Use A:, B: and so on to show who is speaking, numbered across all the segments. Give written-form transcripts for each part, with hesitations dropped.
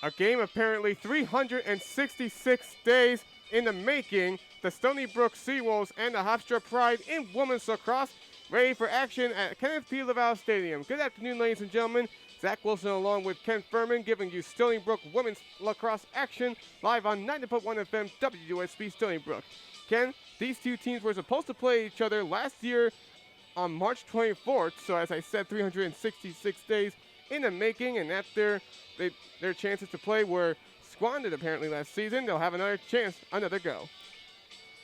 A: A game apparently 366 days in the making. The Stony Brook Seawolves and the Hofstra Pride in women's lacrosse ready for action at Kenneth P. Laval Stadium. Good afternoon, ladies and gentlemen. Zach Wilson along with Ken Fermin giving you Stony Brook women's lacrosse action live on 90.1 FM WUSB Stony Brook. Ken, these two teams were supposed to play each other last year on March 24th, so as I said, 366 days in the making, and after their chances to play were squandered apparently last season, they'll have another chance, another go.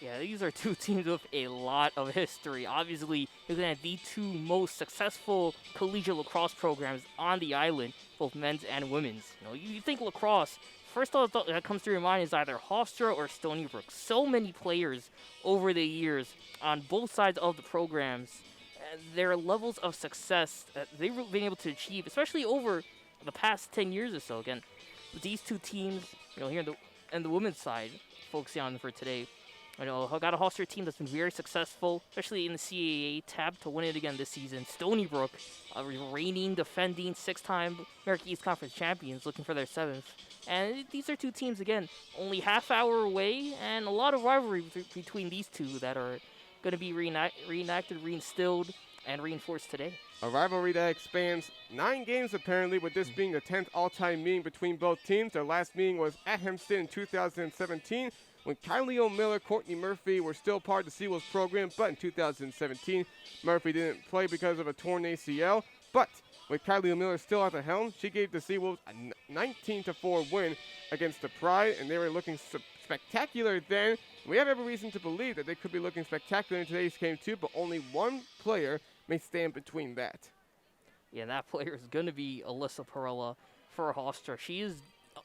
B: Yeah, these are two teams with a lot of history. Obviously, you're looking at the two most successful collegiate lacrosse programs on the island, both men's and women's. You think lacrosse, first thought that comes to your mind is either Hofstra or Stony Brook. So many players over the years on both sides of the programs. Their levels of success that they've been able to achieve, especially over the past 10 years or so. Again, these two teams, here in the women's side, focusing on for today, I got a Hofstra team that's been very successful, especially in the CAA tab to win it again this season. Stony Brook, reigning, defending, 6-time American East Conference champions, looking for their 7th. And these are two teams, again, only half hour away, and a lot of rivalry between these two that are going to be reenacted, reinstilled, and reinforced today.
A: A rivalry that expands 9 games apparently, with this being the 10th all-time meeting between both teams. Their last meeting was at Hempstead in 2017 when Kylie O'Miller, Courtney Murphy were still part of the Seawolves program, but in 2017, Murphy didn't play because of a torn ACL. But with Kylie O'Miller still at the helm, she gave the Seawolves a 19-4 win against the Pride, and they were looking spectacular then. We have every reason to believe that they could be looking spectacular in today's game too, but only one player may stand between that.
B: Yeah, that player is going to be Alyssa Perella for Hofstra. She is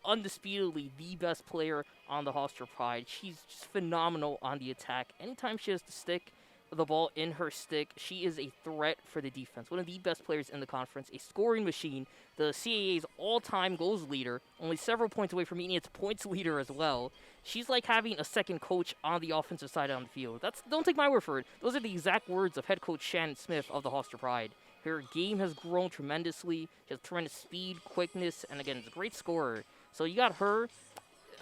B: undisputedly the best player on the Hofstra Pride. She's just phenomenal on the attack. Anytime she has to stick the ball in her stick, she is a threat for the defense. One of the best players in the conference, a scoring machine, the CAA's all-time goals leader, only several points away from being its points leader as well. She's like having a second coach on the offensive side on the field. Don't take my word for it. Those are the exact words of head coach Shannon Smith of the Hofstra Pride. Her game has grown tremendously. She has tremendous speed, quickness, and again, is a great scorer. So you got her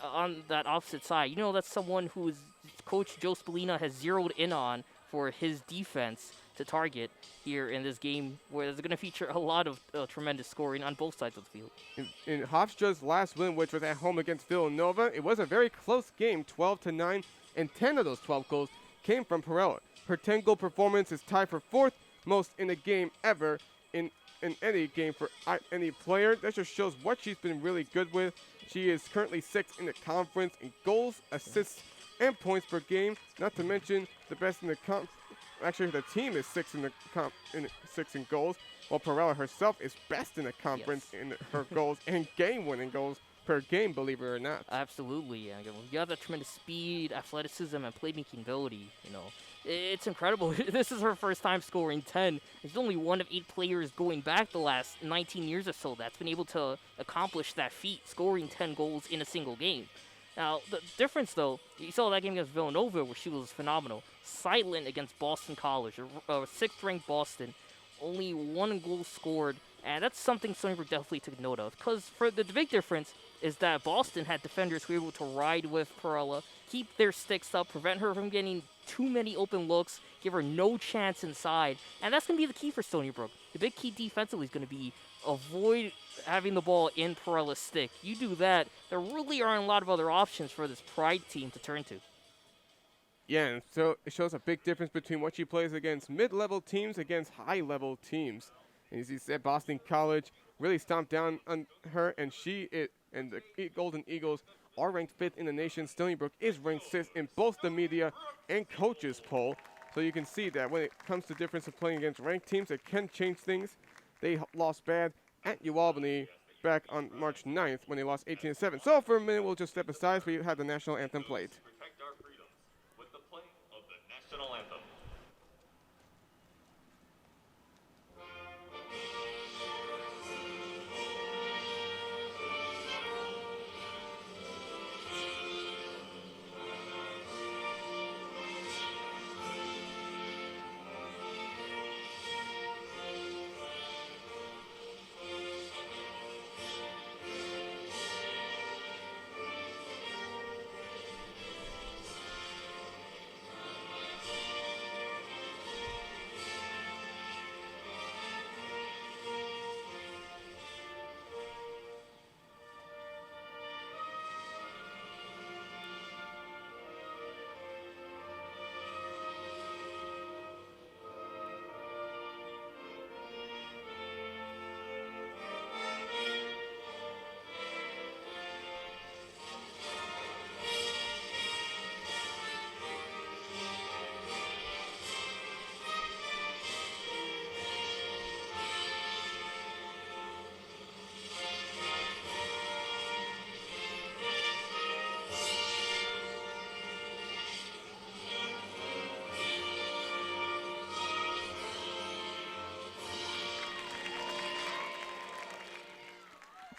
B: on that opposite side. That's someone who Coach Joe Spallina has zeroed in on for his defense to target here in this game, where there's going to feature a lot of tremendous scoring on both sides of the field.
A: In Hofstra's last win, which was at home against Villanova, it was a very close game, 12-9, and 10 of those 12 goals came from Perella. Her 10-goal performance is tied for 4th most in a game ever in any game for any player. That just shows what she's been really good with. She is currently 6th in the conference in goals, assists, and points per game. Not to mention the best in the Actually, the team is 6th in goals, while Perella herself is best in the conference in her goals and game-winning goals per game, believe it or not.
B: Absolutely. Yeah. You have that tremendous speed, athleticism, and playmaking ability. It's incredible. This is her first time scoring 10. There's only one of 8 players going back the last 19 years or so that's been able to accomplish that feat, scoring 10 goals in a single game. Now, the difference, though, you saw that game against Villanova where she was phenomenal. Silent against Boston College, 6th-ranked Boston. Only 1 goal scored, and that's something Stony Brook definitely took note of. Because the big difference is that Boston had defenders who were able to ride with Perella, keep their sticks up, prevent her from getting too many open looks, give her no chance inside. And that's going to be the key for Stony Brook. The big key defensively is going to be avoid having the ball in Perella's stick. You do that, there really aren't a lot of other options for this Pride team to turn to.
A: Yeah, and so it shows a big difference between what she plays against mid-level teams against high-level teams. And as you said, Boston College really stomped down on her, and and the Golden Eagles are ranked 5th in the nation. Stony Brook is ranked 6th in both the media and coaches poll. So you can see that when it comes to difference of playing against ranked teams, it can change things. They lost bad at UAlbany back on March 9th when they lost 18-7. So for a minute, we'll just step aside as we have the national anthem played.
C: Protect our freedom with the playing of the national anthem.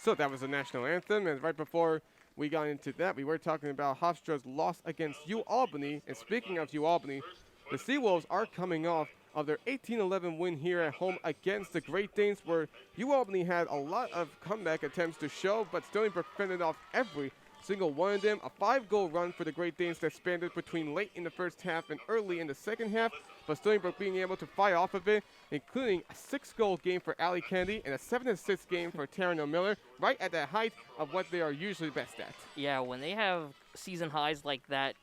A: So that was the national anthem, and right before we got into that, we were talking about Hofstra's loss against UAlbany. And speaking of UAlbany, the Seawolves are coming off of their 18-11 win here at home against the Great Danes, where UAlbany had a lot of comeback attempts to show, but Stony Brook fended off every single one of them. A 5-goal run for the Great Danes that spanned between late in the first half and early in the second half, but Stony Brook being able to fight off of it, including a 6-goal game for Allie Kennedy and a 7-assist game for Taryn Miller, right at the height of what they are usually best at.
B: Yeah, when they have season highs like that,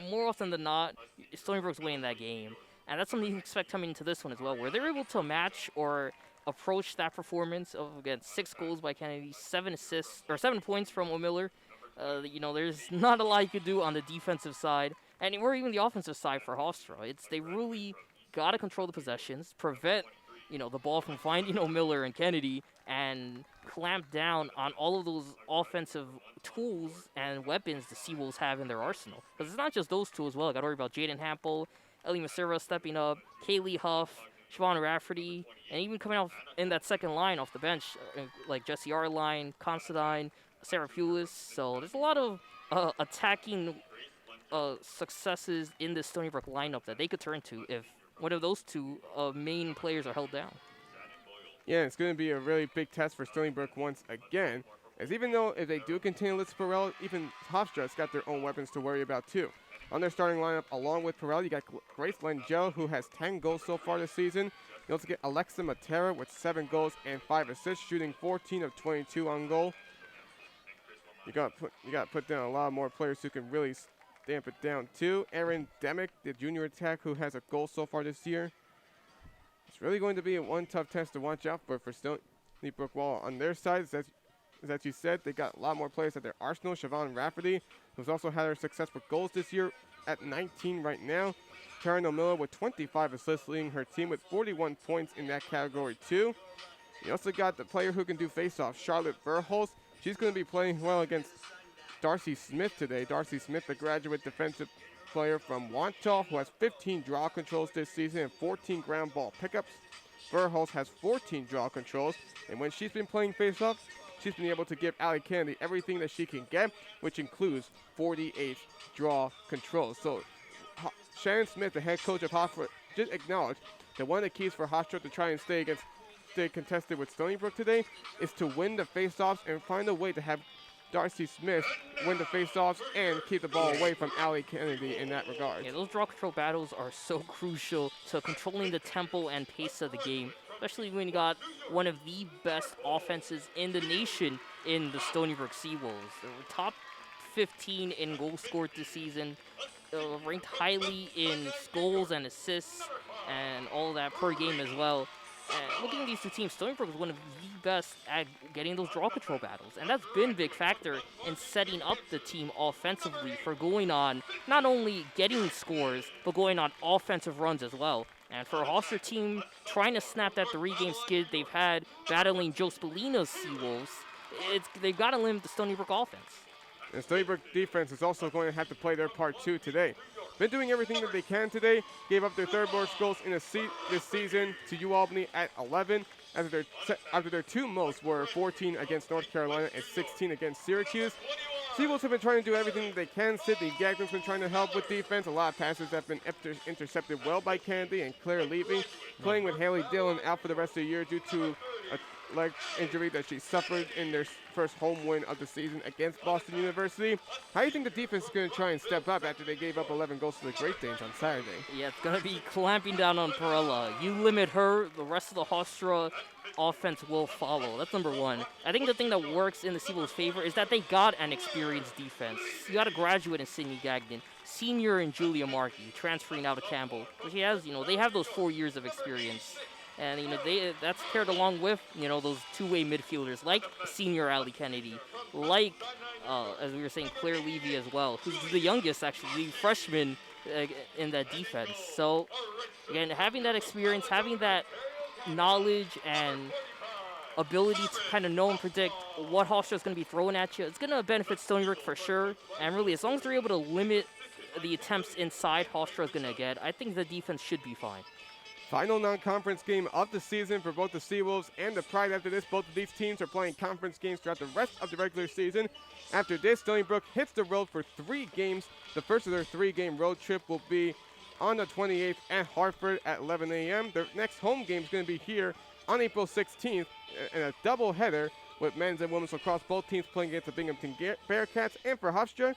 B: more often than not, Stony Brook's winning that game. And that's something you expect coming into this one as well, where they're able to match or approach that performance of, again, 6 goals by Kennedy, 7 assists, or 7 points from O'Miller. There's not a lot you could do on the defensive side, or even the offensive side for Hofstra. They really got to control the possessions, prevent, the ball from finding O'Miller and Kennedy, and clamp down on all of those offensive tools and weapons the Seawolves have in their arsenal. Because it's not just those two as well. I got to worry about Jaden Hampel, Ellie Masura stepping up, Kaylee Huff, Siobhan Rafferty, and even coming off in that second line off the bench, like Jesse Arline, Constantine, Sarah Pulis. So there's a lot of attacking successes in the Stony Brook lineup that they could turn to if one of those two main players are held down.
A: Yeah, it's going to be a really big test for Stony Brook once again, as even though if they do contain Liz Perel, even Hofstra's got their own weapons to worry about too. On their starting lineup, along with Perel, you got Grace Langell, who has 10 goals so far this season. You also get Alexa Matera with 7 goals and 5 assists, shooting 14 of 22 on goal. You got to put down a lot more players who can really stamp it down too. Aaron Demick, the junior attack, who has a goal so far this year. It's really going to be one tough test to watch out for Stony Brook. While on their side, as you said, they got a lot more players at their arsenal. Siobhan Rafferty, who's also had her success with goals this year, at 19 right now. Taryn O'Miller with 25 assists, leading her team with 41 points in that category too. You also got the player who can do face-offs, Charlotte Verholst. She's going to be playing well against Darcy Smith today. Darcy Smith, the graduate defensive player from Wantagh, who has 15 draw controls this season and 14 ground ball pickups. Verholst has 14 draw controls, and when she's been playing face-offs, she's been able to give Allie Kennedy everything that she can get, which includes 48 draw controls. So Shannon Smith, the head coach of Hofstra, just acknowledged that one of the keys for Hofstra to try and stay contested with Stony Brook today is to win the face-offs and find a way to have Darcy Smith win the face-offs and keep the ball away from Allie Kennedy in that regard.
B: Yeah, those draw control battles are so crucial to controlling the tempo and pace of the game, especially when you got one of the best offenses in the nation in the Stony Brook Seawolves. They were top 15 in goals scored this season, ranked highly in goals and assists and all that per game as well. And looking at these two teams, Stony Brook is one of the best at getting those draw control battles. And that's been a big factor in setting up the team offensively for going on not only getting scores, but going on offensive runs as well. And for a Hofstra team trying to snap that 3-game skid they've had battling Joe Spallina's Seawolves, they've got to limit the Stony Brook offense.
A: And Stony Brook defense is also going to have to play their part too today. Been doing everything that they can today. Gave up their third most goals in this season to UAlbany at 11. After their 2 most were 14 against North Carolina and 16 against Syracuse. Seawolves have been trying to do everything that they can. Sydney Gagman's been trying to help with defense. A lot of passes have been intercepted well by Kennedy and Claire Levy. Playing with Haley Dillon out for the rest of the year due to a leg injury that she suffered in their first home win of the season against Boston University. How do you think the defense is going to try and step up after they gave up 11 goals to the Great Danes on Saturday?
B: Yeah, it's going to be clamping down on Perella. You limit her, the rest of the Hofstra offense will follow. That's number one. I think the thing that works in the Seawolves' favor is that they got an experienced defense. You got a graduate in Sydney Gagnon, senior in Julia Markey, transferring out of Campbell. She has, they have those 4 years of experience. And, that's paired along with, those two-way midfielders like senior Allie Kennedy, like, as we were saying, Claire Levy as well, who's the youngest, actually, the freshman in that defense. So, again, having that experience, having that knowledge and ability to kind of know and predict what Hofstra is going to be throwing at you, it's going to benefit Stony Brook for sure. And really, as long as they're able to limit the attempts inside Hofstra is going to get, I think the defense should be fine.
A: final non-conference game of the season for both the Seawolves and the Pride. After this, both of these teams are playing conference games throughout the rest of the regular season. After this, Stony Brook hits the road for 3 games. The first of their 3-game road trip will be on the 28th at Hartford at 11 a.m. Their next home game is going to be here on April 16th in a doubleheader with men's and women's lacrosse, both teams playing against the Binghamton Bearcats. And for Hofstra,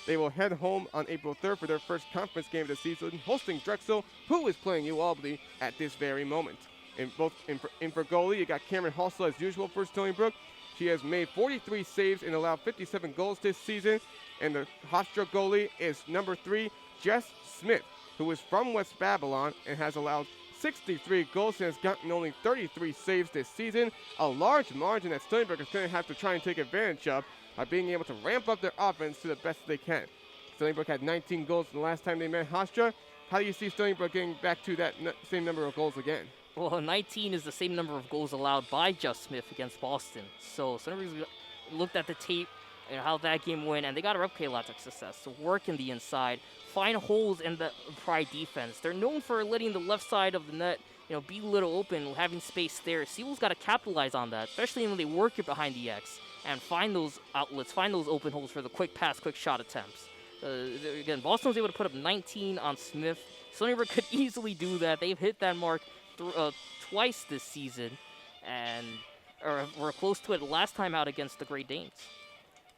A: they will head home on April 3rd for their first conference game of the season, hosting Drexel, who is playing UAlbany at this very moment. In for goalie, you got Cameron Halsell as usual for Stony Brook. She has made 43 saves and allowed 57 goals this season. And the Hofstra goalie is number 3, Jess Smith, who is from West Babylon and has allowed 63 goals and has gotten only 33 saves this season. A large margin that Stony Brook is going to have to try and take advantage of by being able to ramp up their offense to the best they can. Stony Brook had 19 goals the last time they met Hofstra. How do you see Stony Brook getting back to that same number of goals again?
B: Well, 19 is the same number of goals allowed by Jess Smith against Boston. So Stony Brook looked at the tape and how that game went, and they got to replicate a lot of success. So work in the inside, find holes in the Pride defense. They're known for letting the left side of the net, be a little open, having space there. Seawolves got to capitalize on that, especially when they work it behind the X and find those outlets, find those open holes for the quick pass, quick shot attempts. Again, Boston was able to put up 19 on Smith. Stony Brook could easily do that. They've hit that mark twice this season, and were close to it last time out against the Great Danes.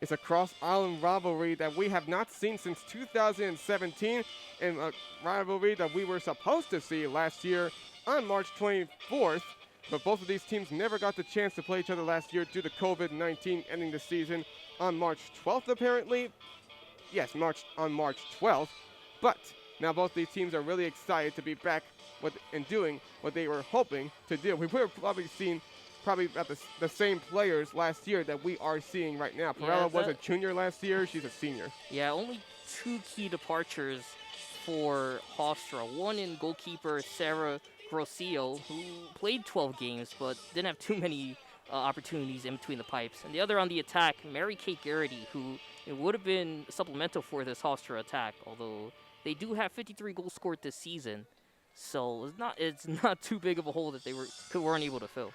A: It's a cross-island rivalry that we have not seen since 2017, and a rivalry that we were supposed to see last year on March 24th, but both of these teams never got the chance to play each other last year due to COVID-19 ending the season on March 12th, apparently. Yes, on March 12th, but now both these teams are really excited to be back and doing what they were hoping to do. We would have probably seen about the same players last year that we are seeing right now. Perella was a junior last year. She's a senior.
B: Yeah, only 2 key departures for Hofstra. One in goalkeeper Sarah Grosio, who played 12 games but didn't have too many opportunities in between the pipes. And the other on the attack, Mary Kate Garrity, who would have been supplemental for this Hofstra attack, although they do have 53 goals scored this season. So it's not too big of a hole that they weren't able to fill.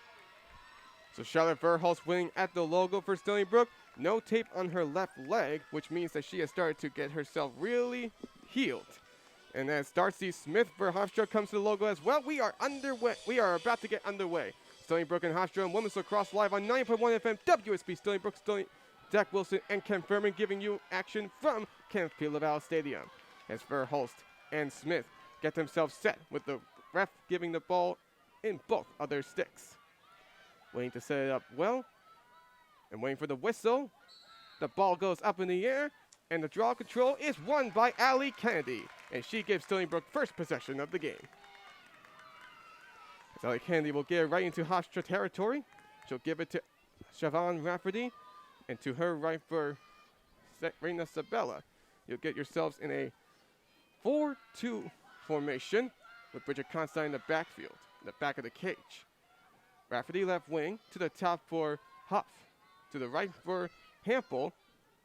A: So Charlotte Verhulst winning at the logo for Stony Brook. No tape on her left leg, which means that she has started to get herself really healed. And as Darcy Smith for Hofstra comes to the logo as well, we are underway. We are about to get underway. Stony Brook and Hofstra and Women's Lacrosse live on 9.1 FM WUSB. Stony Brook, Zach Wilson, and Ken Fermin giving you action from Kenneth P. Laval Stadium. As Verhulst and Smith get themselves set with the ref giving the ball in both of their sticks. Waiting to set it up well, and waiting for the whistle. The ball goes up in the air, and the draw control is won by Allie Kennedy, and she gives Stony Brook first possession of the game. As Allie Kennedy will get it right into Hofstra territory. She'll give it to Siobhan Rafferty, and to her right for Reina Sabella. You'll get yourselves in a 4-2 formation with Bridget Constein in the backfield, in the back of the cage. Rafferty left wing to the top for Huff. To the right for Hampel.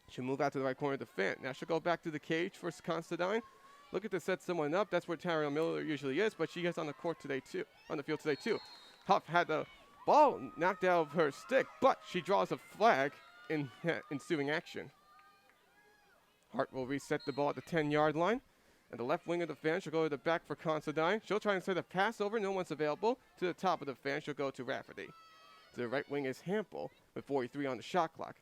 A: She'll move out to the right corner of the fan. Now she'll go back to the cage for Constantine. Looking to set someone up. That's where Tara Miller usually is, but she is on the field today too. Huff had the ball knocked out of her stick, but she draws a flag in ensuing action. Hart will reset the ball at the 10-yard line. And the left wing of the fan, she'll go to the back for Considine. She'll try and set a pass over. No one's available. To the top of the fan, she'll go to Rafferty. To the right wing is Hampel with 43 on the shot clock.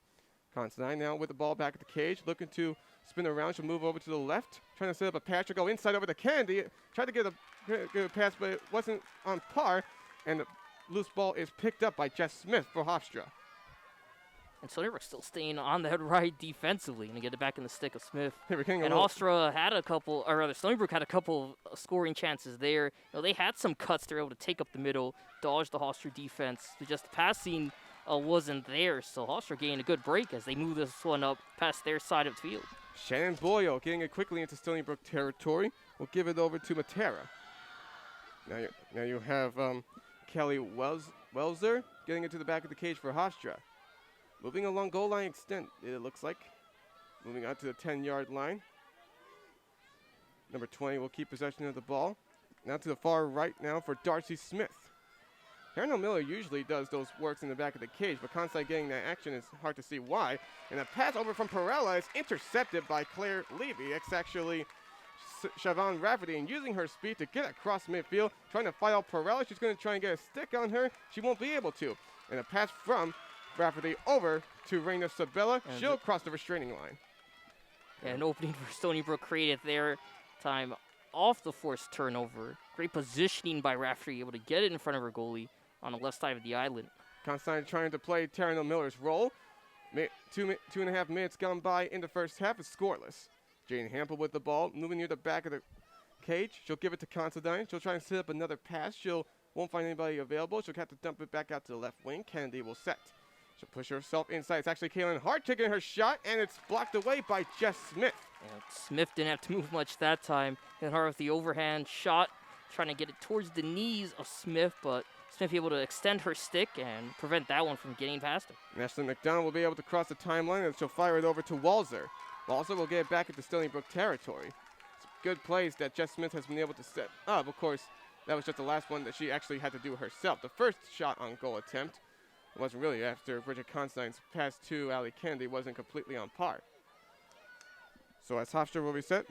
A: Considine now with the ball back at the cage, looking to spin around. She'll move over to the left, trying to set up a pass. She'll go inside over to Candy. Tried to get a pass, but it wasn't on par. And the loose ball is picked up by Jess Smith for Hofstra.
B: And Stony Brook still staying on that right defensively and get it back in the stick of Smith.
A: And
B: Hofstra had a couple, or rather Stony Brook had a couple of scoring chances there. They had some cuts. They were able to take up the middle, dodge the Hofstra defense. Just the passing wasn't there, so Hofstra gained a good break as they move this one up past their side of the field.
A: Shannon Boyle getting it quickly into Stony Brook territory. We'll give it over to Matera. Now you have Kelly Welser getting into the back of the cage for Hofstra. Moving along goal line extent, it looks like. Moving out to the 10-yard line. Number 20 will keep possession of the ball. Now to the far right now for Darcy Smith. Karen Miller usually does those works in the back of the cage, but Constantine getting that action is hard to see why. And a pass over from Perella is intercepted by Claire Levy. It's actually Siobhan Rafferty, and using her speed to get across midfield, trying to fight out Perella. She's going to try and get a stick on her. She won't be able to. And a pass from Rafferty over to Reina Sabella. She'll cross the restraining line.
B: Yeah, an opening for Stony Brook created their time off the forced turnover. Great positioning by Rafferty, able to get it in front of her goalie on the left side of the island.
A: Constantine trying to play Taryn Miller's role. 2.5 minutes gone by in the first half. It's scoreless. Jane Hampel with the ball, moving near the back of the cage. She'll give it to Constantine. She'll try and set up another pass. Won't find anybody available. She'll have to dump it back out to the left wing. Kennedy will set. She'll push herself inside. It's actually Kaylin Hart taking her shot, and it's blocked away by Jess Smith.
B: And Smith didn't have to move much that time. Kaylin Hart with the overhand shot, trying to get it towards the knees of Smith, but Smith able to extend her stick and prevent that one from getting past her.
A: Ashley McDonald will be able to cross the timeline, and she'll fire it over to Walzer. Walzer will get it back into Stony Brook territory. It's good plays that Jess Smith has been able to set up. Of course, that was just the last one that she actually had to do herself. The first shot on goal attempt wasn't really after Bridget Constantine's pass to Ali Kennedy wasn't completely on par. So as Hofstra will reset,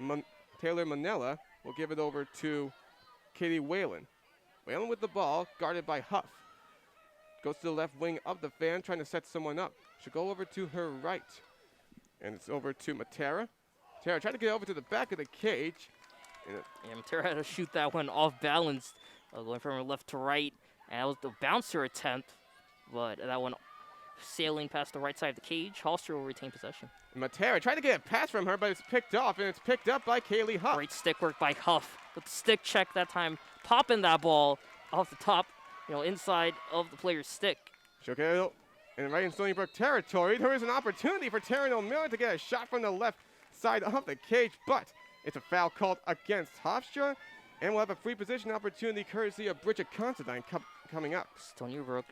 A: Taylor Manella will give it over to Katie Whalen. Whalen with the ball, guarded by Huff. Goes to the left wing of the fan, trying to set someone up. She'll go over to her right. And it's over to Matera. Matera tried to get over to the back of the cage.
B: And Matera had to shoot that one off balance, going from left to right. And that was the bouncer attempt, but that one sailing past the right side of the cage. Hofstra will retain possession.
A: Matera tried to get a pass from her, but it's picked off, and it's picked up by Kaylee Huff.
B: Great stick work by Huff with the stick check that time, popping that ball off the top, inside of the player's stick.
A: She'll get it, and right in Stony Brook territory, there is an opportunity for Taryn O'Miller to get a shot from the left side of the cage, but it's a foul called against Hofstra, and we'll have a free position opportunity courtesy of Bridget Considine coming up.
B: Stony Brook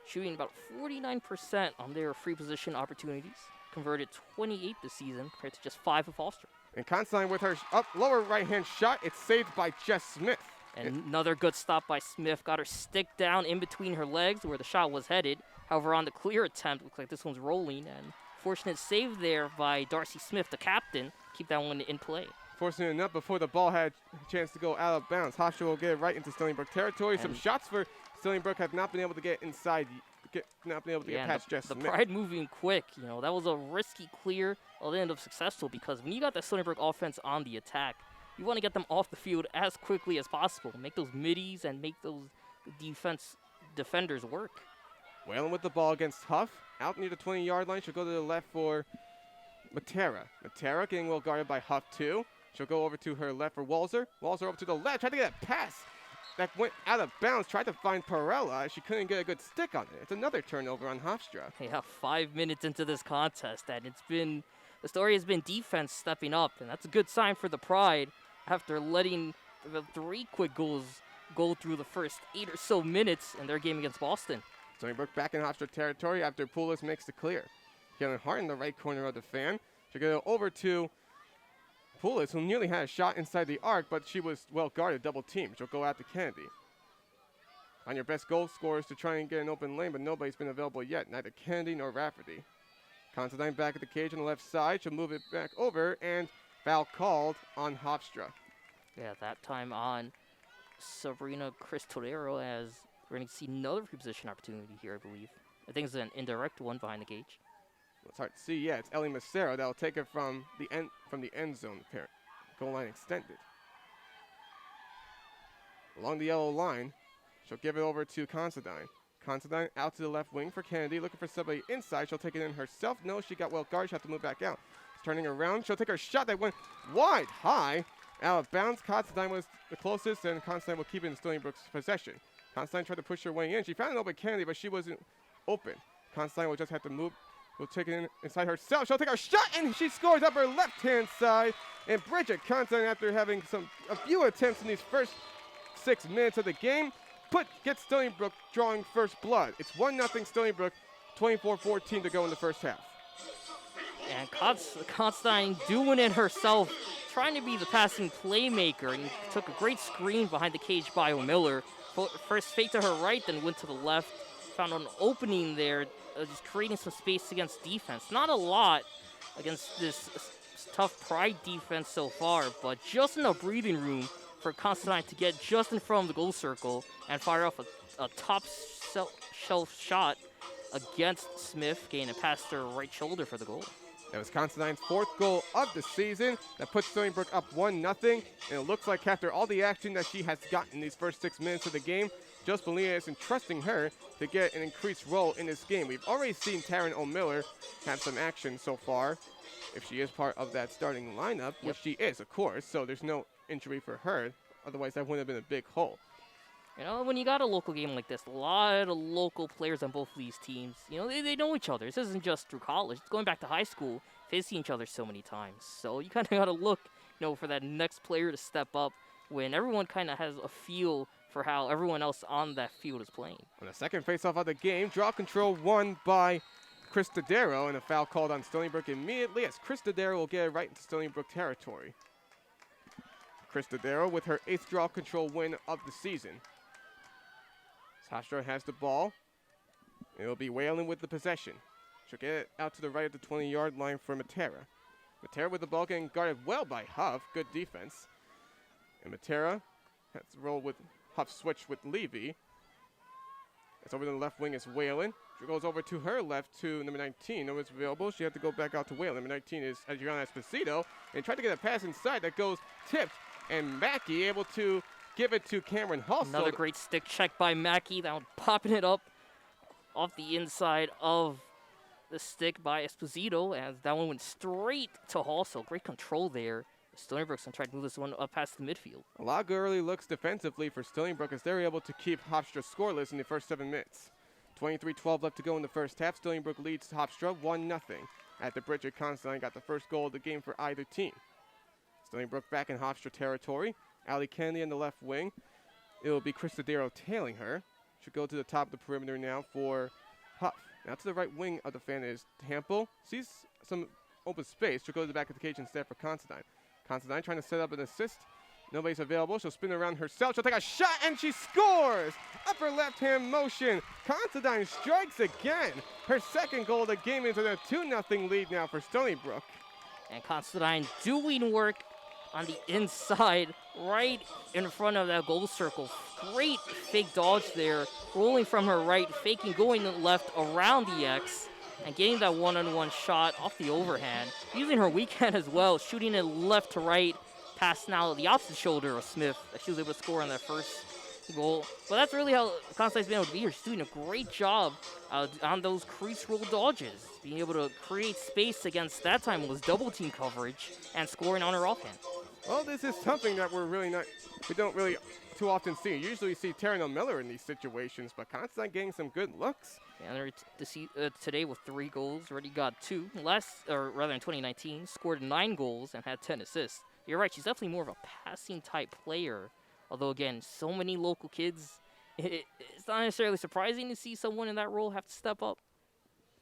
B: shooting about 49% on their free position opportunities, converted 28 this season compared to just 5 of Hofstra.
A: And Considine with her lower right-hand shot, it's saved by Jess Smith.
B: And another good stop by Smith, got her stick down in between her legs where the shot was headed. However, on the clear attempt, looks like this one's rolling, and fortunate save there by Darcy Smith, the captain, keep that one in play.
A: Fortunate enough, before the ball had a chance to go out of bounds, Hofstra will get it right into Stony Brook territory. And some shots for Stony Brook have not been able to get inside, get past Jess Smith.
B: The Pride moving quick, that was a risky clear. Well, they ended up successful because when you got that Stony Brook offense on the attack, you want to get them off the field as quickly as possible. Make those middies and make those defenders work.
A: Whalen with the ball against Huff. Out near the 20-yard line. She'll go to the left for Matera. Matera getting well guarded by Huff too. She'll go over to her left for Walzer. Walzer over to the left. Tried to get a pass that went out of bounds. Tried to find Perella. She couldn't get a good stick on it. It's another turnover on Hofstra.
B: Yeah, 5 minutes into this contest, and the story has been defense stepping up, and that's a good sign for the Pride after letting the 3 quick goals go through the first 8 or so minutes in their game against Boston.
A: Stony Brook back in Hofstra territory after Poulos makes the clear. Kaylin Hart in the right corner of the fan. She'll get it over to Poulos, who nearly had a shot inside the arc, but she was well guarded, double team. She'll go out to Kennedy. On your best goal scorers to try and get an open lane, but nobody's been available yet, neither Kennedy nor Rafferty. Considine back at the cage on the left side. She'll move it back over, and foul called on Hofstra.
B: Yeah, that time on Sabrina Cristolero, as we're going to see another free position opportunity here, I believe. I think it's an indirect one behind the cage.
A: It's hard to see. Yeah, it's Ellie Macero that will take it from the end zone. Goal line extended. Along the yellow line, she'll give it over to Considine. Considine out to the left wing for Kennedy, looking for somebody inside. She'll take it in herself. No, she got well guarded. She'll have to move back out. It's turning around. She'll take her shot that went wide, high, out of bounds. Considine was the closest, and Considine will keep it in Stony Brook's possession. Considine tried to push her way in. She found an open Kennedy, but she wasn't open. Considine will just have to move. Will take it inside herself. She'll take her shot, and she scores up her left-hand side. And Bridget Considine, after having a few attempts in these first 6 minutes of the game, gets Stony Brook drawing first blood. It's 1-0 Stony Brook, 24-14 to go in the first half.
B: And Constantine doing it herself, trying to be the passing playmaker, and took a great screen behind the cage by O'Miller. First fake to her right, then went to the left. Found an opening there, just creating some space against defense. Not a lot against this tough Pride defense so far, but just enough breathing room for Constantine to get just in front of the goal circle and fire off a top shelf shot against Smith, getting a pass to her right shoulder for the goal.
A: That was Constantine's 4th goal of the season. That puts Stony Brook up 1-0. And it looks like after all the action that she has gotten these first 6 minutes of the game, Jos Bonilla is entrusting her to get an increased role in this game. We've already seen Taryn O'Miller have some action so far, if she is part of that starting lineup, which she is, of course, so there's no injury for her. Otherwise, that wouldn't have been a big hole.
B: You know, when you got a local game like this, a lot of local players on both of these teams, you know, they know each other. This isn't just through college. It's going back to high school, facing each other so many times. So you kind of got to look, you know, for that next player to step up when everyone kind of has a feel for how everyone else on that field is playing.
A: On the second faceoff of the game, draw control won by Chris Dodaro, and a foul called on Stony Brook immediately as Chris Dodaro will get it right into Stony Brook territory. Chris Dodaro with her 8th draw control win of the season. Hofstra has the ball. It'll be Whalen with the possession. She'll get it out to the right of the 20-yard line for Matera. Matera with the ball getting guarded well by Huff. Good defense. And Matera has to roll with Huff switch with Levy. It's over to the left wing is Whalen. She goes over to her left to number 19. No one's available. She had to go back out to Whalen. Number 19 is Adriana Esposito. And tried to get a pass inside that goes tipped. And Mackey able to give it to Cameron Hull.
B: Another great stick check by Mackey. That one popping it up off the inside of the stick by Esposito, as that one went straight to Hall. So great control there. Stony Brook's going to try to move this one up past the midfield.
A: A lot of early looks defensively for Stony Brook as they're able to keep Hofstra scoreless in the first 7 minutes. 23-12 left to go in the first half. Stony Brook leads Hofstra 1-0. At the bridge, Constantine got the first goal of the game for either team. Stony Brook back in Hofstra territory. Ali Kennedy on the left wing. It will be Chris Dodaro tailing her. Should go to the top of the perimeter now for Huff. Now to the right wing of the fan is Hampel. Sees some open space. She'll go to the back of the cage instead for Constantine. Constantine trying to set up an assist. Nobody's available. She'll spin around herself. She'll take a shot and she scores! Upper left-hand motion. Constantine strikes again. Her 2nd goal of the game into the 2-0 lead now for Stony Brook.
B: And Constantine doing work on the inside, right in front of that goal circle. Great fake dodge there, rolling from her right, faking, going left around the X, and getting that one-on-one shot off the overhand. Using her weekend as well, shooting it left to right, pass now the opposite shoulder of Smith. She was able to score on that first goal. But that's really how Constantine's been able to be here. She's doing a great job on those crease roll dodges, being able to create space against, that time it was double team coverage, and scoring on her offhand.
A: Well, this is something that we don't really too often see. Usually we see Taryn O'Miller in these situations, but Constantine getting some good looks.
B: Yeah, today with 3 goals, already got 2. In 2019, scored 9 goals and had 10 assists. You're right, she's definitely more of a passing type player. Although again, so many local kids, it's not necessarily surprising to see someone in that role have to step up.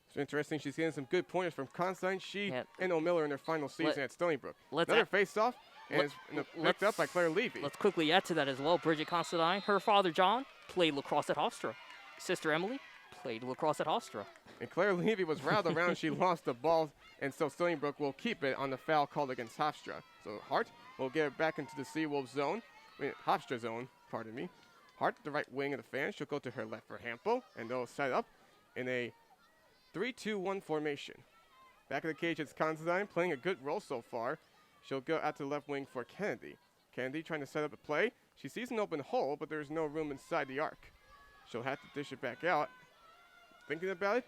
A: It's interesting, she's getting some good pointers from Constantine. She and O'Miller in their final season at Stony Brook. Another face-off. And it's picked up by Claire Levy.
B: Let's quickly add to that as well. Bridget Constantine, her father John, played lacrosse at Hofstra. Sister Emily played lacrosse at Hofstra.
A: And Claire Levy was riled around. She lost the ball, and so Stony Brook will keep it on the foul called against Hofstra. So Hart will get it back into the Seawolves zone. Hofstra zone, pardon me. Hart, the right wing of the fan. She'll go to her left for Hampel, and they'll set up in a 3-2-1 formation. Back of the cage, it's Constantine playing a good role so far. She'll go out to the left wing for Kennedy. Kennedy trying to set up a play. She sees an open hole, but there's no room inside the arc. She'll have to dish it back out. Thinking about it?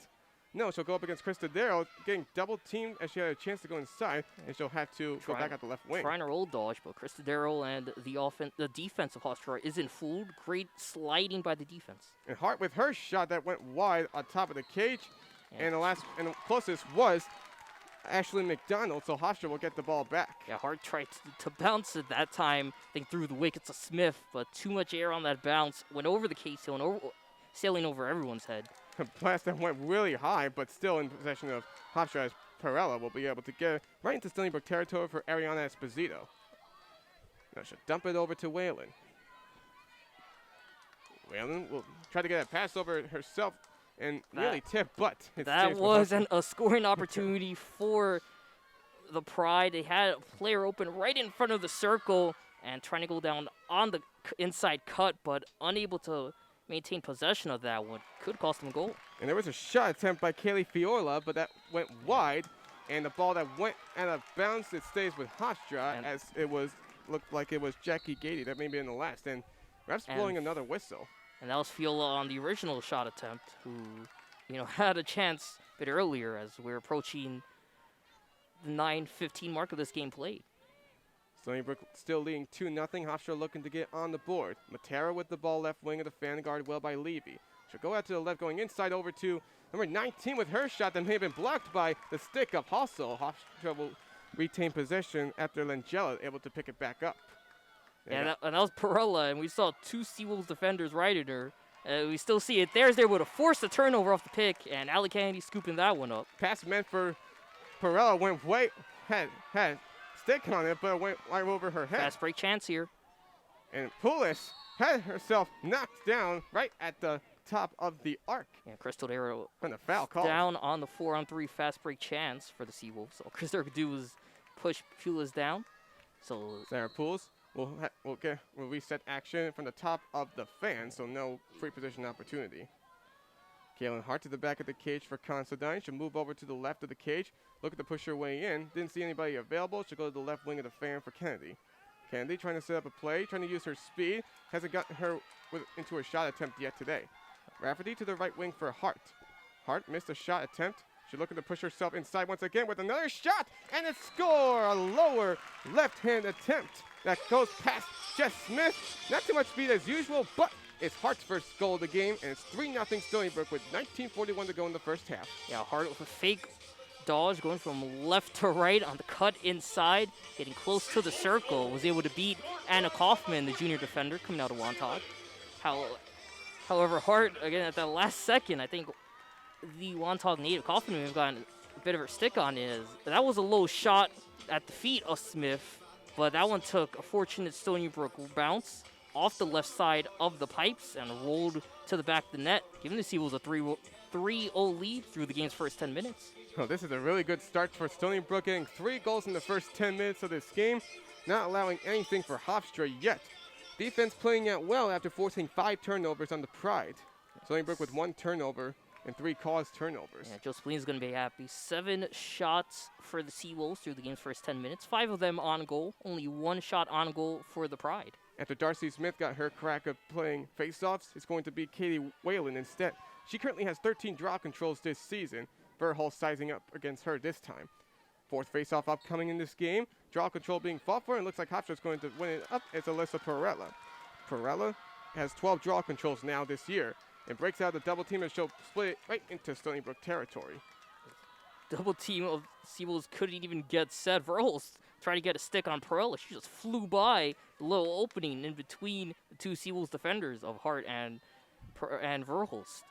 A: No, she'll go up against Chris Dodaro, getting double teamed as she had a chance to go inside, and she'll have to go back out the left wing.
B: Trying to roll dodge, but Chris Dodaro and the defense of Hofstra isn't fooled. Great sliding by the defense.
A: And Hart with her shot that went wide on top of the cage, and the closest was Ashley McDonald, so Hofstra will get the ball back.
B: Yeah, Hart tried to bounce it that time, I think through the wickets of Smith, but too much air on that bounce, went over the cage, sailing over everyone's head.
A: A blast that went really high, but still in possession of Hofstra, as Perella will be able to get right into Stony Brook territory for Ariana Esposito. Now she'll dump it over to Whalen. Whalen will try to get a pass over herself and really tip, but
B: that wasn't a scoring opportunity for the Pride. They had a player open right in front of the circle and trying to go down on the inside cut, but unable to maintain possession of that one. Could cost them a goal.
A: And there was a shot attempt by Kaylee Fiola, but that went wide, and the ball that went out of bounds, it stays with Hofstra, as it looked like it was Jackie Gady that may be in the last, and refs blowing another whistle.
B: And that was Fiola on the original shot attempt, who, had a chance a bit earlier as we're approaching the 9:15 mark of this game played.
A: Stony Brook still leading 2-0. Hofstra looking to get on the board. Matera with the ball left wing of the fan, guarded well by Levy. She'll go out to the left, going inside over to number 19 with her shot that may have been blocked by the stick of Hustle. Hofstra will retain possession after Langella able to pick it back up.
B: And that was Perella, and we saw two Seawolves defenders right at her. We still see it there. They were able to force the turnover off the pick, and Ali Kennedy scooping that one up.
A: Pass meant for Perella, went had stick on it, but it went right over her head.
B: Fast break chance here.
A: And Poulis had herself knocked down right at the top of the arc.
B: Yeah, Crystal Darrow
A: from the foul call.
B: Down on the 4-on-3 fast break chance for the Seawolves. All Crystal could do was push Pulis down. So
A: Sarah Poulis will reset action from the top of the fan, so no free position opportunity. Kaylin Hart to the back of the cage for Considine. She'll move over to the left of the cage. Looking to push her way in. Didn't see anybody available. She'll go to the left wing of the fan for Kennedy. Kennedy trying to set up a play, trying to use her speed. Hasn't gotten her into a shot attempt yet today. Rafferty to the right wing for Hart. Hart missed a shot attempt. She's looking to push herself inside once again with another shot, and a score! A lower left-hand attempt that goes past Jess Smith. Not too much speed as usual, but it's Hart's first goal of the game, and it's 3-0 Stony Brook with 19:41 to go in the first half.
B: Yeah, Hart with a fake dodge going from left to right on the cut inside, getting close to the circle, was able to beat Anna Kaufman, the junior defender, coming out of Wantagh. However, Hart, again, at that last second, I think the Wantagh native Kaufman may have gotten a bit of her stick on it. That was a low shot at the feet of Smith, but that one took a fortunate Stony Brook bounce off the left side of the pipes and rolled to the back of the net, giving the Seawolves a 3-0 lead through the game's first 10 minutes.
A: Oh, this is a really good start for Stony Brook, getting 3 goals in the first 10 minutes of this game, not allowing anything for Hofstra yet. Defense playing out well after forcing 5 turnovers on the Pride. Stony Brook with 1 turnover and 3 caused turnovers.
B: Yeah, Joe Spleen's going to be happy. 7 shots for the Seawolves through the game's first 10 minutes. 5 of them on goal. Only 1 shot on goal for the Pride.
A: After Darcy Smith got her crack of playing faceoffs, it's going to be Katie Whalen instead. She currently has 13 draw controls this season. Verhulst sizing up against her this time. 4th faceoff upcoming in this game. Draw control being fought for, and looks like Hofstra's going to win it up. It's Alyssa Perella. Perella has 12 draw controls now this year and breaks out the double team, and she'll split it right into Stony Brook territory.
B: Double team of Seawolves couldn't even get set. Verhulst tried to get a stick on Perella. She just flew by the little opening in between the two Seawolves defenders of Hart and Verhulst.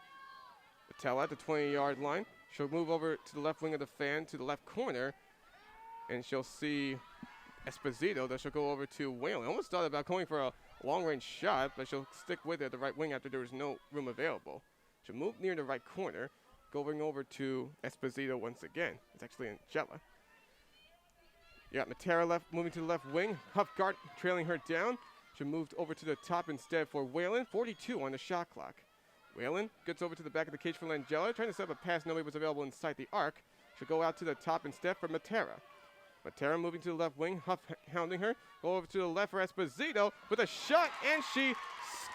A: Patel at the 20-yard line. She'll move over to the left wing of the fan to the left corner, and she'll see Esposito that she'll go over to Whalen. Almost thought about going for a long-range shot, but she'll stick with it at the right wing after there was no room available. She'll move near the right corner, going over to Esposito once again. It's actually Angela. You got Matera left, moving to the left wing. Huffgart trailing her down. She moved over to the top instead for Whalen. 42 on the shot clock. Whalen gets over to the back of the cage for Langella, trying to set up a pass. Nobody was available inside the arc. She'll go out to the top instead for Matera. Matera moving to the left wing, Huff hounding her. Go over to the left for Esposito with a shot, and she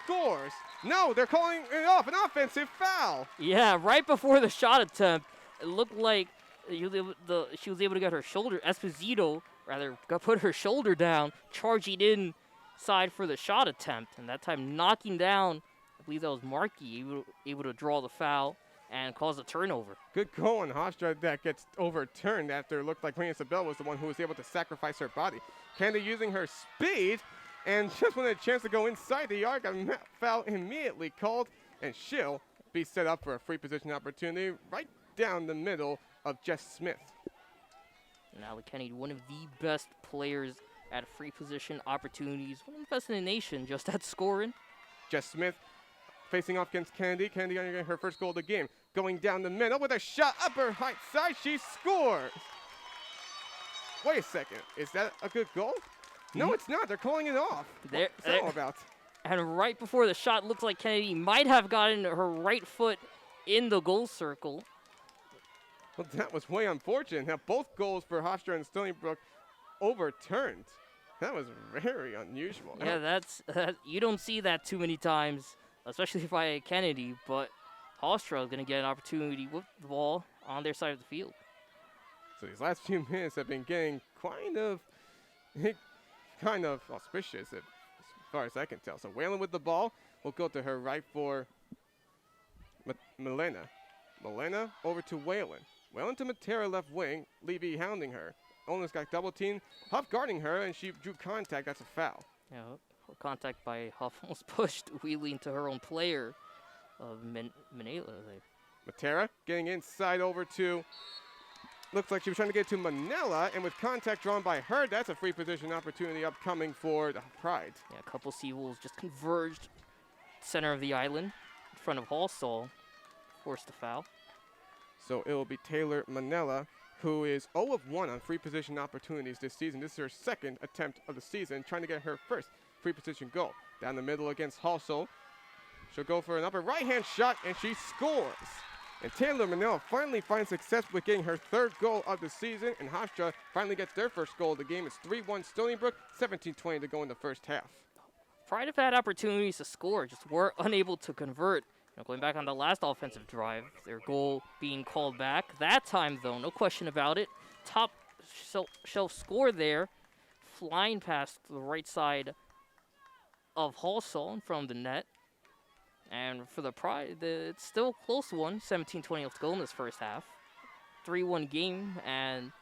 A: scores. No, they're calling it off, an offensive foul.
B: Yeah, right before the shot attempt, it looked like she was able to get her shoulder. Esposito, rather, put her shoulder down, charging inside for the shot attempt, and that time knocking down, I believe that was Markey, able to draw the foul and cause a turnover.
A: Good goal on Hofstra that gets overturned after it looked like Rena Isabel was the one who was able to sacrifice her body. Kennedy using her speed and just wanted a chance to go inside the arc. A foul immediately called, and she'll be set up for a free position opportunity right down the middle of Jess Smith.
B: And Alec Kennedy, one of the best players at free position opportunities, one of the best in the nation just at scoring.
A: Jess Smith facing off against Kennedy. Kennedy going to get her first goal of the game. Going down the middle with a shot up her right side. She scores. Wait a second. Is that a good goal? No, it's not. They're calling it off. What's that all about?
B: And right before the shot, looked like Kennedy might have gotten her right foot in the goal circle.
A: Well, that was way unfortunate. Now, both goals for Hofstra and Stony Brook overturned. That was very unusual.
B: Yeah, you don't see that too many times, especially by Kennedy, but Hofstra is going to get an opportunity with the ball on their side of the field.
A: So these last few minutes have been getting kind of auspicious as far as I can tell. So Whalen with the ball will go to her right for Milena. Milena over to Whalen. Whalen to Matera left wing. Levy hounding her. Olin's got double team. Huff guarding her, and she drew contact. That's a foul.
B: Yeah, contact by Huff almost pushed Wheelie into her own player of Manila.
A: Matera getting inside over to, looks like she was trying to get to Manila, and with contact drawn by her, that's a free position opportunity upcoming for the Pride.
B: Yeah, a couple Seawolves just converged center of the island in front of Hallsall, forced the foul.
A: So it will be Taylor Manila, who is 0 of 1 on free position opportunities this season. This is her second attempt of the season, trying to get her first free position goal. Down the middle against Hallsall. She'll go for an upper right-hand shot, and she scores. And Taylor Manila finally finds success with getting her third goal of the season, and Hofstra finally gets their first goal of the game. It's 3-1 Stony Brook, 17-20 to go in the first half.
B: Pride have had opportunities to score, just were unable to convert. Going back on the last offensive drive, their goal being called back. That time, though, no question about it. Top shelf score there, flying past the right side of Hallsall from the net. And for the Pride, it's still a close one, 17-20 left to go in this first half. 3-1 game, and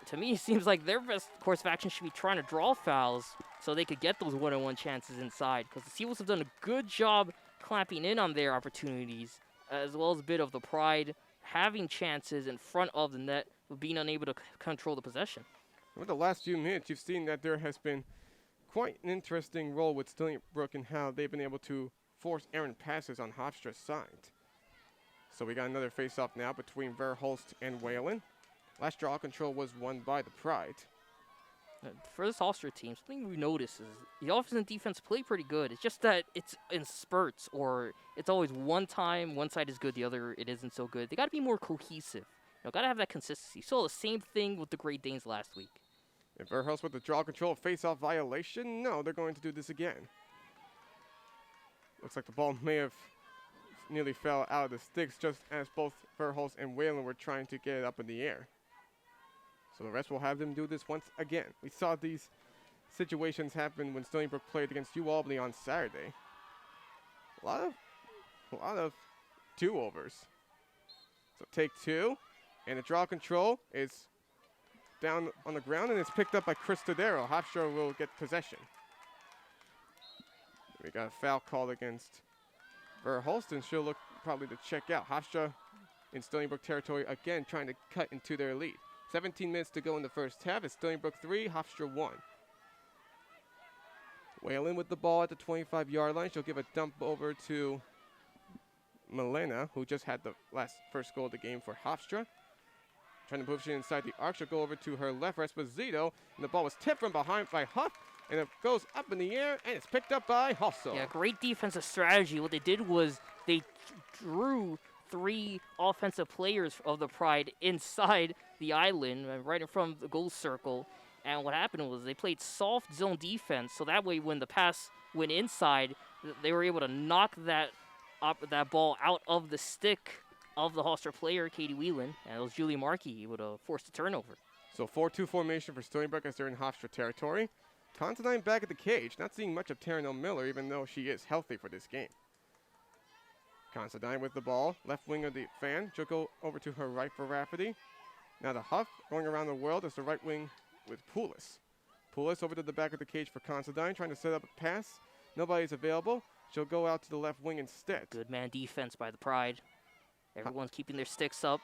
B: to me, it seems like their best course of action should be trying to draw fouls so they could get those one-on-one chances inside, because the Seawolves have done a good job clamping in on their opportunities, as well as a bit of the Pride having chances in front of the net, but being unable to control the possession.
A: Over the last few minutes, you've seen that there has been quite an interesting role with Stony Brook and how they've been able to force errant passes on Hofstra's side. So we got another face-off now between Verhulst and Whalen. Last draw control was won by the Pride.
B: For this Hofstra team, something we notice is the offense and defense play pretty good. It's just that it's in spurts, or it's always one time, one side is good, the other it isn't so good. They got to be more cohesive. Got to have that consistency. Saw the same thing with the Great Danes last week.
A: If Verhulst with the draw control face-off violation, no, they're going to do this again. Looks like the ball may have nearly fell out of the sticks just as both Verhulst and Whalen were trying to get it up in the air. So the rest will have them do this once again. We saw these situations happen when Stony Brook played against UAlbany on Saturday. A lot of do-overs. So take two, and the draw control is down on the ground, and it's picked up by Chris Tadero. Hofstra will get possession. We got a foul called against Verhulst, and she'll look probably to check out. Hofstra in Stony Brook territory again, trying to cut into their lead. 17 minutes to go in the first half. It's Stony Brook 3, Hofstra 1. Whalen with the ball at the 25-yard line. She'll give a dump over to Milena, who just had the first goal of the game for Hofstra. Trying to push it inside the arc. She'll go over to her left, Esposito, and the ball was tipped from behind by Huff, and it goes up in the air, and it's picked up by Hofstra.
B: Yeah, great defensive strategy. What they did was they drew 3 offensive players of the Pride inside the island, right in front of the goal circle. And what happened was they played soft zone defense, so that way when the pass went inside, they were able to knock that ball out of the stick of the Hofstra player, Katie Whelan, and it was Julie Markey able to force the turnover.
A: So 4-2 formation for Stony Brook as they're in Hofstra territory. Considine back at the cage, not seeing much of Taryn Miller, even though she is healthy for this game. Considine with the ball, left wing of the fan. She'll go over to her right for Rafferty. Now the Huff going around the world is the right wing with Poulis. Poulis over to the back of the cage for Considine, trying to set up a pass. Nobody's available. She'll go out to the left wing instead.
B: Good man defense by the Pride. Everyone's keeping their sticks up.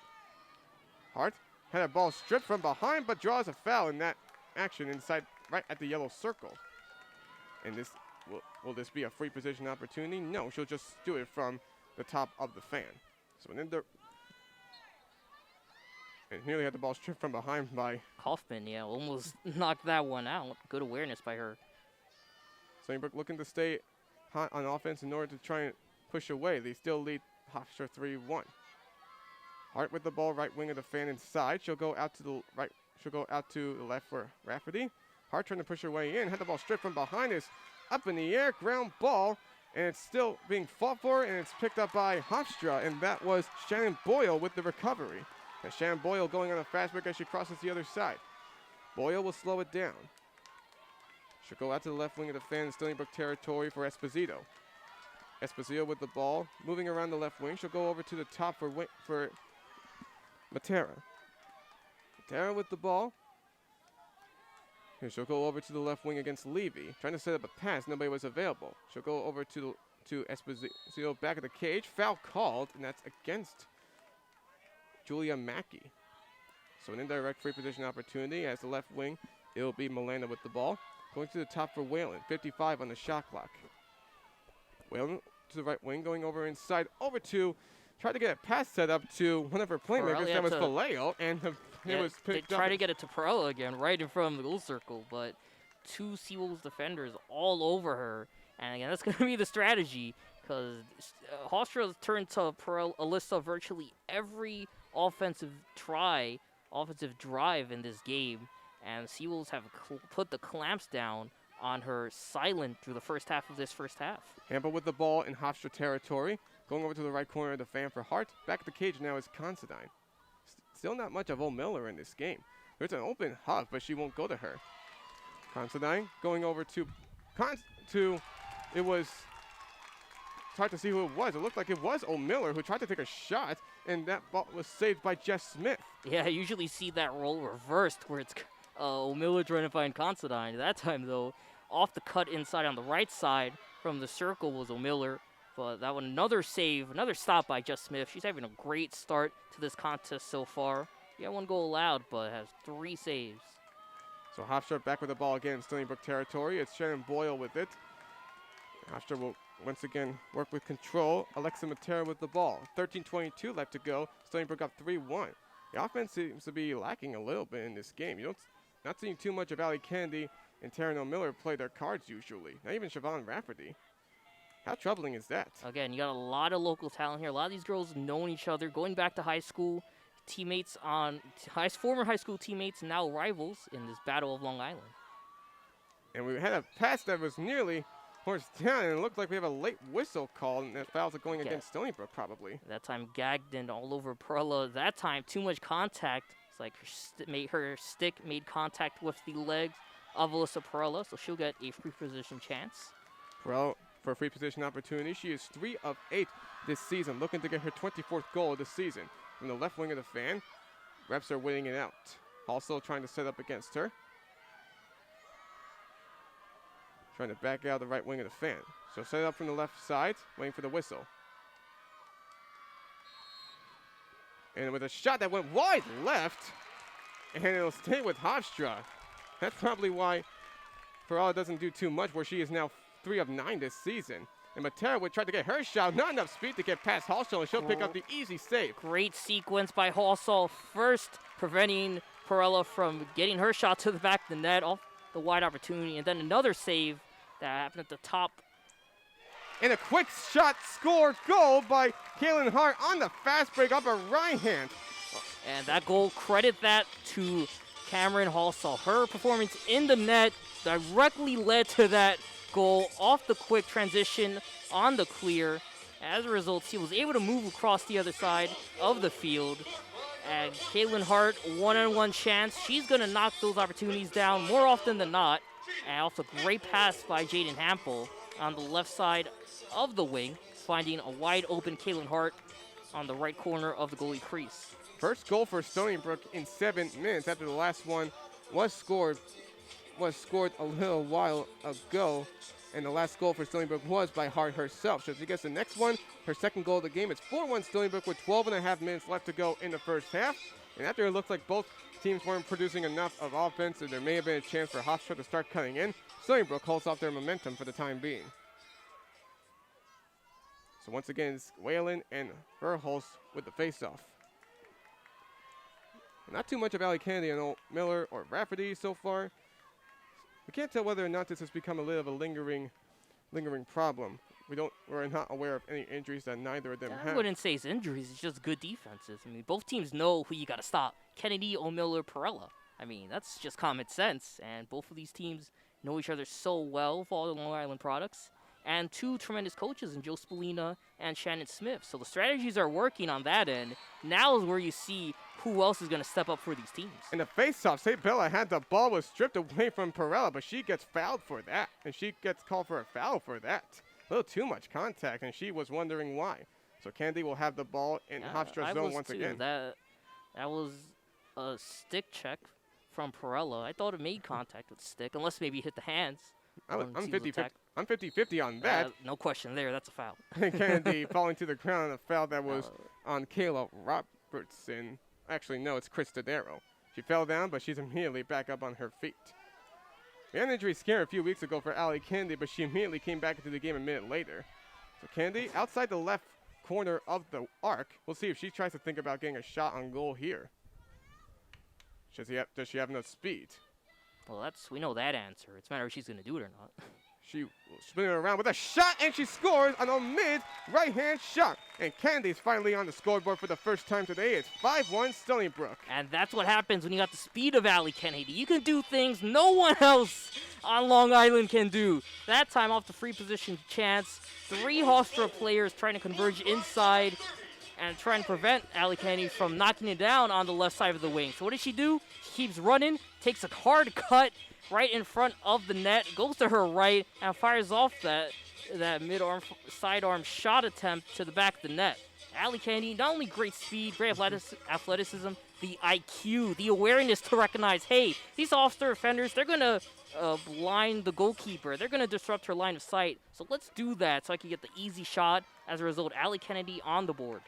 A: Hart had a ball stripped from behind, but draws a foul in that action inside right at the yellow circle. And this will this be a free position opportunity? No, she'll just do it from the top of the fan. So and nearly had the ball stripped from behind by
B: Kaufman, yeah, almost knocked that one out. Good awareness by her.
A: Stony Brook looking to stay hot on offense in order to try and push away. They still lead Hofstra 3-1. Hart with the ball, right wing of the fan inside. She'll go out to the right. She'll go out to the left for Rafferty. Hart trying to push her way in. Had the ball stripped from behind. Is up in the air, ground ball, and it's still being fought for, and it's picked up by Hofstra, and that was Shannon Boyle with the recovery. And Shannon Boyle going on a fast break as she crosses the other side. Boyle will slow it down. She'll go out to the left wing of the fan in Stony Brook territory for Esposito. Esposito with the ball, moving around the left wing. She'll go over to the top for Matera. Matera with the ball. Here she'll go over to the left wing against Levy, trying to set up a pass. Nobody was available. She'll go over to Esposito back of the cage. Foul called, and that's against Julia Mackey. So an indirect free position opportunity as the left wing. It'll be Milena with the ball. Going to the top for Whalen. 55 on the shot clock. Whalen to the right wing, going over inside, over to, tried to get a pass set up to one of her playmakers. That was Vallejo, and it was picked up.
B: Tried to get it to Perella again, right in front of the goal circle, but two Seawolves defenders all over her. And again, that's going to be the strategy, because Hofstra's turned to Alyssa virtually every offensive drive in this game, and Seawolves have put the clamps down on her silent through the first half of this first half.
A: Hampa with the ball in Hofstra territory, going over to the right corner of the fan for Hart. Back at the cage now is Considine. Still not much of O'Miller in this game. There's an open huff, but she won't go to her. Considine going over to it was, it's hard to see who it was. It looked like it was O'Miller who tried to take a shot, and that ball was saved by Jess Smith.
B: Yeah, I usually see that role reversed where it's O'Miller trying to find Considine. That time, though, off the cut inside on the right side from the circle was O'Miller. But that one, another save, another stop by Jess Smith. She's having a great start to this contest so far. Yeah, one goal allowed, but has 3 saves.
A: So Hofstra back with the ball again in Stony Brook territory. It's Shannon Boyle with it. Hofstra will once again work with control. Alexa Matera with the ball. 13:22 left to go. Stony Brook up 3-1. The offense seems to be lacking a little bit in this game. Not seeing too much of Ali Kennedy and Taryn O'Miller play their cards usually. Not even Siobhan Rafferty. How troubling is that?
B: Again, you got a lot of local talent here. A lot of these girls knowing each other, going back to high school, teammates former high school teammates, now rivals in this Battle of Long Island.
A: And we had a pass that was nearly forced down, and it looked like we have a late whistle call, and that fouls are going against Stony Brook probably.
B: That time Gagden all over Perella. That time too much contact. It's like her stick made contact with the legs of Alyssa Perella, so she'll get a free position chance.
A: Perella for a free position opportunity. She is 3 of 8 this season, looking to get her 24th goal of the season. From the left wing of the fan, reps are waiting it out. Also trying to set up against her. Trying to back out the right wing of the fan. So set it up from the left side, waiting for the whistle. And with a shot that went wide left, and it'll stay with Hofstra. That's probably why Perella doesn't do too much, where she is now 3 of 9 this season. And Matera would try to get her shot, not enough speed to get past Halsall, and she'll pick up the easy save.
B: Great sequence by Halsall, first preventing Perella from getting her shot to the back of the net off the wide opportunity, and then another save that happened at the top.
A: And a quick shot score goal by Kaylin Hart on the fast break up her right hand.
B: And that goal, credit that to Cameron Halsall. Her performance in the net directly led to that goal off the quick transition on the clear. As a result, she was able to move across the other side of the field. And Kaylin Hart, one-on-one chance. She's going to knock those opportunities down more often than not. And also great pass by Jaden Hampel on the left side of the wing, finding a wide open Kaylin Hart on the right corner of the goalie crease.
A: First goal for Stony Brook in 7 minutes after the last one was scored a little while ago. And the last goal for Stony Brook was by Hart herself. So if she gets the next one, her second goal of the game, it's 4-1 Stony Brook with 12.5 minutes left to go in the first half. And after it looked like both teams weren't producing enough of offense and there may have been a chance for Hofstra to start cutting in, Stony Brook holds off their momentum for the time being. So once again, it's Whalen and Verhulst with the face-off. Not too much of Ali Kennedy and Miller or Rafferty so far. We can't tell whether or not this has become a little of a lingering problem. We're not aware of any injuries that neither of them have.
B: I wouldn't say it's injuries, it's just good defenses. I mean, both teams know who you got to stop. Kennedy, O'Miller, Perella. I mean, that's just common sense. And both of these teams know each other so well with all the Long Island products. And two tremendous coaches in Joe Spallina and Shannon Smith. So the strategies are working on that end. Now is where you see who else is going to step up for these teams.
A: In the face-off, St. Bella had the ball was stripped away from Perella, but she gets fouled for that. And she gets called for a foul for that. A little too much contact, and she was wondering why. So Kennedy will have the ball in Hofstra's zone once again.
B: That was a stick check from Perella. I thought it made contact with the stick, unless maybe hit the hands.
A: I'm 50-50 on that.
B: No question there. That's a foul.
A: Kennedy falling to the ground on a foul that was on Kayla Robertson. Actually, no, it's Chris Tadero. She fell down, but she's immediately back up on her feet. We had an injury scare a few weeks ago for Ali Kennedy, but she immediately came back into the game a minute later. So Kennedy, outside the left corner of the arc. We'll see if she tries to think about getting a shot on goal here. Does she have enough speed?
B: Well, we know that answer. It's a matter if she's going to do it or not.
A: She will spin it around with a shot, and she scores on a mid-right-hand shot. And Candy's finally on the scoreboard for the first time today. It's 5-1 Stony Brook.
B: And that's what happens when you got the speed of Ali Kennedy. You can do things no one else on Long Island can do. That time off the free position chance. 3 Hofstra players trying to converge inside and trying to prevent Ali Kennedy from knocking it down on the left side of the wing. So what does she do? She keeps running, takes a hard cut right in front of the net, goes to her right, and fires off that mid-arm, sidearm shot attempt to the back of the net. Ali Kennedy, not only great speed, great athleticism, the IQ, the awareness to recognize, hey, these Hofstra defenders, they're going to blind the goalkeeper. They're going to disrupt her line of sight. So let's do that so I can get the easy shot. As a result, Ali Kennedy on the board.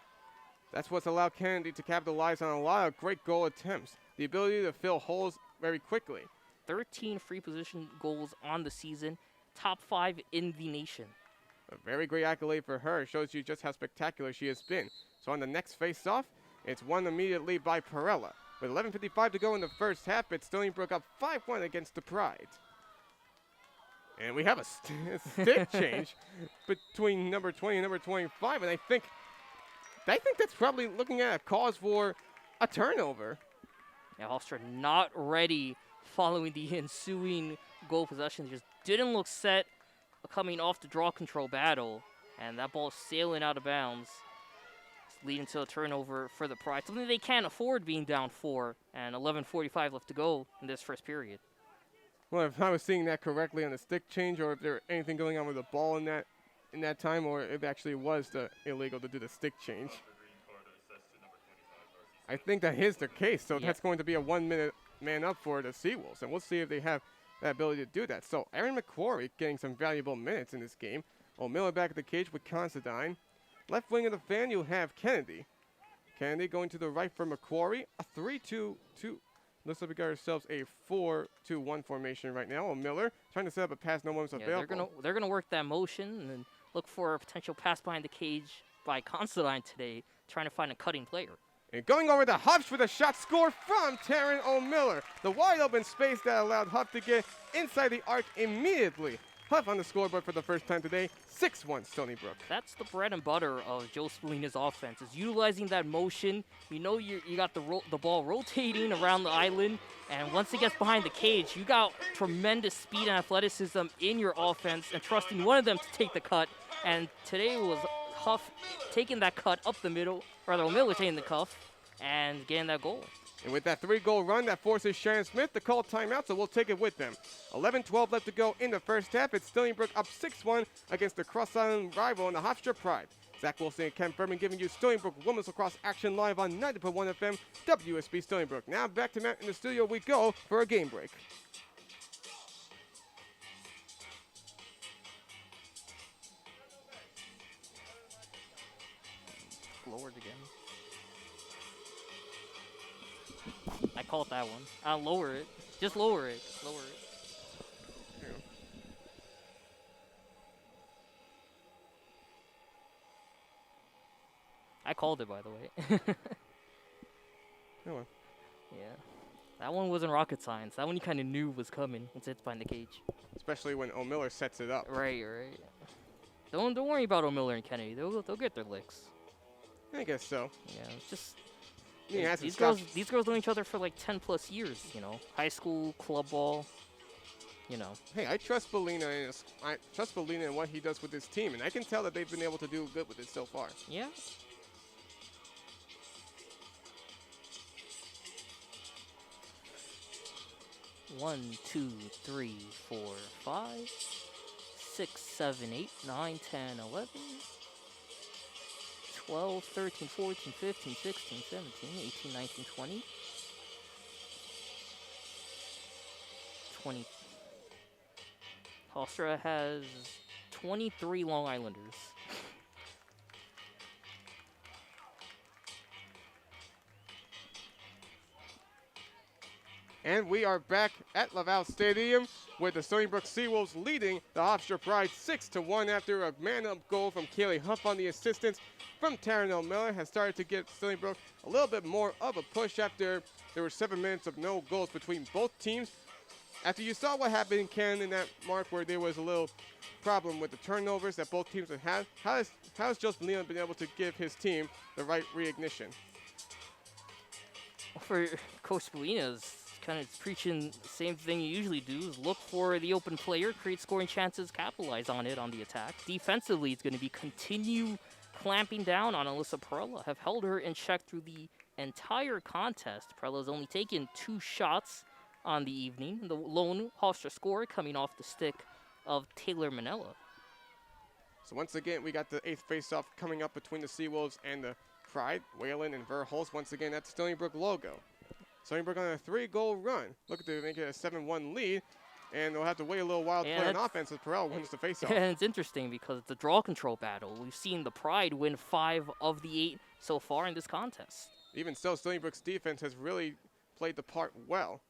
A: That's what's allowed Kennedy to capitalize on a lot of great goal attempts. The ability to fill holes very quickly.
B: 13 free position goals on the season, top 5 in the nation.
A: A very great accolade for her. It shows you just how spectacular she has been. So on the next face-off, it's won immediately by Perella. With 11:55 to go in the first half, it's Stony Brook up 5-1 against the Pride. And we have a stick change between number 20 and number 25, and I think that's probably looking at a cause for a turnover.
B: Yeah, Hofstra not ready following the ensuing goal possession. They just didn't look set coming off the draw control battle, and that ball sailing out of bounds, leading to a turnover for the Pride. Something they can't afford being down 4, and 11:45 left to go in this first period.
A: Well, if I was seeing that correctly on the stick change, or if there was anything going on with the ball in that time, or if it actually was illegal to do the stick change. I think that is the case, so that's going to be a 1-minute man up for the Seawolves, and we'll see if they have that ability to do that. So Aaron McQuarrie getting some valuable minutes in this game. O'Miller back at the cage with Considine. Left wing of the fan, you have Kennedy. Kennedy going to the right for McQuarrie. A 3-2-2. Looks like we got ourselves a 4-2-1 formation right now. O'Miller trying to set up a pass, no one's available.
B: They're gonna work that motion and then look for a potential pass behind the cage by Considine today, trying to find a cutting player.
A: And going over to Huff with a shot score from Taryn O'Miller. The wide open space that allowed Huff to get inside the arc immediately. Huff on the scoreboard for the first time today, 6-1 Stony Brook. That's
B: the bread and butter of Joe Spallina's offense, is utilizing that motion. You know you got the ball rotating around the island, and once it gets behind the cage, you got tremendous speed and athleticism in your offense and trusting one of them to take the cut. And today was Huff taking that cut up the middle, rather O'Miller taking the cuff and getting that goal.
A: And with that 3-goal run, that forces Sharon Smith to call timeout, so we'll take it with them. 11:12 left to go in the first half. It's Stony Brook up 6-1 against the Cross Island rival in the Hofstra Pride. Zach Wilson and Ken Fermin giving you Stony Brook Women's Lacrosse action live on 90.1 FM, WUSB Stony Brook. Now back to Matt in the studio we go for a game break.
B: lowered again. I called that one. I'll lower it. Just lower it. Lower it.
A: Yeah.
B: I called it, by the way.
A: Come on.
B: Yeah. That one wasn't rocket science. That one you kind of knew was coming once it's behind the cage.
A: Especially when O'Miller sets it up.
B: Right. Don't worry about O'Miller and Kennedy. They'll get their licks.
A: I guess so.
B: Yeah, it's just
A: He hasn't
B: these
A: stopped.
B: girls know each other for like 10+ years. You know, high school, club ball. You know.
A: Hey, I trust Bellina and what he does with his team, and I can tell that they've been able to do good with it so far.
B: Yeah. One, 2, 3, 4, 5, 6, 7, 8, 9, 10, 11, 12, 13, 14, 15, 16, 17, 18, 19, 20. 20. Hofstra has 23 Long Islanders.
A: And we are back at Laval Stadium with the Stony Brook Seawolves leading the Hofstra Pride 6-1 after a man-up goal from Kaylee Huff on the assistance from Taryn O'Miller has started to get Stony Brook a little bit more of a push after there were 7 minutes of no goals between both teams. After you saw what happened, Ken, in that mark where there was a little problem with the turnovers that both teams have had, how has Joseph Leon been able to give his team the right reignition?
B: For Coach Spalina's kind of preaching the same thing you usually do, is look for the open player, create scoring chances, capitalize on it on the attack. Defensively, it's going to be continue clamping down on Alyssa Perella, have held her in check through the entire contest. Perella's only taken 2 shots on the evening. The lone Hofstra score coming off the stick of Taylor Manella.
A: So once again, we got the 8th faceoff coming up between the Seawolves and the Pride. Whalen and Verholz once again at the Stony Brook logo. Stony Brook on a 3-goal run. Look at to make it a 7-1 lead. And they'll have to wait a little while to play on offense as Perella wins the faceoff.
B: And it's interesting because it's a draw control battle. We've seen the Pride win 5 of the 8 so far in this contest.
A: Even so, Stony Brook's defense has really played the part well.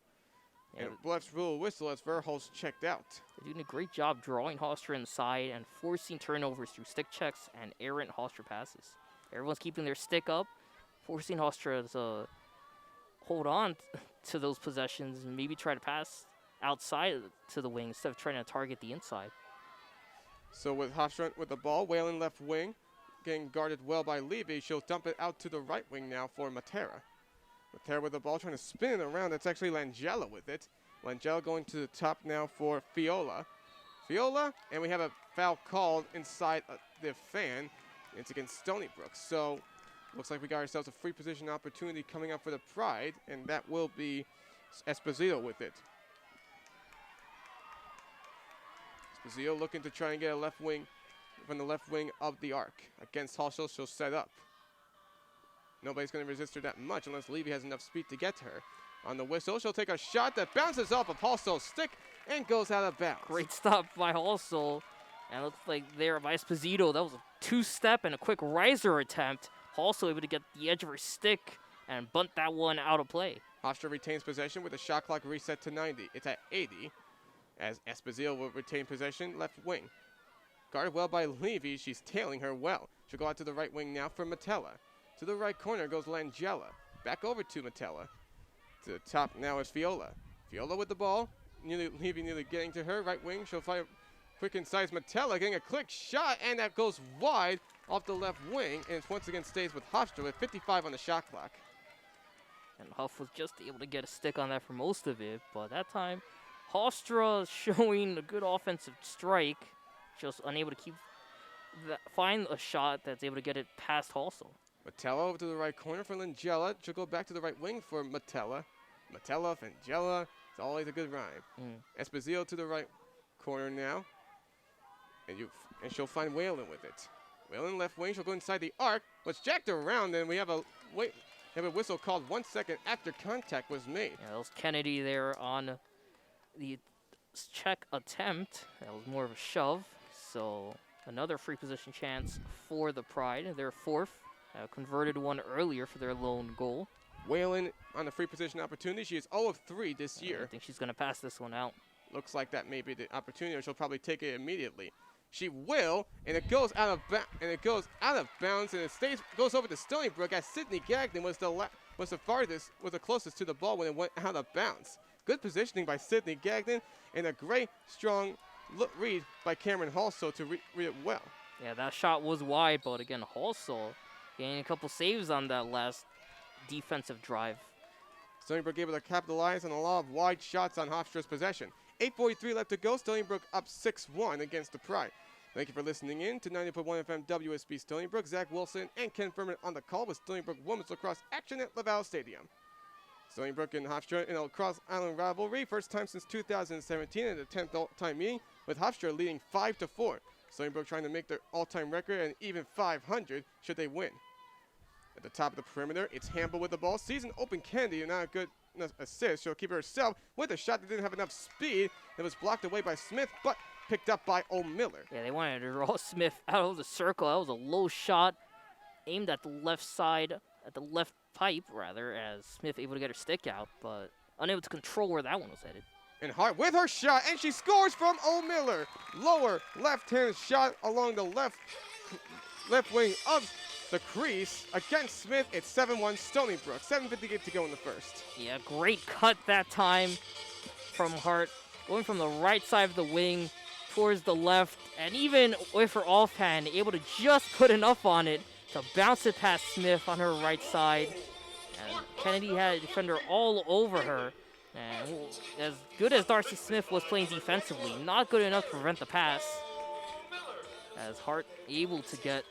B: Yeah,
A: And Bluff's rule whistle as Verholz checked out.
B: they're doing a great job drawing Hofstra inside and forcing turnovers through stick checks and errant Hofstra passes. Everyone's keeping their stick up, forcing Hofstra to hold on to those possessions and maybe try to pass outside to the wing instead of trying to target the inside.
A: So with Hofstra with the ball, Whalen left wing, getting guarded well by Levy. She'll dump it out to the right wing now for Matera. Matera with the ball, trying to spin it around. That's actually Langella with it. Langella going to the top now for Fiola. Fiola, and we have a foul called inside the fan. It's against Stony Brook. So looks like we got ourselves a free position opportunity coming up for the Pride, and that will be Esposito with it. Esposito looking to try and get a left wing from the left wing of the arc. Against Hofstra, she'll set up. Nobody's going to resist her that much unless Levy has enough speed to get to her. On the whistle, she'll take a shot that bounces off of Halsell's stick and goes out of bounds.
B: Great stop by Halsell. And it looks like there by Esposito, that was a 2-step and a quick riser attempt. Halsell able to get the edge of her stick and bunt that one out of play.
A: Hofstra retains possession with the shot clock reset to 90. It's at 80 as Esposito will retain possession left wing. Guarded well by Levy, she's tailing her well. She'll go out to the right wing now for Metella. To the right corner goes Langella. Back over to Metella. To the top now is Fiola. Fiola with the ball. Levy nearly getting to her. Right wing. She'll fire quick inside. Metella getting a quick shot, and that goes wide off the left wing. And it once again stays with Hofstra with 55 on the shot clock.
B: And Huff was just able to get a stick on that for most of it. But that time, Hofstra showing a good offensive strike. Just unable to find a shot that's able to get it past Halsell.
A: Metella over to the right corner for Langella. She'll go back to the right wing for Metella. Metella, Fangella. It's always a good rhyme. Esposito to the right corner now. And she'll find Whalen with it. Whalen left wing. She'll go inside the arc. But it's jacked around, and we have a whistle called 1 second after contact was made.
B: Yeah, that was Kennedy there on the check attempt. That was more of a shove. So another free position chance for the Pride. They're 4th. Converted one earlier for their lone goal.
A: Whalen on the free position opportunity. She is 0 of 3 this
B: I
A: year.
B: think she's going to pass this one out.
A: Looks like that may be the opportunity, or she'll probably take it immediately. She will, and it goes out of bounds, and it goes over to Stony Brook, as Sydney Gagnon was the closest to the ball when it went out of bounds. Good positioning by Sydney Gagnon, and a great, strong read by Cameron Halsall to read it well.
B: Yeah, that shot was wide, but again, Halsall getting a couple saves on that last defensive drive.
A: Stony Brook able to capitalize on a lot of wide shots on Hofstra's possession. 8:43 left to go. Stony Brook up 6-1 against the Pride. Thank you for listening in to 90.1 FM WSB Stony Brook. Zach Wilson and Ken Fermin on the call with Stony Brook women's lacrosse action at Laval Stadium. Stony Brook and Hofstra in a Lacrosse Island rivalry, first time since 2017 at the 10th all-time meeting, with Hofstra leading 5-4. Stony Brook trying to make their all-time record and even 500 should they win. At the top of the perimeter, it's Hamble with the ball. Season open Kennedy, not a good assist. She'll keep it herself with a shot that didn't have enough speed. It was blocked away by Smith, but picked up by O'Miller.
B: Yeah, they wanted to draw Smith out of the circle. That was a low shot, aimed at the left side, at the left pipe, rather, as Smith able to get her stick out, but unable to control where that one was headed.
A: And Hart with her shot, and she scores from O'Miller. Lower left-hand shot along the left wing of the crease against Smith. It's 7-1 Stony Brook. 7:58 to go in the first.
B: Yeah, great cut that time from Hart, going from the right side of the wing towards the left, and even with her offhand, able to just put enough on it to bounce it past Smith on her right side. And Kennedy had a defender all over her. And as good as Darcy Smith was playing defensively, not good enough to prevent the pass. As Hart able to get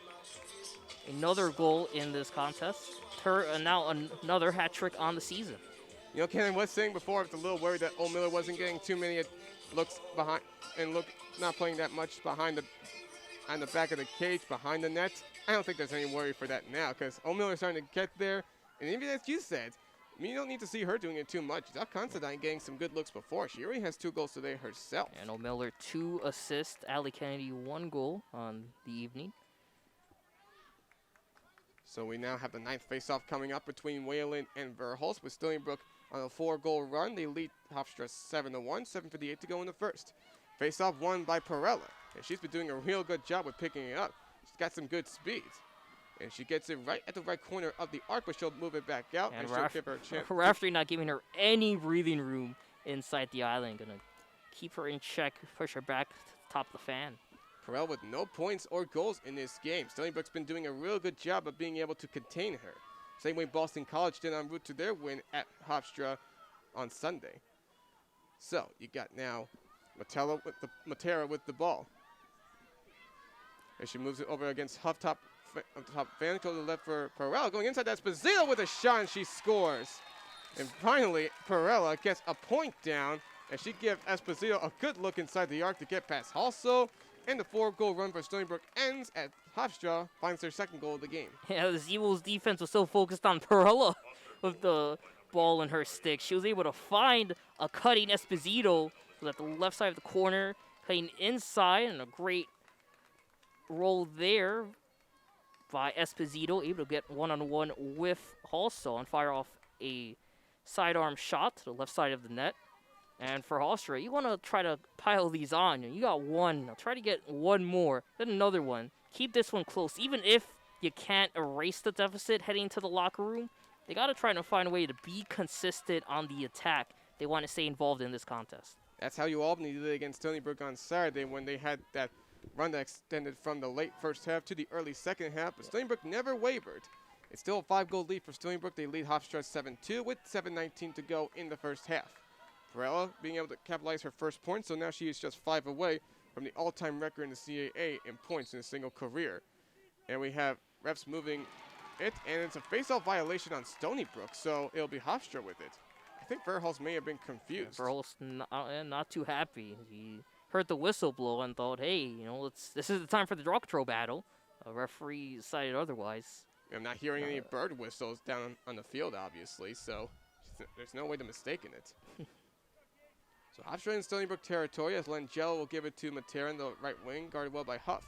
B: another goal in this contest. Now another hat trick on the season.
A: You know, Ken was saying before, I was a little worried that O'Miller wasn't getting too many looks behind and not playing that much on the back of the cage, behind the net. I don't think there's any worry for that now, because O'Miller's starting to get there. And even as you said, I mean, you don't need to see her doing it too much. Doc Considine getting some good looks before. She already has 2 goals today herself.
B: And O'Miller 2 assists. Allie Kennedy 1 goal on the evening.
A: So we now have the 9th faceoff coming up between Whalen and Verhulst, with Stony Brook on a 4-goal run. They lead Hofstra 7-1, 7:58 to go in the first. Faceoff won by Perella, and she's been doing a real good job with picking it up. She's got some good speed. And she gets it right at the right corner of the arc, but she'll move it back out, and she'll give her a chance.
B: Raftery not giving her any breathing room inside the island. Gonna keep her in check, push her back to the top of the fan.
A: Perel with no points or goals in this game. Stony Brook's been doing a real good job of being able to contain her. Same way Boston College did en route to their win at Hofstra on Sunday. So you got now Matera with the ball. And she moves it over against top fan, to the left for Perella. Going inside, that's Esposito with a shot, and she scores. And finally, Perella gets a point down, and she gives Esposito a good look inside the arc to get past Halsall. And the 4-goal run for Stony Brook ends as Hofstra finds their 2nd goal of the game.
B: Yeah, the Zeewol's defense was so focused on Perella with the ball in her stick. She was able to find a cutting Esposito at the left side of the corner, cutting inside, and a great roll there by Esposito, able to get one-on-one with Halsall and fire off a sidearm shot to the left side of the net. And for Hofstra, you want to try to pile these on. You got one. Now try to get one more, then another one. Keep this one close. Even if you can't erase the deficit heading into the locker room, they got to try to find a way to be consistent on the attack. They want to stay involved in this contest.
A: That's how Albany did it against Stony Brook on Saturday when they had that run that extended from the late first half to the early second half. But Stony Brook never wavered. It's still a 5-goal lead for Stony Brook. They lead Hofstra 7-2 with 7:19 to go in the first half. Perella being able to capitalize her first point, so now she is just 5 away from the all-time record in the CAA in points in a single career. And we have refs moving it, and it's a face-off violation on Stony Brook, so it'll be Hofstra with it. I think Verhulst may have been confused.
B: Verhulst not too happy. He heard the whistle blow and thought, hey, you know, this is the time for the draw control battle. A referee decided otherwise.
A: I'm not hearing any bird whistles down on the field, obviously, so there's no way to mistake it. So Hofstra in Stony Brook territory, as Langella will give it to Matera in the right wing, guarded well by Huff.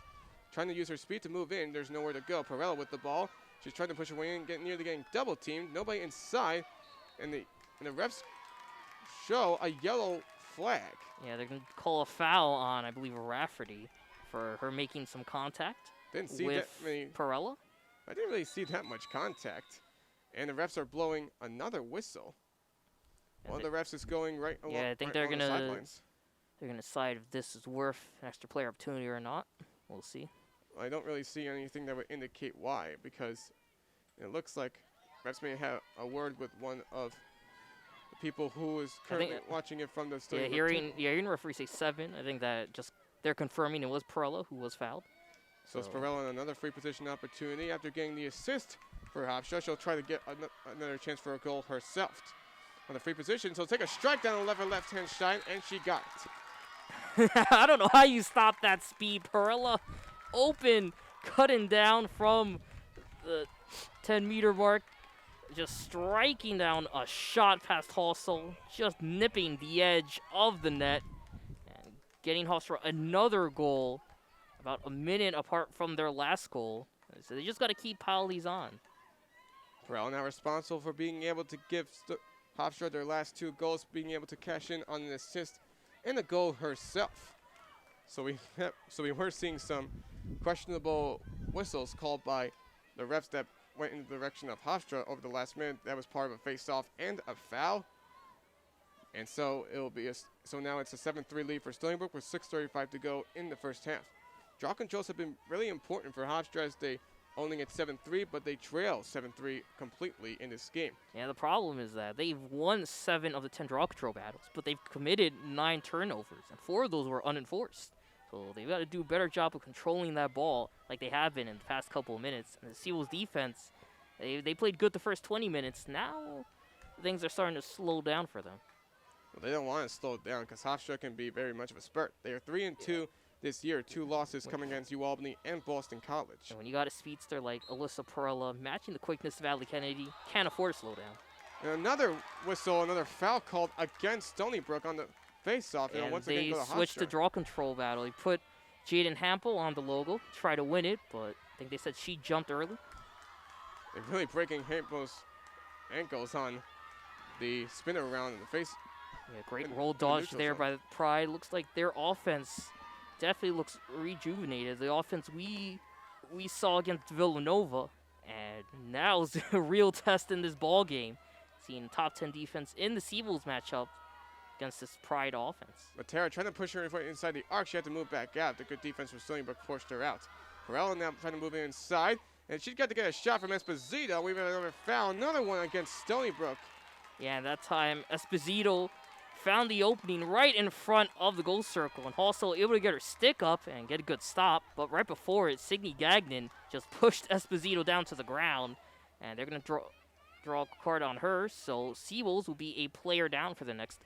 A: Trying to use her speed to move in, there's nowhere to go. Perella with the ball, She's trying to push her way in, getting double teamed. Nobody inside, and the refs show a yellow flag.
B: Yeah, they're going to call a foul on, I believe, Rafferty for her making some contact
A: Didn't see
B: with
A: that many.
B: Perella.
A: I didn't really see that much contact. And the refs are blowing another whistle. One of the refs is going right along.
B: Yeah, I think
A: right
B: they're
A: along the
B: gonna
A: sidelines.
B: decide if this is worth an extra player opportunity or not. We'll see.
A: I don't really see anything that would indicate why, because it looks like refs may have a word with one of the people who is currently watching it from the Stony Brook team.
B: Hearing the referee say 7. I think that just they're confirming it was Perella who was fouled.
A: So it's Perella on another free position opportunity. After getting the assist for Hofstra, she'll try to get another chance for a goal herself. On the free position, so take a strike down the left-hand side, and she got it.
B: I don't know how you stop that speed. Perella open, cutting down from the 10-meter mark, just striking down a shot past Hostel, just nipping the edge of the net, and getting Hofstra another goal about a minute apart from their last goal. So they just got to keep piling these on.
A: Perella now responsible for being able to give Hofstra their last 2 goals, being able to cash in on an assist and a goal herself. So we were seeing some questionable whistles called by the refs that went in the direction of Hofstra over the last minute. That was part of a face-off and a foul. And so now it's a 7-3 lead for Stony Brook with 6:35 to go in the first half. Draw controls have been really important for Hofstra as they owning at 7-3, but they trail 7-3 completely in this game.
B: Yeah, the problem is that they've won 7 of the 10 draw control battles, but they've committed 9 turnovers, and 4 of those were unenforced. So they've got to do a better job of controlling that ball like they have been in the past couple of minutes. And the Seawolves defense, they played good the first 20 minutes. Now things are starting to slow down for them.
A: Well, they don't want to slow it down because Hofstra can be very much of a spurt. They are 3-2 this year, 2 losses coming against UAlbany and Boston College.
B: And when you got a speedster like Alyssa Perella matching the quickness of Adley Kennedy, can't afford to slow down.
A: And another whistle, another foul called against Stony Brook on the face-off.
B: And
A: once
B: they
A: again go to
B: switched to
A: Hofstra.
B: draw control battle. He put Jaden Hampel on the logo, try to win it, but I think they said she jumped early.
A: They're really breaking Hampel's ankles on the spinner around in the face.
B: Yeah, great roll dodge there by Pride. Looks like their offense definitely looks rejuvenated. The offense we saw against Villanova, and now is a real test in this ball game. Seeing top 10 defense in the Seawolves matchup against this Pride offense.
A: Matera trying to push her inside the arc. She had to move back out. The good defense from Stony Brook forced her out. Perella now trying to move inside, and she's got to get a shot from Esposito. We've had another foul, another one against Stony Brook.
B: Yeah, and that time Esposito found the opening right in front of the goal circle, and also able to get her stick up and get a good stop. But right before it, Signe Gagnon just pushed Esposito down to the ground, and they're going to draw a card on her. So Seawolves will be a player down for the next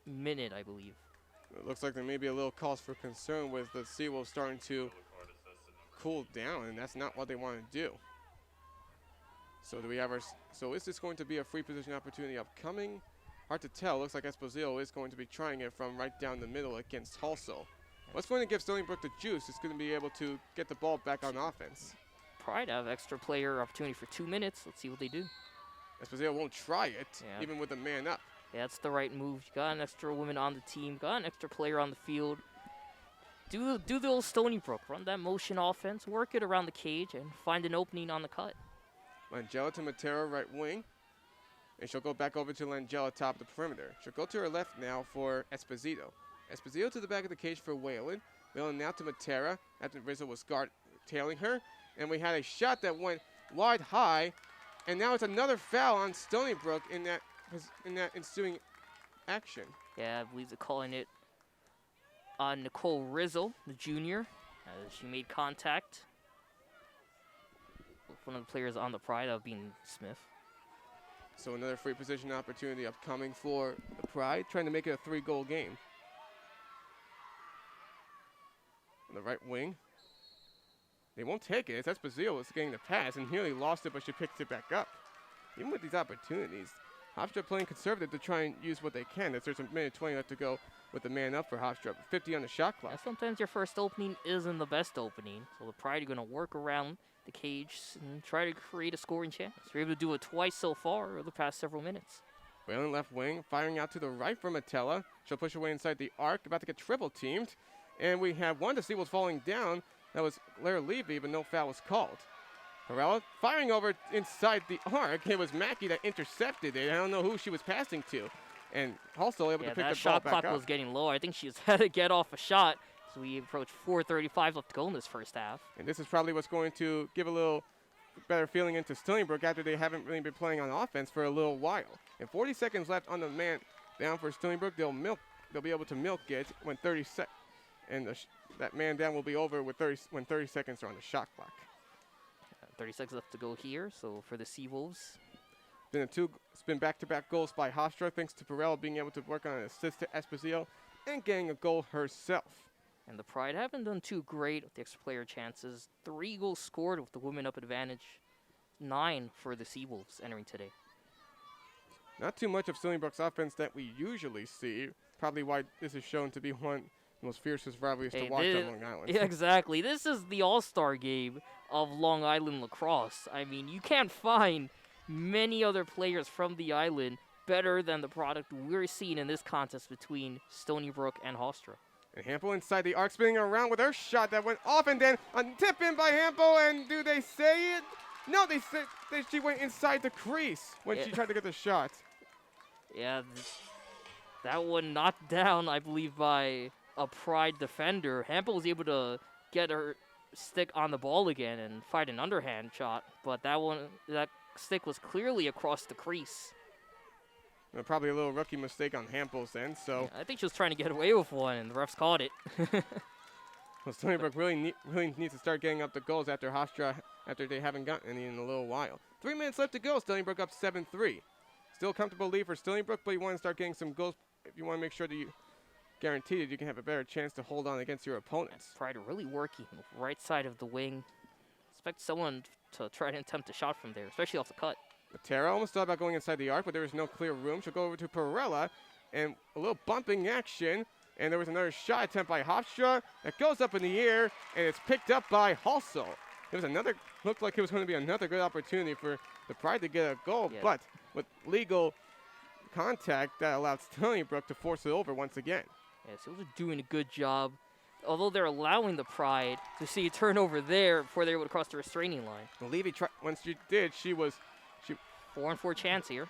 B: minute, I believe.
A: It looks like there may be a little cause for concern with the Seawolves starting to cool down, and that's not what they want to do. So do we have our? So is this going to be a free position opportunity upcoming? Hard to tell. Looks like Esposito is going to be trying it from right down the middle against Halsell. What's going to give Stony Brook the juice is going to be able to get the ball back on offense.
B: Pride have extra player opportunity for 2 minutes. Let's see what they do.
A: Esposito won't try it, even with a man up.
B: Yeah, that's the right move. You got an extra woman on the team, got an extra player on the field. Do the old Stony Brook. Run that motion offense, work it around the cage, and find an opening on the cut.
A: Langella to Matera, right wing. And she'll go back over to Langella, top of the perimeter. She'll go to her left now for Esposito. Esposito to the back of the cage for Whalen. Whalen now to Matera after Rizzo was tailing her. And we had a shot that went wide high. And now it's another foul on Stony Brook in that ensuing action.
B: Yeah, I believe they're calling it on Nicole Rizzo, the junior. She made contact with one of the players on the Pride, of being Smith.
A: So another free position opportunity upcoming for the Pride, trying to make it a 3-goal game. On the right wing. They won't take it. It's Esposito was getting the pass and nearly lost it, but she picked it back up. Even with these opportunities, Hofstra playing conservative to try and use what they can. There's a minute 20 left to go with the man up for Hofstra. 50 on the shot clock.
B: Yeah, sometimes your first opening isn't the best opening, so the Pride are going to work around the cage and try to create a scoring chance. They're able to do it twice so far over the past several minutes.
A: Whalen left wing, firing out to the right for Metella. She'll push away inside the arc, about to get triple teamed. And we have one to see what's falling down. That was Lara Levy, but no foul was called. Perella firing over inside the arc. It was Mackey that intercepted it. I don't know who she was passing to. And also able to pick the ball back up.
B: That shot clock was getting low. I think she just had to get off a shot. So we approach 4:35 left to go in this first half.
A: And this is probably what's going to give a little better feeling into Stony Brook after they haven't really been playing on offense for a little while. And 40 seconds left on the man down for Stony Brook. They'll be able to milk it when 30 seconds. And that man down will be over with when 30 seconds are on the shot clock.
B: 30 seconds left to go here. So for the Seawolves.
A: It's been back-to-back goals by Hofstra, thanks to Perella being able to work on an assist to Esposito and getting a goal herself.
B: And the Pride haven't done too great with the extra player chances. 3 goals scored with the women up advantage. 9 for the Seawolves entering today.
A: Not too much of Stony Brook's offense that we usually see. Probably why this is shown to be one of the most fiercest rivalries to watch on Long Island.
B: Yeah, exactly. This is the all-star game of Long Island lacrosse. I mean, you can't find many other players from the island better than the product we're seeing in this contest between Stony Brook and Hofstra.
A: And Hampel inside the arc, spinning around with her shot that went off, and then a tip in by Hampel, and do they say it? No, they said that she went inside the crease when she tried to get the shot.
B: Yeah, that one knocked down, I believe, by a Pride defender. Hampel was able to get her stick on the ball again and fight an underhand shot, but that stick was clearly across the crease.
A: Probably a little rookie mistake on Hampel's end, so.
B: Yeah, I think she was trying to get away with one, and the refs caught it.
A: Well, Stony Brook really needs to start getting up the goals after Hofstra, after they haven't gotten any in a little while. 3 minutes left to go. Stony Brook up 7-3. Still a comfortable lead for Stony Brook, but you want to start getting some goals if you want to make sure that you guarantee that you can have a better chance to hold on against your opponents.
B: Pride really working right side of the wing. Expect someone to try to attempt a shot from there, especially off the cut.
A: Matera almost thought about going inside the arc, but there was no clear room. She'll go over to Perella, and a little bumping action. And there was another shot attempt by Hofstra that goes up in the air, and it's picked up by Halsall. It was looked like it was going to be another good opportunity for the Pride to get a goal, but with legal contact, that allowed Stony Brook to force it over once again.
B: Yeah, so they're doing a good job. Although they're allowing the Pride to see a turnover there before they're able to cross the restraining line.
A: Well, Levy, once she did, she
B: 4-on-4 chance here.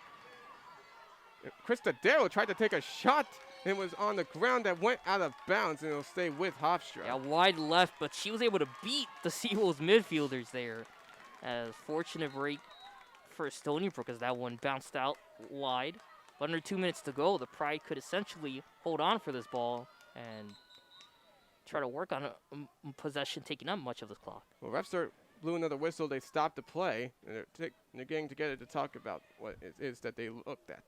A: Krista Darrow tried to take a shot and was on the ground that went out of bounds, and it'll stay with Hofstra.
B: Yeah, wide left, but she was able to beat the Seawolves midfielders there. Fortunate break for Stony Brook as that one bounced out wide. But under 2 minutes to go, the Pride could essentially hold on for this ball and try to work on a possession taking up much of the clock.
A: Well, refs blew another whistle. They stopped the play, and they're getting together to talk about what it is that they looked at.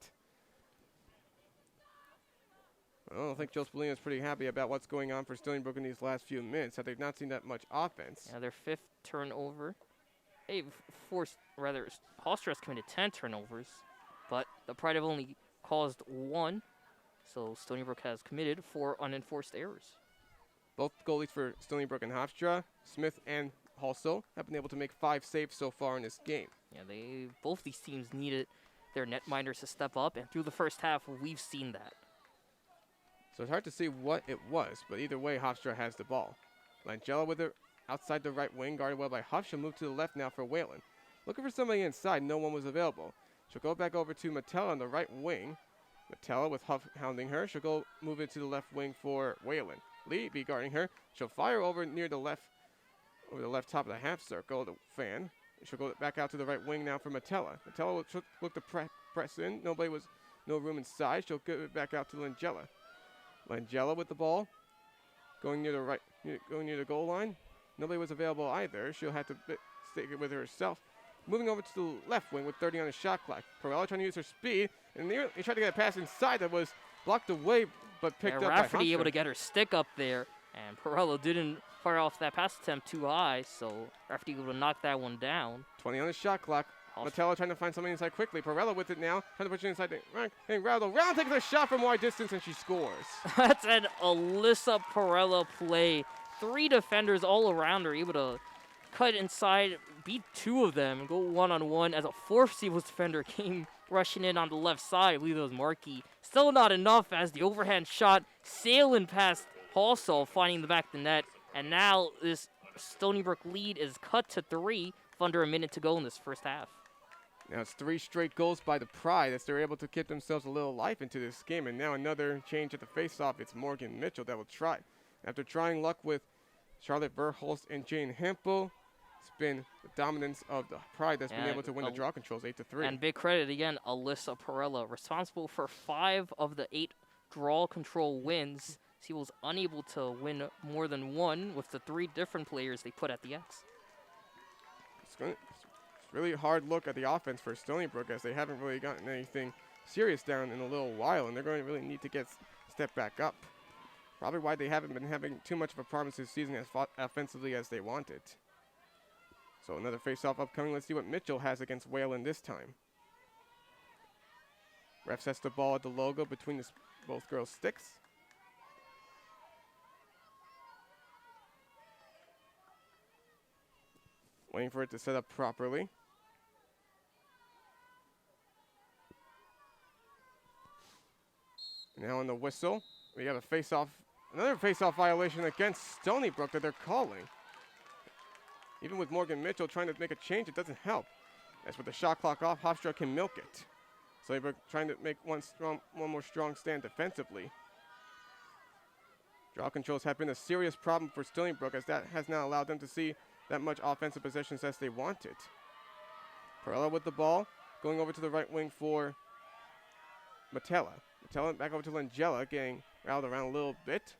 A: I don't think Joe Spallino is pretty happy about what's going on for Stony Brook in these last few minutes, that they've not seen that much offense.
B: Yeah, their 5th turnover. Hofstra has committed 10 turnovers, but the Pride have only caused 1, so Stony Brook has committed 4 unenforced errors.
A: Both goalies for Stony Brook and Hofstra, Smith and Halsall, have been able to make 5 saves so far in this game.
B: Yeah, both these teams needed their netminders to step up, and through the first half, we've seen that.
A: So it's hard to see what it was, but either way, Hofstra has the ball. Langella with it outside the right wing, guarded well by Huff. She'll move to the left now for Whalen. Looking for somebody inside, no one was available. She'll go back over to Matella on the right wing. Matella with Huff hounding her. She'll move into the left wing for Whalen. Levy guarding her. She'll fire over near the left, over the left top of the half circle, the fan. She'll go back out to the right wing now for Matella. Matella will look to press in. No room inside. She'll get it back out to Langella. Langella with the ball, going near the goal line. Nobody was available either. She'll have to stick it with herself. Moving over to the left wing with 30 on the shot clock. Perella trying to use her speed, and they tried to get a pass inside that was blocked away, but picked up by
B: Rafferty able to get her stick up there, and Perella didn't fire off that pass attempt too high, so Rafferty able to knock that one down.
A: 20 on the shot clock. Metella trying to find something inside quickly. Perella with it now, trying to push it inside the rack. And Round takes a shot from wide distance, and she scores.
B: That's an Alyssa Perella play. 3 defenders all around her, able to cut inside, beat 2 of them, and go one-on-one as a 4th Seawolves defender came rushing in on the left side. I believe it was Markey. Still not enough as the overhand shot sailing past Halsall, finding the back of the net. And now this Stony Brook lead is cut to 3 with under a minute to go in this first half.
A: Now it's 3 straight goals by the Pride as they're able to get themselves a little life into this game. And now another change at the face-off. It's Morgan Mitchell that will try. After trying luck with Charlotte Verhulst and Jane Hempel, it's been the dominance of the Pride that's been able to win the draw controls 8-3.
B: And big credit again, Alyssa Perella, responsible for 5 of the 8 draw control wins. She was unable to win more than 1 with the 3 different players they put at the X.
A: It's really hard look at the offense for Stony Brook as they haven't really gotten anything serious down in a little while, and they're going to really need to get step back up. Probably why they haven't been having too much of a problem this season as offensively as they wanted. So another face-off upcoming. Let's see what Mitchell has against Whalen this time. Ref sets the ball at the logo between both girls' sticks. Waiting for it to set up properly. Now on the whistle, we have a face-off, another face-off violation against Stony Brook that they're calling. Even with Morgan Mitchell trying to make a change, it doesn't help. As with the shot clock off, Hofstra can milk it. Stony Brook trying to make one more strong stand defensively. Draw controls have been a serious problem for Stony Brook as that has not allowed them to see that much offensive possessions as they wanted. Perella with the ball, going over to the right wing for Metella. Metella back over to Langella, getting riled around a little bit.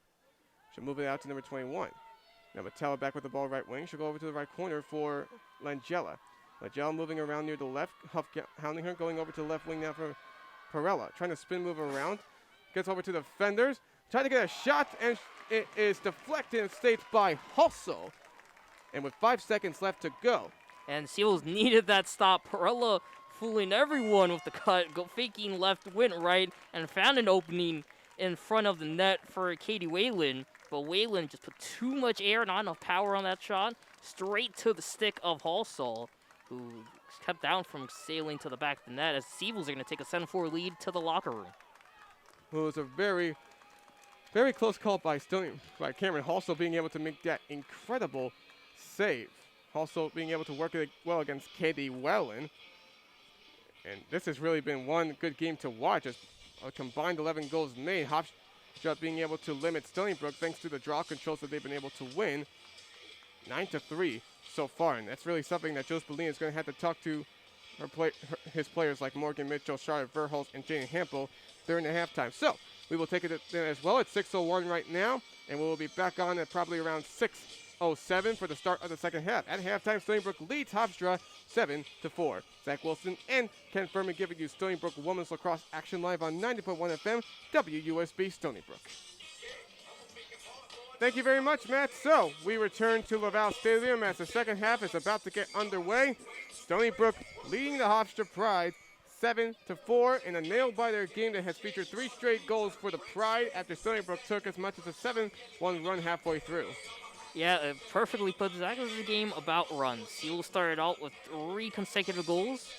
A: She'll move it out to number 21. Now Metella back with the ball right wing. She'll go over to the right corner for Langella. Langella moving around near the left. Huff hounding her, going over to the left wing now for Perella. Trying to spin move around. Gets over to the defenders. Trying to get a shot, and it is deflected and stays by Halsall. And with 5 seconds left to go.
B: And Seals needed that stop. Perella fooling everyone with the cut, faking left, went right, and found an opening in front of the net for Katie Whalen. But Whalen just put too much air, not enough power on that shot, straight to the stick of Halsall, who kept down from sailing to the back of the net as Seals are going to take a 7-4 lead to the locker room.
A: Well, it was a very, very close call by Cameron Halsall being able to make that incredible save. Also being able to work it well against Katie Whalen. And this has really been one good game to watch as a combined 11 goals made. Hofstra being able to limit Stony Brook thanks to the draw controls that they've been able to win. 9-3 so far, and that's really something that Joe Spallina is going to have to talk to his players like Morgan Mitchell, Charlotte Verhulst, and Jane Hempel during the halftime. So we will take it as well at 6:01 right now, and we will be back on at probably around 6:07 for the start of the second half. At halftime, Stony Brook leads Hofstra 7-4. Zach Wilson and Ken Fermin giving you Stony Brook Women's Lacrosse action live on 90.1 FM, WUSB Stony Brook. Thank you very much, Matt. So we return to Laval Stadium as the second half is about to get underway. Stony Brook leading the Hofstra Pride 7-4 in a nail-biter game that has featured 3 straight goals for the Pride after Stony Brook took as much as a 7-1 run halfway through.
B: Yeah, it perfectly put exactly the game about runs. Seals started out with 3 consecutive goals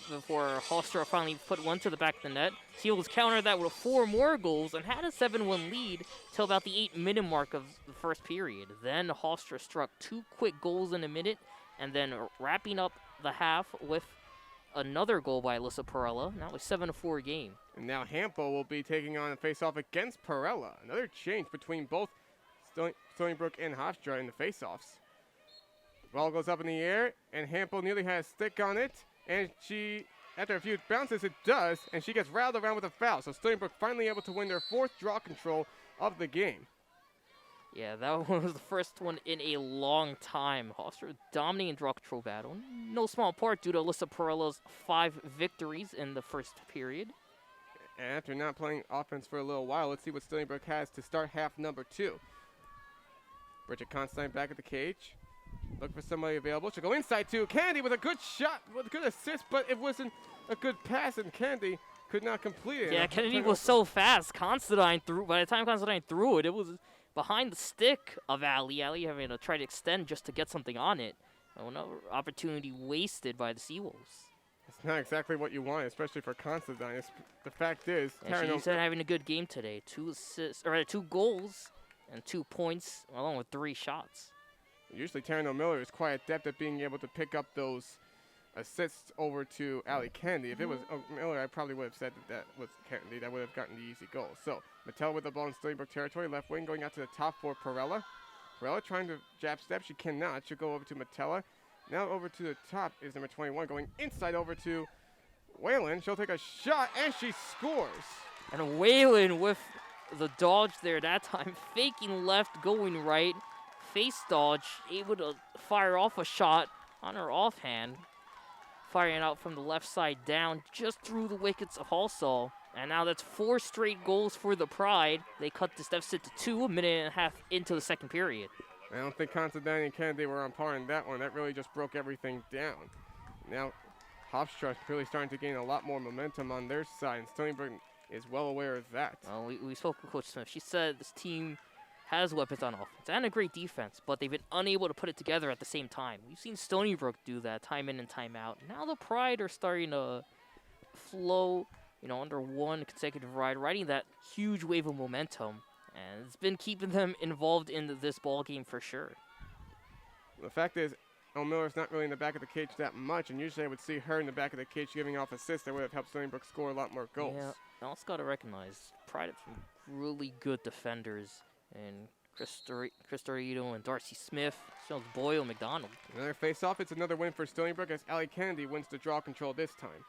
B: before Hofstra finally put one to the back of the net. Seals countered that with 4 more goals and had a 7-1 lead till about the 8-minute mark of the first period. Then Hofstra struck 2 quick goals in a minute, and then wrapping up the half with another goal by Alyssa Perella. Now a 7-4 game.
A: And now Hempel will be taking on a face-off against Perella. Another change between both Stony Brook and Hofstra in the face-offs. Ball goes up in the air, and Hempel nearly has a stick on it. And she, after a few bounces, it does, and she gets rattled around with a foul. So Stony Brook finally able to win their 4th draw control of the game.
B: Yeah, that one was the first one in a long time. Hofstra dominating draw control battle. No small part due to Alyssa Perella's 5 victories in the first period.
A: And after not playing offense for a little while, let's see what Stony Brook has to start half number 2. Bridget Constantine back at the cage. Look for somebody available. She'll go inside to Candy with a good shot, with a good assist, but it wasn't a good pass, and Candy could not complete it.
B: Yeah, Kennedy was so fast. Constantine threw. By the time Constantine threw it, it was behind the stick of Ali. Ali having to try to extend just to get something on it. Another opportunity wasted by the Seawolves.
A: It's not exactly what you want, especially for Constantine. The fact is,
B: Yeah, she's having a good game today. 2 assists, or 2 goals and 2 points, along with 3 shots.
A: Usually Taryn Miller is quite adept at being able to pick up those assists over to Ali Candy. If it was Miller, I probably would have said that was Candy. That would have gotten the easy goal. So Mattel with the ball in Stony Brook territory. Left wing going out to the top for Perella. Perella trying to jab step. She cannot. She'll go over to Matella. Now over to the top is number 21 going inside over to Whalen. She'll take a shot and she scores.
B: And Whalen with the dodge there that time. Faking left, going right. Face dodge, able to fire off a shot on her offhand. Firing out from the left side down, just through the wickets of Halsall. And now that's 4 straight goals for the Pride. They cut this deficit to 2 a minute and a half into the second period.
A: I don't think Constantine and Kennedy were on par in that one. That really just broke everything down. Now, Hofstra is really starting to gain a lot more momentum on their side, and Stony Brook is well aware of that.
B: Well, we spoke with Coach Smith. She said this team has weapons on offense and a great defense, but they've been unable to put it together at the same time. We've seen Stony Brook do that time in and time out. Now the Pride are starting to flow, under one consecutive ride, riding that huge wave of momentum, and it's been keeping them involved in this ball game for sure.
A: The fact is, Miller's not really in the back of the cage that much, and usually I would see her in the back of the cage giving off assists that would have helped Stony Brook score a lot more goals.
B: Yeah, I also got to recognize Pride have some really good defenders. And Cristorito and Darcy Smith, Jones Boyle, McDonald.
A: Another face-off. It's another win for Stony Brook as Ali Kennedy wins the draw control this time.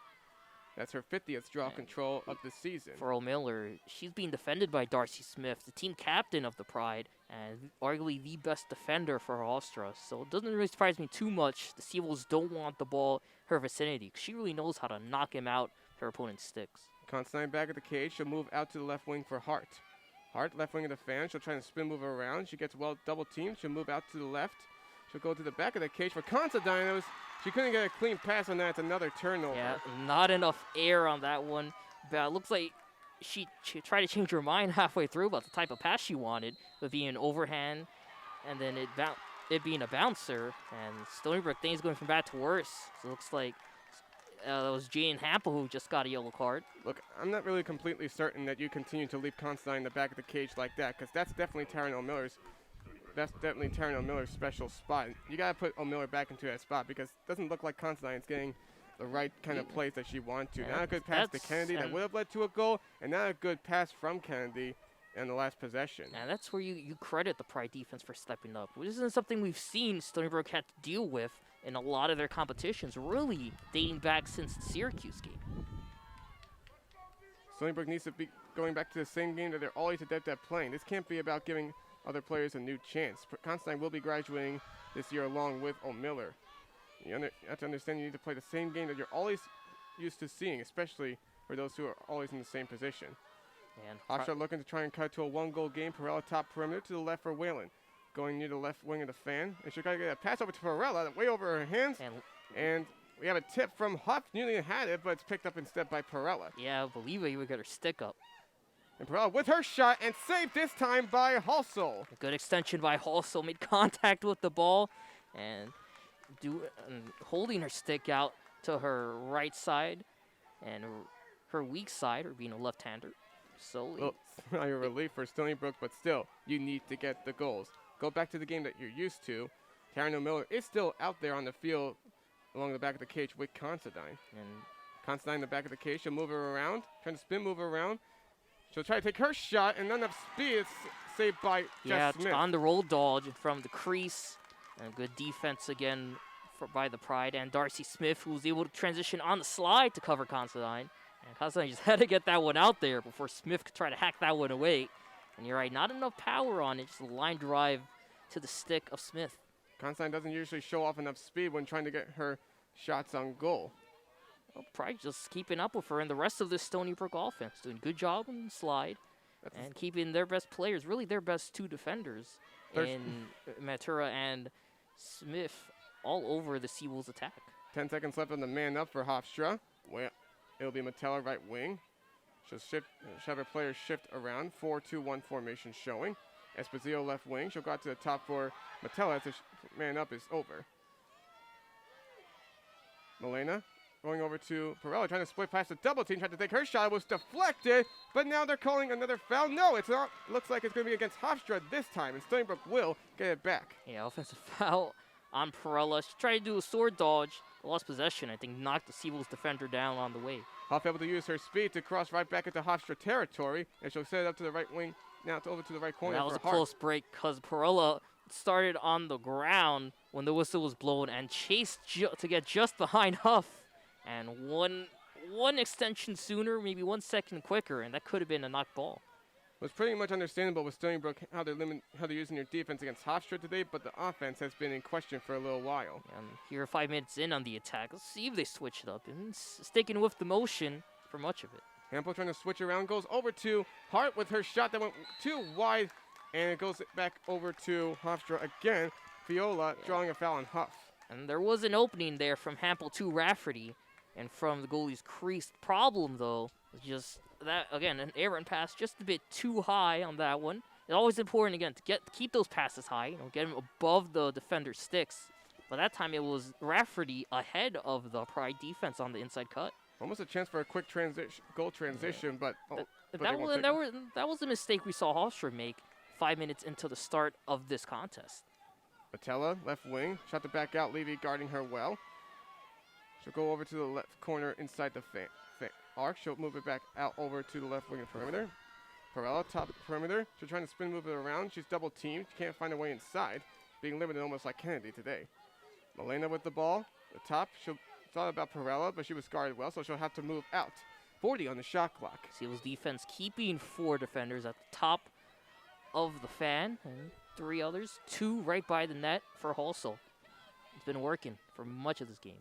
A: That's her 50th draw control of the season.
B: For O'Miller, she's being defended by Darcy Smith, the team captain of the Pride, and arguably the best defender for Hofstra. So it doesn't really surprise me too much. The Seawolves don't want the ball her vicinity. She really knows how to knock him out her opponent's sticks.
A: Constantine back at the cage. She'll move out to the left wing for Hart. Hart, left wing of the fan. She'll try to spin move around. She gets well double teamed. She'll move out to the left. She'll go to the back of the cage for Constantine. She couldn't get a clean pass on that. It's another turnover.
B: Yeah, not enough air on that one. But it looks like she tried to change her mind halfway through about the type of pass she wanted, with being an overhand, and then it being a bouncer. And Stony Brook, things going from bad to worse. So it looks like that was Jane Hample who just got a yellow card.
A: Look, I'm not really completely certain that you continue to leave Constantine in the back of the cage like that, because that's definitely Taryn O'Miller's special spot. You got to put O'Miller back into that spot, because it doesn't look like Constantine's getting the right kind of plays that she wants to. Not a good pass to Kennedy that would have led to a goal, and not a good pass from Kennedy in the last possession.
B: And that's where you credit the Pride defense for stepping up. This isn't something we've seen Stony Brook had to deal with in a lot of their competitions, really dating back since the Syracuse game.
A: Stony Brook needs to be going back to the same game that they're always adept at playing. This can't be about giving other players a new chance. Constantine will be graduating this year along with O'Miller. You have to understand you need to play the same game that you're always used to seeing, especially for those who are always in the same position.
B: And
A: Hofstra looking to try and cut to a 1-goal game. Perella top perimeter to the left for Whalen. Going near the left wing of the fan. And she's got to get a pass over to Perella, way over her hands. And we have a tip from Huff. Nearly had it, but it's picked up instead by Perella.
B: Yeah, I believe it. You would get her stick up.
A: And Perella with her shot, and saved this time by Halsall.
B: A good extension by Halsall. Made contact with the ball and holding her stick out to her right side and her weak side, or being a left-hander.
A: Well, it's not a relief for Stony Brook, but still, you need to get the goals. Go back to the game that you're used to. Taryn O'Miller is still out there on the field along the back of the cage with Constantine. And Constantine in the back of the cage. She'll move her around, trying to spin move her around. She'll try to take her shot, and not enough speed. It's saved by Jess Smith.
B: On the roll dodge from the crease. And good defense again by the Pride. And Darcy Smith, who was able to transition on the slide to cover Constantine. And Constantine just had to get that one out there before Smith could try to hack that one away. And you're right, not enough power on it, just a line drive to the stick of Smith.
A: Constantine doesn't usually show off enough speed when trying to get her shots on goal.
B: Well, Pride just keeping up with her, and the rest of this Stony Brook offense doing a good job on the slide and keeping their best players, really their best 2 defenders in Matura and Smith all over the Seawolves attack.
A: 10 seconds left on the man up for Hofstra. Well, it'll be Matella right wing. She'll have her players shift around. 4-2-1 formation showing. Esposito left wing. She'll go out to the top for Matella as the man up is over. Milena going over to Perella, trying to split past the double team, tried to take her shot. It was deflected, but now they're calling another foul. No, it's not. It looks like it's going to be against Hofstra this time, and Stony Brook will get it back.
B: Yeah, offensive foul on Perella. She tried to do a sword dodge, lost possession. I think knocked the Seawolves defender down on the way.
A: Hoff able to use her speed to cross right back into Hofstra territory, and she'll set it up to the right wing. Now it's over to the right corner.
B: That was a
A: Hart.
B: close break because Perella started on the ground when the whistle was blown and chased to get just behind Huff. And one extension sooner, maybe 1 second quicker, and that could have been a knocked ball.
A: It was pretty much understandable with Stony Brook how they're using their defense against Hofstra today, but the offense has been in question for a little while.
B: And here 5 minutes in on the attack. Let's see if they switch it up. And sticking with the motion for much of it.
A: Hampel trying to switch around, goes over to Hart with her shot that went too wide, and it goes back over to Hofstra again. Viola drawing a foul on Huff.
B: And there was an opening there from Hampel to Rafferty, and from the goalie's crease. Problem, though, was just that, again, an errant pass just a bit too high on that one. It's always important, again, to keep those passes high, get them above the defender's sticks. But that time it was Rafferty ahead of the Pride defense on the inside cut.
A: Almost a chance for a quick goal transition, but
B: that was a mistake we saw Hofstra make 5 minutes into the start of this contest.
A: Matella, left wing, shot to back out, Levy guarding her well. She'll go over to the left corner inside the arc. She'll move it back out over to the left wing and perimeter. Perella, top perimeter. She's trying to spin move it around. She's double teamed. She can't find a way inside, being limited almost like Kennedy today. Milena with the ball, the top. She'll thought about Perella, but she was guarded well, so she'll have to move out. 40 on the shot clock.
B: Seals defense keeping 4 defenders at the top of the fan, and 3 others, 2 right by the net for Halsall. It's been working for much of this game.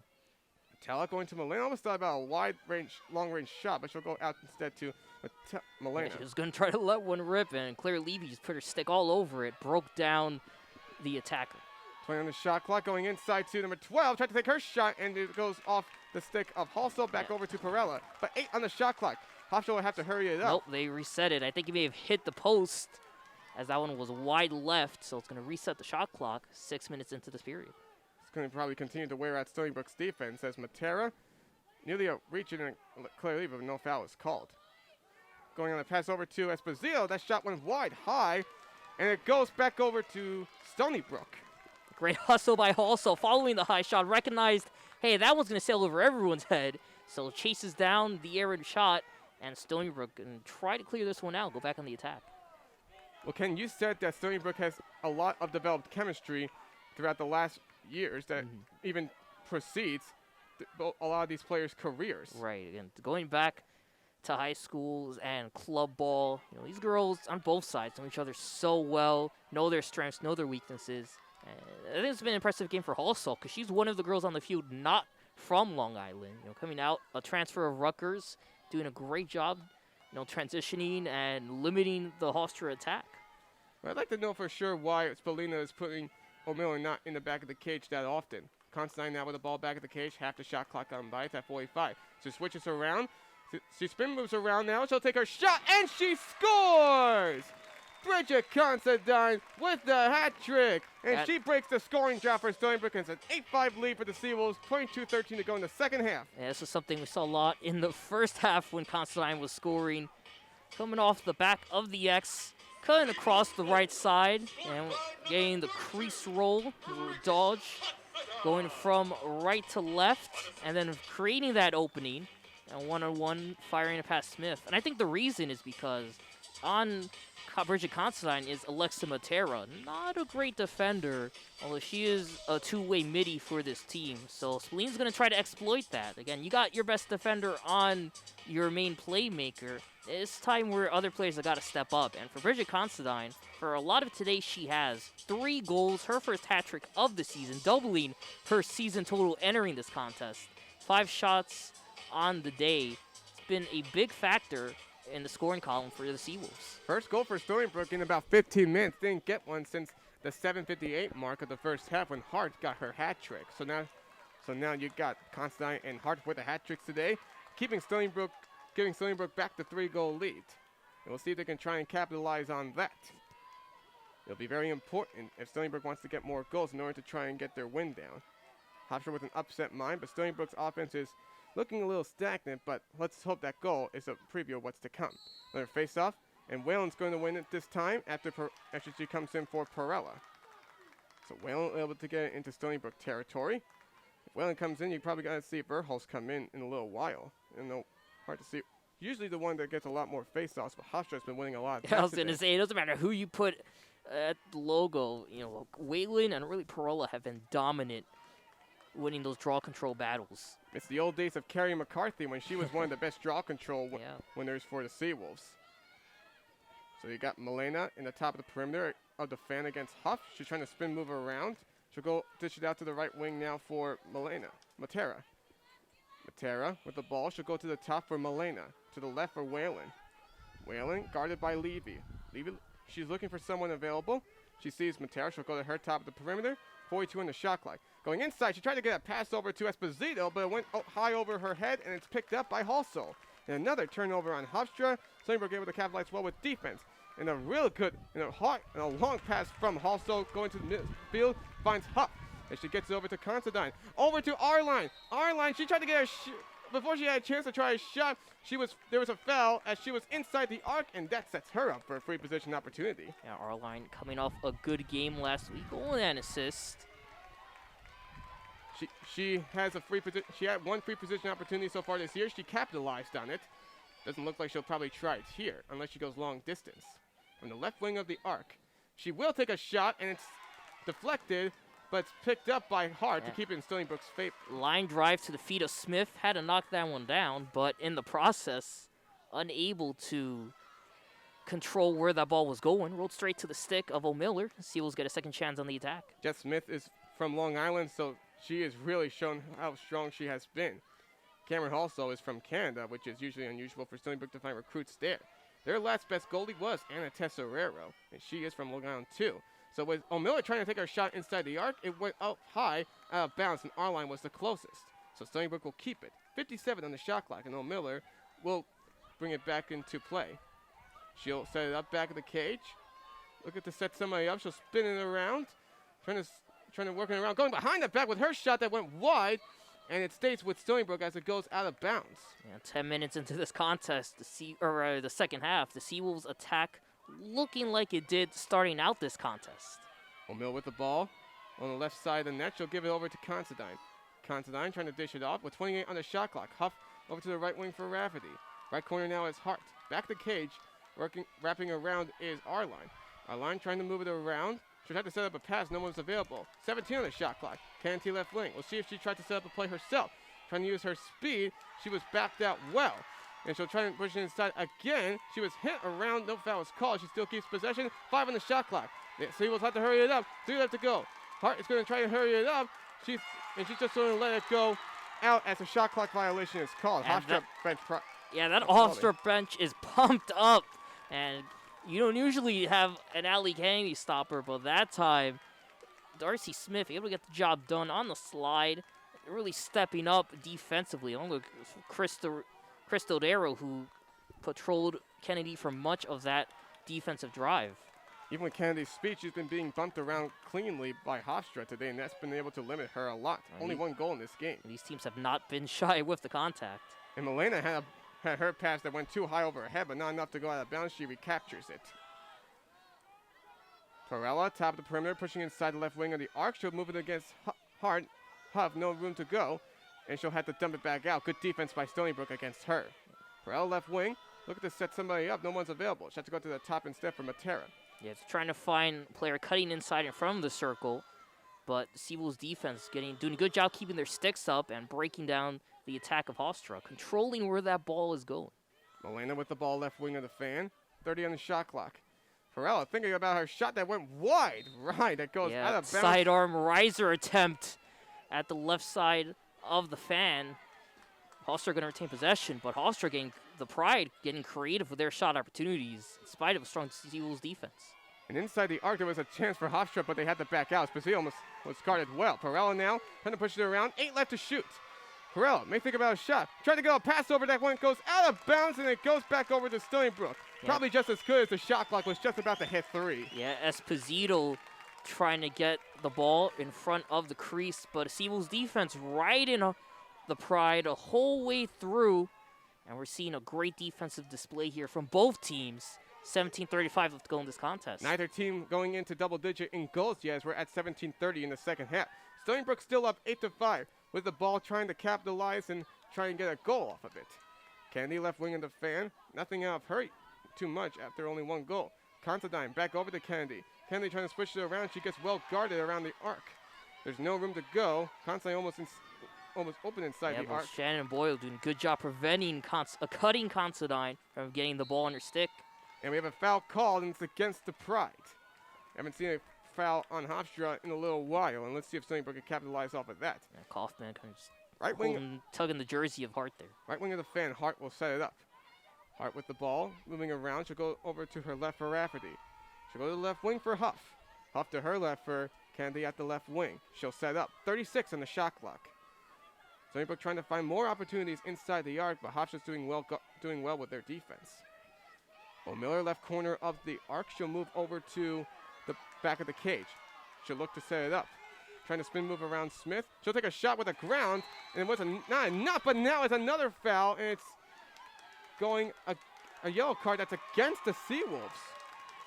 A: Matella going to Milena. Almost thought about a long range shot, but she'll go out instead to Milena.
B: Yeah, she was going to try to let one rip, and Claire Levy just put her stick all over it, broke down the attacker.
A: 20 on the shot clock, going inside to number 12. Tried to take her shot, and it goes off the stick of Halsall back over to Perella. But 8 on the shot clock. Hofstra will have to hurry it up.
B: Nope, they reset it. I think he may have hit the post as that one was wide left, so it's going to reset the shot clock 6 minutes into this period.
A: It's going to probably continue to wear out Stony Brook's defense as Matera nearly reaching and Claire Levy, but no foul is called. Going on the pass over to Esposito. That shot went wide high, and it goes back over to Stony Brook.
B: Great hustle by Halsall following the high shot. Recognized, hey, that one's going to sail over everyone's head. So chases down the errant shot, and Stony Brook can try to clear this one out, go back on the attack.
A: Well, Ken, you said that Stony Brook has a lot of developed chemistry throughout the last years that even precedes a lot of these players' careers.
B: Right, again, going back to high schools and club ball, these girls on both sides know each other so well, know their strengths, know their weaknesses. I think it's been an impressive game for Halsall because she's one of the girls on the field not from Long Island. Coming out, a transfer of Rutgers, doing a great job, transitioning and limiting the Hofstra attack.
A: Well, I'd like to know for sure why Spolina is putting O'Miller not in the back of the cage that often. Constantine now with the ball back of the cage, half the shot clock on by. It's at 45. She switches around. She spin moves around now. She'll take her shot, and she scores! Bridget Considine with the hat trick. And she breaks the scoring drought for Stony Brook. It's an 8-5 lead for the Seawolves. 22-13 to go in the second half.
B: Yeah, this is something we saw a lot in the first half when Considine was scoring. Coming off the back of the X, cutting across the right side, and getting the crease roll, dodge, going from right to left, and then creating that opening, and one-on-one firing it past Smith. And I think the reason is because on Bridget Considine is Alexa Matera. Not a great defender, although she is a two-way midi for this team. So Spolina's going to try to exploit that. Again, you got your best defender on your main playmaker. It's time where other players have got to step up. And for Bridget Considine, for a lot of today, she has 3 goals, her first hat trick of the season, doubling her season total entering this contest. 5 shots on the day. It's been a big factor in the scoring column for the Seawolves.
A: First goal for Stony Brook in about 15 minutes. Didn't get one since the 7:58 mark of the first half when Hart got her hat trick. So now you got Constantine and Hart with the hat tricks today, giving Stony Brook back the 3-goal lead. And we'll see if they can try and capitalize on that. It'll be very important if Stony Brook wants to get more goals in order to try and get their win down. Hofstra with an upset mind, but Stony Brook's offense is looking a little stagnant, but let's hope that goal is a preview of what's to come. Another face-off, and Whalen's going to win it this time after she comes in for Perella. So Whalen able to get into Stony Brook territory. If Whalen comes in, you probably got to see Verhulst come in a little while. Hard to see. Usually the one that gets a lot more face-offs, but Hofstra's been winning a lot.
B: I was going to say, it doesn't matter who you put at the logo. Whalen and really Perella have been dominant winning those draw control battles.
A: It's the old days of Carrie McCarthy when she was one of the best draw control winners for the Seawolves. So you got Milena in the top of the perimeter of the fan against Huff. She's trying to spin move around. She'll go dish it out to the right wing now for Matera. Matera with the ball. She'll go to the top for Milena. To the left for Whalen. Whalen guarded by Levy. She's looking for someone available. She sees Matera. She'll go to her top of the perimeter. 42 on the shot clock. Going inside, she tried to get a pass over to Esposito, but it went high over her head, and it's picked up by Halsall. And another turnover on Hofstra. Stony Brook able to capitalize well with defense. And a real good, and a long pass from Halsall going to the midfield, finds Huff. And she gets it over to Considine. Over to Arline. Arline, she tried to get before she had a chance to try a shot, there was a foul as she was inside the arc, and that sets her up for a free position opportunity.
B: Yeah, Arline coming off a good game last week, goal and an assist.
A: She has a free position. She had one free position opportunity so far this year. She capitalized on it. Doesn't look like she'll probably try it here unless she goes long distance. From the left wing of the arc, she will take a shot, and it's deflected, but it's picked up by Hart to keep it in Stony Brook's favor.
B: Line drive to the feet of Smith. Had to knock that one down, but in the process, unable to control where that ball was going. Rolled straight to the stick of O'Miller. Seawolves get a second chance on the attack.
A: Jess Smith is from Long Island, so she has really shown how strong she has been. Cameron also is from Canada, which is usually unusual for Stony Brook to find recruits there. Their last best goalie was Anna Tesserero, and she is from Long Island too. So with O'Miller trying to take her shot inside the arc, it went up high, out of bounds, and Arline was the closest. So Stony Brook will keep it. 57 on the shot clock, and O'Miller will bring it back into play. She'll set it up back of the cage. Look at to set somebody up. She'll spin it around, trying to work it around. Going behind the back with her shot that went wide, and it stays with Stony Brook as it goes out of bounds.
B: Yeah, 10 minutes into this contest, the second half, the Seawolves attack looking like it did starting out this contest.
A: O'Miller with the ball on the left side of the net. She'll give it over to Considine. Considine trying to dish it off with 28 on the shot clock. Huff over to the right wing for Rafferty. Right corner now is Hart. Back the cage. Wrapping around is Arline. Arline trying to move it around. She'll have to set up a pass. No one's available. 17 on the shot clock. Kennedy left wing. We'll see if she tried to set up a play herself. Trying to use her speed. She was backed out well. And she'll try and push it inside again. She was hit around. No foul was called. She still keeps possession. 5 on the shot clock. The Seawolves have to hurry it up. 3 left to go. Hart is going to try and hurry it up. She's just going to let it go out as a shot clock violation is called. Hofstra bench.
B: That Hofstra bench is pumped up. And you don't usually have an Ali Kennedy stopper, but that time, Darcy Smith able to get the job done on the slide, really stepping up defensively. Along with Chris Dodero, who patrolled Kennedy for much of that defensive drive.
A: Even with Kennedy's speed, she's been being bumped around cleanly by Hofstra today, and that's been able to limit her a lot. Only one goal in this game.
B: These teams have not been shy with the contact.
A: And Milena had her pass that went too high over her head, but not enough to go out of bounds. She recaptures it. Perella, top of the perimeter, pushing inside the left wing of the arc. She'll move it against Hart. Huff, no room to go, and she'll have to dump it back out. Good defense by Stony Brook against her. Perella left wing. Look at to set somebody up. No one's available. She has to go to the top instead for Matera.
B: Yeah, it's trying to find a player cutting inside in front of the circle, but Seawolves defense doing a good job keeping their sticks up and breaking down the attack of Hofstra, controlling where that ball is going.
A: Milena with the ball left wing of the fan. 30 on the shot clock. Perella thinking about her shot that went wide. Right, that goes out of bounds.
B: Sidearm riser attempt at the left side of the fan. Hofstra going to retain possession, but Hofstra getting the pride, getting creative with their shot opportunities in spite of a strong Seawolves defense.
A: And inside the arc, there was a chance for Hofstra, but they had to back out. Spaziel almost was guarded well. Perella now trying to push it around. 8 left to shoot. Perella may think about a shot. Tried to go a pass over that one. Goes out of bounds, and it goes back over to Stony Brook.
B: Yeah.
A: Probably just as good as the shot clock was just about to hit 3.
B: Yeah, Esposito trying to get the ball in front of the crease, but Seawolves defense right in the Pride a whole way through. And we're seeing a great defensive display here from both teams. 17:35 left to go in this contest.
A: Neither team going into double-digit in goals yet, as we're at 17:30 in the second half. Stony Brook still up 8-5 with the ball, trying to capitalize and try and get a goal off of it. Candy left wing of the fan. Nothing out of her too much after only 1 goal. Considine back over to Candy. Candy trying to switch it around. She gets well guarded around the arc. There's no room to go. Considine almost open inside the arc.
B: Shannon Boyle doing a good job preventing cutting Considine from getting the ball on her stick.
A: And we have a foul called, and it's against the Pride. Haven't seen a foul on Hofstra in a little while, and let's see if Stony Brook can capitalize off of that.
B: Yeah, Kaufman kind of just
A: Right wing,
B: tugging the jersey of Hart there.
A: right wing of the fan, Hart will set it up. Hart with the ball, moving around. She'll go over to her left for Rafferty. She'll go to the left wing for Huff. Huff to her left for Candy at the left wing. She'll set up. 36 on the shot clock. Stony Brook trying to find more opportunities inside the arc, but Hofstra's doing well with their defense. O'Miller left corner of the arc. She'll move over to the back of the cage. She'll look to set it up. Trying to spin move around Smith. She'll take a shot with the ground, and it was not enough, but now it's another foul, and it's going a yellow card that's against the Seawolves.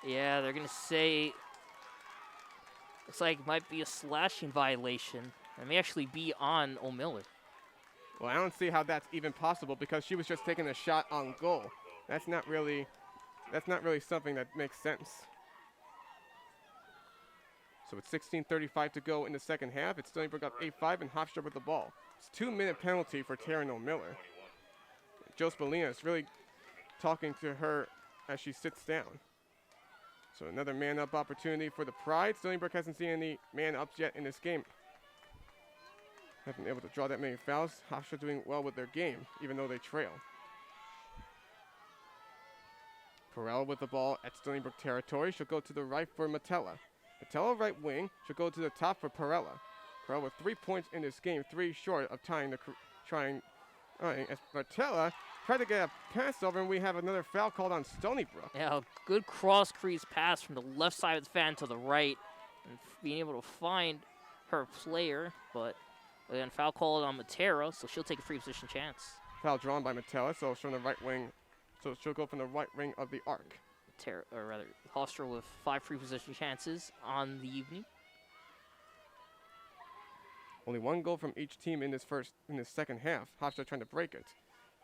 B: Yeah, they're going to say, looks like it might be a slashing violation. It may actually be on O'Miller.
A: Well, I don't see how that's even possible because she was just taking a shot on goal. That's not really something that makes sense. So it's 16:35 to go in the second half. It's Stony Brook up 8-5 and Hofstra with the ball. It's a 2-minute penalty for Taryn O'Miller. Joe Spalina is really talking to her as she sits down. So another man-up opportunity for the Pride. Stony Brook hasn't seen any man-ups yet in this game. Haven't been able to draw that many fouls. Hofstra doing well with their game, even though they trail. Perella with the ball at Stony Brook territory. She'll go to the right for Metella. Metella right wing. She'll go to the top for Perella. Perella with 3 points in this game, 3 short of tying the as Metella tried to get a pass over, and we have another foul called on Stony Brook.
B: Yeah, a good cross crease pass from the left side of the fan to the right, and being able to find her player, but again, foul called on Matera, so she'll take a free position chance.
A: Foul drawn by Metella, so it's from the right wing. So she'll go from the right wing of the arc.
B: Hofstra with 5 free position chances on the evening.
A: Only 1 goal from each team in this second half. Hofstra trying to break it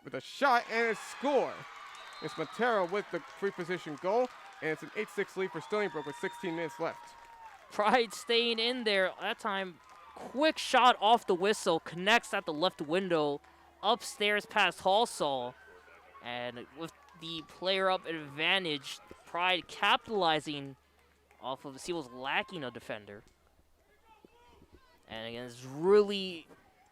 A: with a shot and a score. It's Matera with the free position goal, and it's an 8-6 lead for Stony Brook with 16 minutes left.
B: Pride staying in there. That time, quick shot off the whistle, connects at the left window, upstairs past Halsall. And with the player up advantage, Pride capitalizing off of the Seawolves lacking a defender. And again, it's really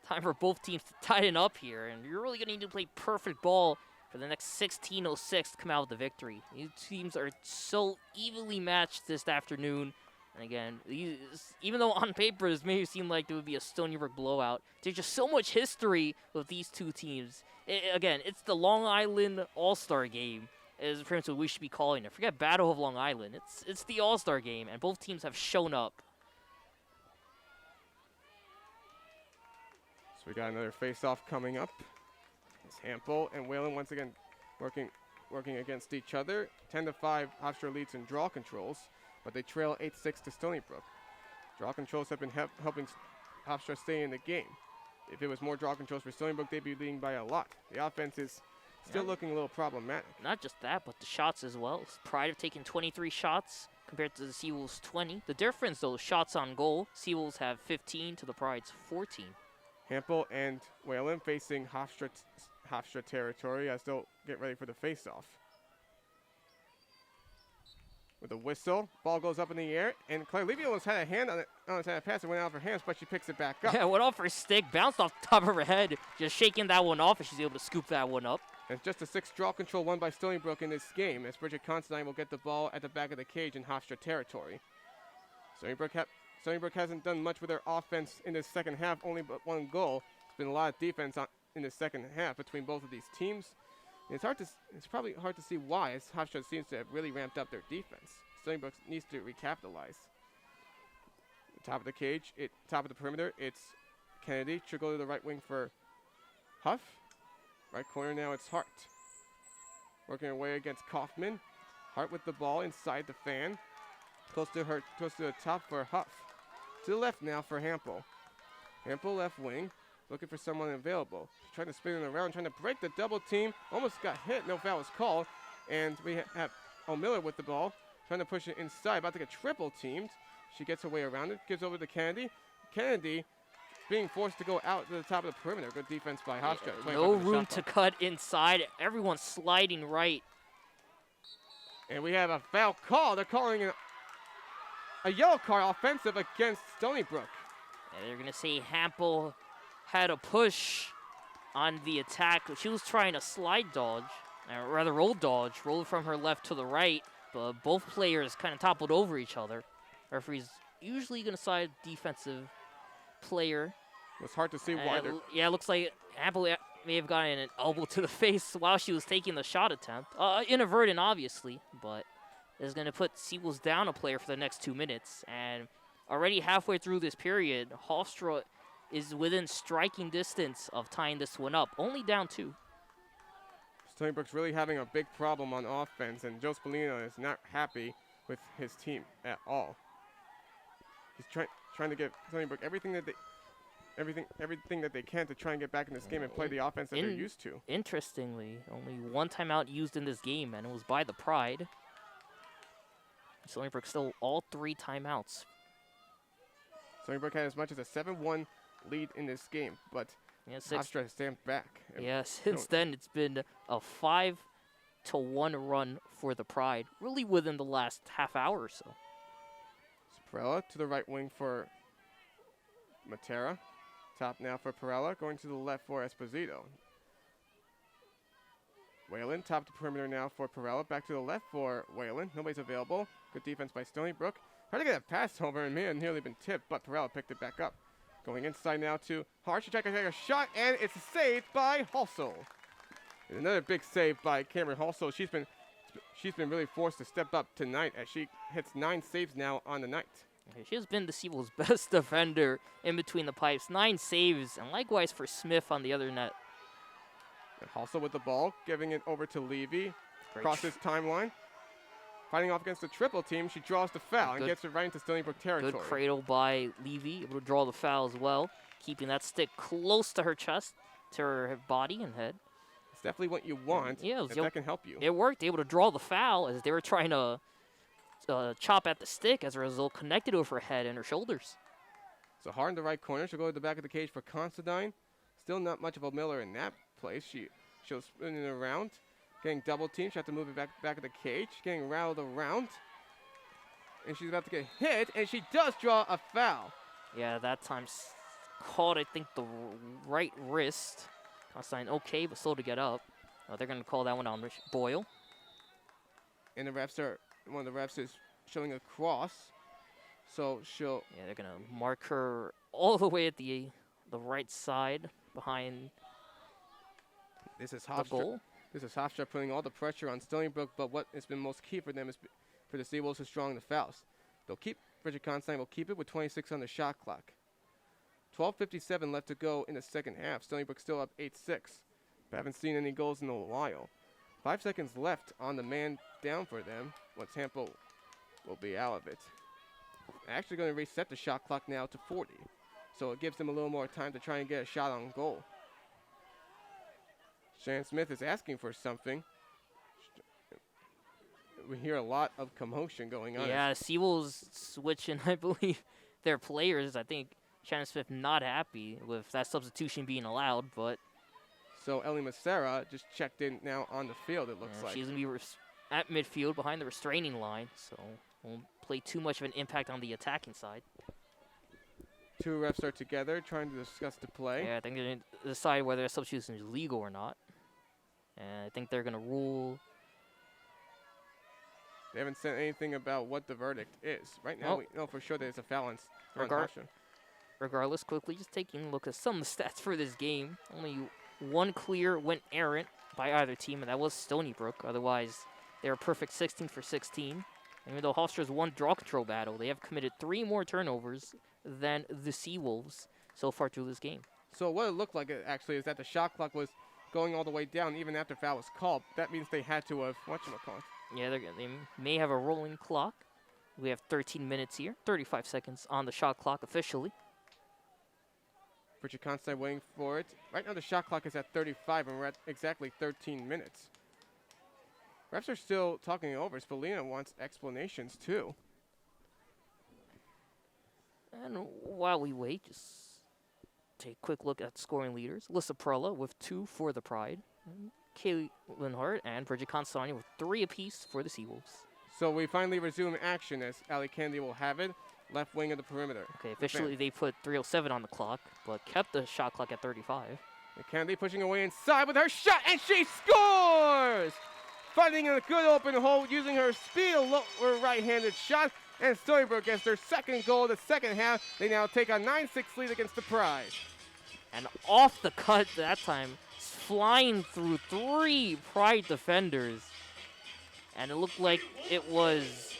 B: time for both teams to tighten up here. And you're really going to need to play perfect ball for the next 16:06 to come out with the victory. These teams are so evenly matched this afternoon. And again, even though on paper this may seem like it would be a Stony Brook blowout, there's just so much history with these two teams. Again, it's the Long Island All-Star game, is pretty much what we should be calling it. Forget Battle of Long Island. It's the All-Star game, and both teams have shown up.
A: So we got another face-off coming up. It's Hampel and Whalen once again working against each other. 10-5, Hofstra leads in draw controls, but they trail 8-6 to Stony Brook. Draw controls have been helping Hofstra stay in the game. If it was more draw controls for Stony Brook, they'd be leading by a lot. The offense is still looking a little problematic.
B: Not just that, but the shots as well. Pride have taken 23 shots compared to the Seawolves 20. The difference, though, shots on goal. Seawolves have 15 to the Pride's 14.
A: Hampel and Whalen facing Hofstra territory as they'll get ready for the face-off. With a whistle, ball goes up in the air, and Claire Levy almost had a hand on it. Almost had a pass, it went out of her hands, but she picks it back up.
B: Yeah, went off her stick, bounced off the top of her head, just shaking that one off, and she's able to scoop that one up.
A: It's just a 6 draw control won by Stony Brook in this game, as Bridget Constantine will get the ball at the back of the cage in Hofstra territory. Stony Brook hasn't done much with their offense in this second half, only but 1 goal. It's been a lot of defense in the second half between both of these teams. And it's probably hard to see why, as Hofstra seems to have really ramped up their defense. Stony Brook needs to recapitalize. Top of the cage, top of the perimeter, it's Kennedy. Should go to the right wing for Huff. Right corner now, it's Hart. Working her way against Kaufman. Hart with the ball inside the fan. Close to the top for Huff. To the left now for Hampel. Hampel left wing, looking for someone available. She's trying to spin it around, trying to break the double team. Almost got hit, no foul was called. And we have O'Miller with the ball, trying to push it inside, about to get triple teamed. She gets her way around it, gives over to Kennedy. Kennedy being forced to go out to the top of the perimeter. Good defense by Hofstra.
B: No room to cut inside. Everyone's sliding right.
A: And we have a foul call. They're calling a yellow card offensive against Stony Brook.
B: And they're going to say Hampel had a push on the attack. She was trying to slide dodge, or rather roll dodge, roll from her left to the right. But both players kind of toppled over each other. Referee's usually going to side defensive player.
A: It was hard to see why.
B: Yeah, it looks like Hampel may have gotten an elbow to the face while she was taking the shot attempt. Inadvertent, obviously, but is going to put Seawolves down a player for the next 2 minutes. And already halfway through this period, Hofstra is within striking distance of tying this one up. Only down 2.
A: Stony Brook's really having a big problem on offense, and Joe Spallino is not happy with his team at all. He's trying to give Stony Brook everything that they can to try and get back in this game and play the offense that they're used to.
B: Interestingly, only 1 timeout used in this game, and it was by the Pride. Stony Brook still all 3 timeouts.
A: Stony Brook had as much as a 7-1 lead in this game, but Hofstra has stamped back.
B: Yeah, since then it's been a 5-1 run for the Pride, really within the last half hour or so.
A: Perella to the right wing for Matera. Top now for Perella, going to the left for Esposito. Whalen, top to perimeter now for Perella. Back to the left for Whalen. Nobody's available. Good defense by Stony Brook. Trying to get a pass over, and man, nearly been tipped, but Perella picked it back up. Going inside now to Hart. She tried to take a shot, and it's saved by Halsell. And another big save by Cameron Halsell. She's been really forced to step up tonight as she hits 9 saves now on the night.
B: She has been the Seawolves' best defender in between the pipes. 9 saves, and likewise for Smith on the other net.
A: And Halsell with the ball, giving it over to Levy. Crosses timeline. Fighting off against the triple team, she draws the foul and gets it right into Stony Brook territory.
B: Good cradle by Levy, able to draw the foul as well. Keeping that stick close to her chest, to her body and head.
A: It's definitely what you want.
B: Yeah,
A: that can help you.
B: It worked, able to draw the foul as they were trying to chop at the stick. As a result, connected with her head and her shoulders.
A: So Hart in the right corner. She'll go to the back of the cage for Constantine. Still not much of a Miller in that place. She'll spin it around. Getting double teamed. She'll have to move it back of the cage. Getting rattled around. And she's about to get hit, and she does draw a foul.
B: Yeah, that time caught, I think, the right wrist. Constantine okay, but slow to get up. They're going to call that one on Boyle.
A: And one of the refs is showing a cross. So she'll...
B: Yeah, they're going to mark her all the way at the right side behind
A: the
B: goal.
A: This is Hofstra putting all the pressure on Stony Brook, but what has been most key for them is for the Seawolves to strong the fouls. Bridget Constantine will keep it with 26 on the shot clock. 12:57 left to go in the second half. Stony Brook still up 8-6. But haven't seen any goals in a while. 5 seconds left on the man down for them. Once Hampel will be out of it. Actually going to reset the shot clock now to 40. So it gives them a little more time to try and get a shot on goal. Shannon Smith is asking for something. We hear a lot of commotion going on.
B: Yeah, Seawolves switching, I believe, their players. I think Shannon Smith not happy with that substitution being allowed, but...
A: So Ellie Macera just checked in now on the field, it looks like.
B: She's going to be at midfield behind the restraining line, so won't play too much of an impact on the attacking side.
A: 2 refs are together trying to discuss the play.
B: Yeah, I think they're going to decide whether a substitution is legal or not. And I think they're going to rule.
A: They haven't said anything about what the verdict is. Right now, we know for sure there's a foul on Hofstra.
B: Regardless, quickly just taking a look at some of the stats for this game. Only one clear went errant by either team, and that was Stony Brook. Otherwise, they were perfect 16 for 16. Even though Hofstra's won draw control battle, they have committed 3 more turnovers than the Seawolves so far through this game.
A: So what it looked like actually is that the shot clock was going all the way down even after foul was called. That means they had to have whatchamacallit.
B: Yeah, they may have a rolling clock. We have 13 minutes here, 35 seconds on the shot clock officially.
A: Richard Constantine waiting for it. Right now the shot clock is at 35 and we're at exactly 13 minutes. Refs are still talking it over. Spalina wants explanations too.
B: And while we wait, just take a quick look at scoring leaders. Alyssa Perella with 2 for the Pride. Kaylee Linhart and Bridget Constantine with 3 apiece for the Seawolves.
A: So we finally resume action as Ali Kennedy will have it. Left wing of the perimeter.
B: Okay, officially they put 3:07 on the clock, but kept the shot clock at 35.
A: And Kennedy pushing away inside with her shot, and she scores! Finding a good open hole using her speed, a lower right-handed shot, and Stony Brook gets their second goal of the second half. They now take a 9-6 lead against the Pride.
B: And off the cut that time, flying through 3 Pride defenders. And it looked like it was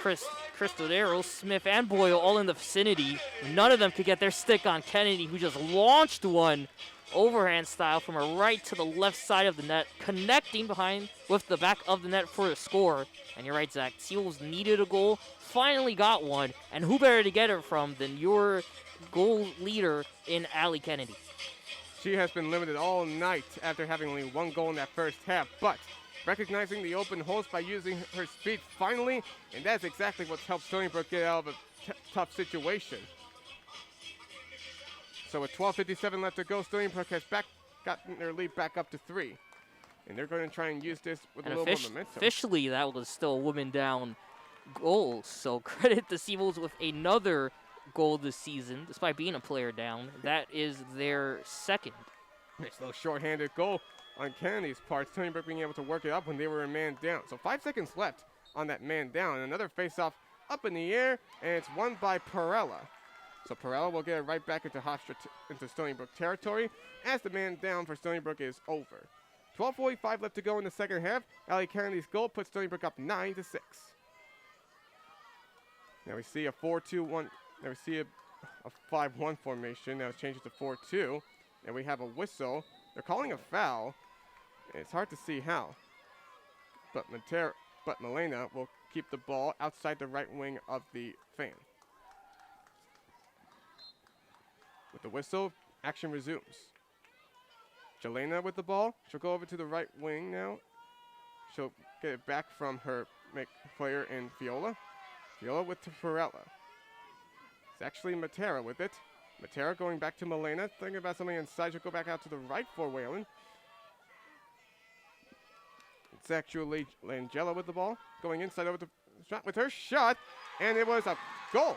B: Cristodero, Smith, and Boyle all in the vicinity. None of them could get their stick on Kennedy, who just launched one overhand style from a right to the left side of the net, connecting behind with the back of the net for the score. And you're right, Zach. Seawolves needed a goal, finally got one, and who better to get it from than your goal leader in Ali Kennedy?
A: She has been limited all night after having only 1 goal in that first half, but recognizing the open holes by using her speed finally, and that's exactly what's helped Stony Brook get out of a tough situation. So with 12:57 left to go, Stony Brook has gotten their lead back up to 3. And they're going to try and use this with a little more momentum.
B: Officially, that was still a woman down goal, so credit the Seawolves with another goal this season, despite being a player down. That is their second.
A: Nice little short-handed goal on Kennedy's part. Stony Brook being able to work it up when they were a man down. So 5 seconds left on that man down. Another face-off up in the air, and it's won by Perella. So Perella will get it right back into Hofstra into Stony Brook territory as the man down for Stony Brook is over. 12:45 left to go in the second half. Ali Kennedy's goal puts Stony Brook up 9-6. Now we see a 4-2-1. Now we see a 5-1 formation. Now it's changed to 4-2. And we have a whistle. They're calling a foul. It's hard to see how. But Milena will keep the ball outside the right wing of the fan. With the whistle, action resumes. Jelena with the ball. She'll go over to the right wing now. She'll get it back from her player in Viola. Viola with Perella. It's actually Matera with it. Matera going back to Milena. Thinking about something inside. She'll go back out to the right for Whalen. It's actually Langella with the ball. Going inside over to shot with her shot. And it was a goal.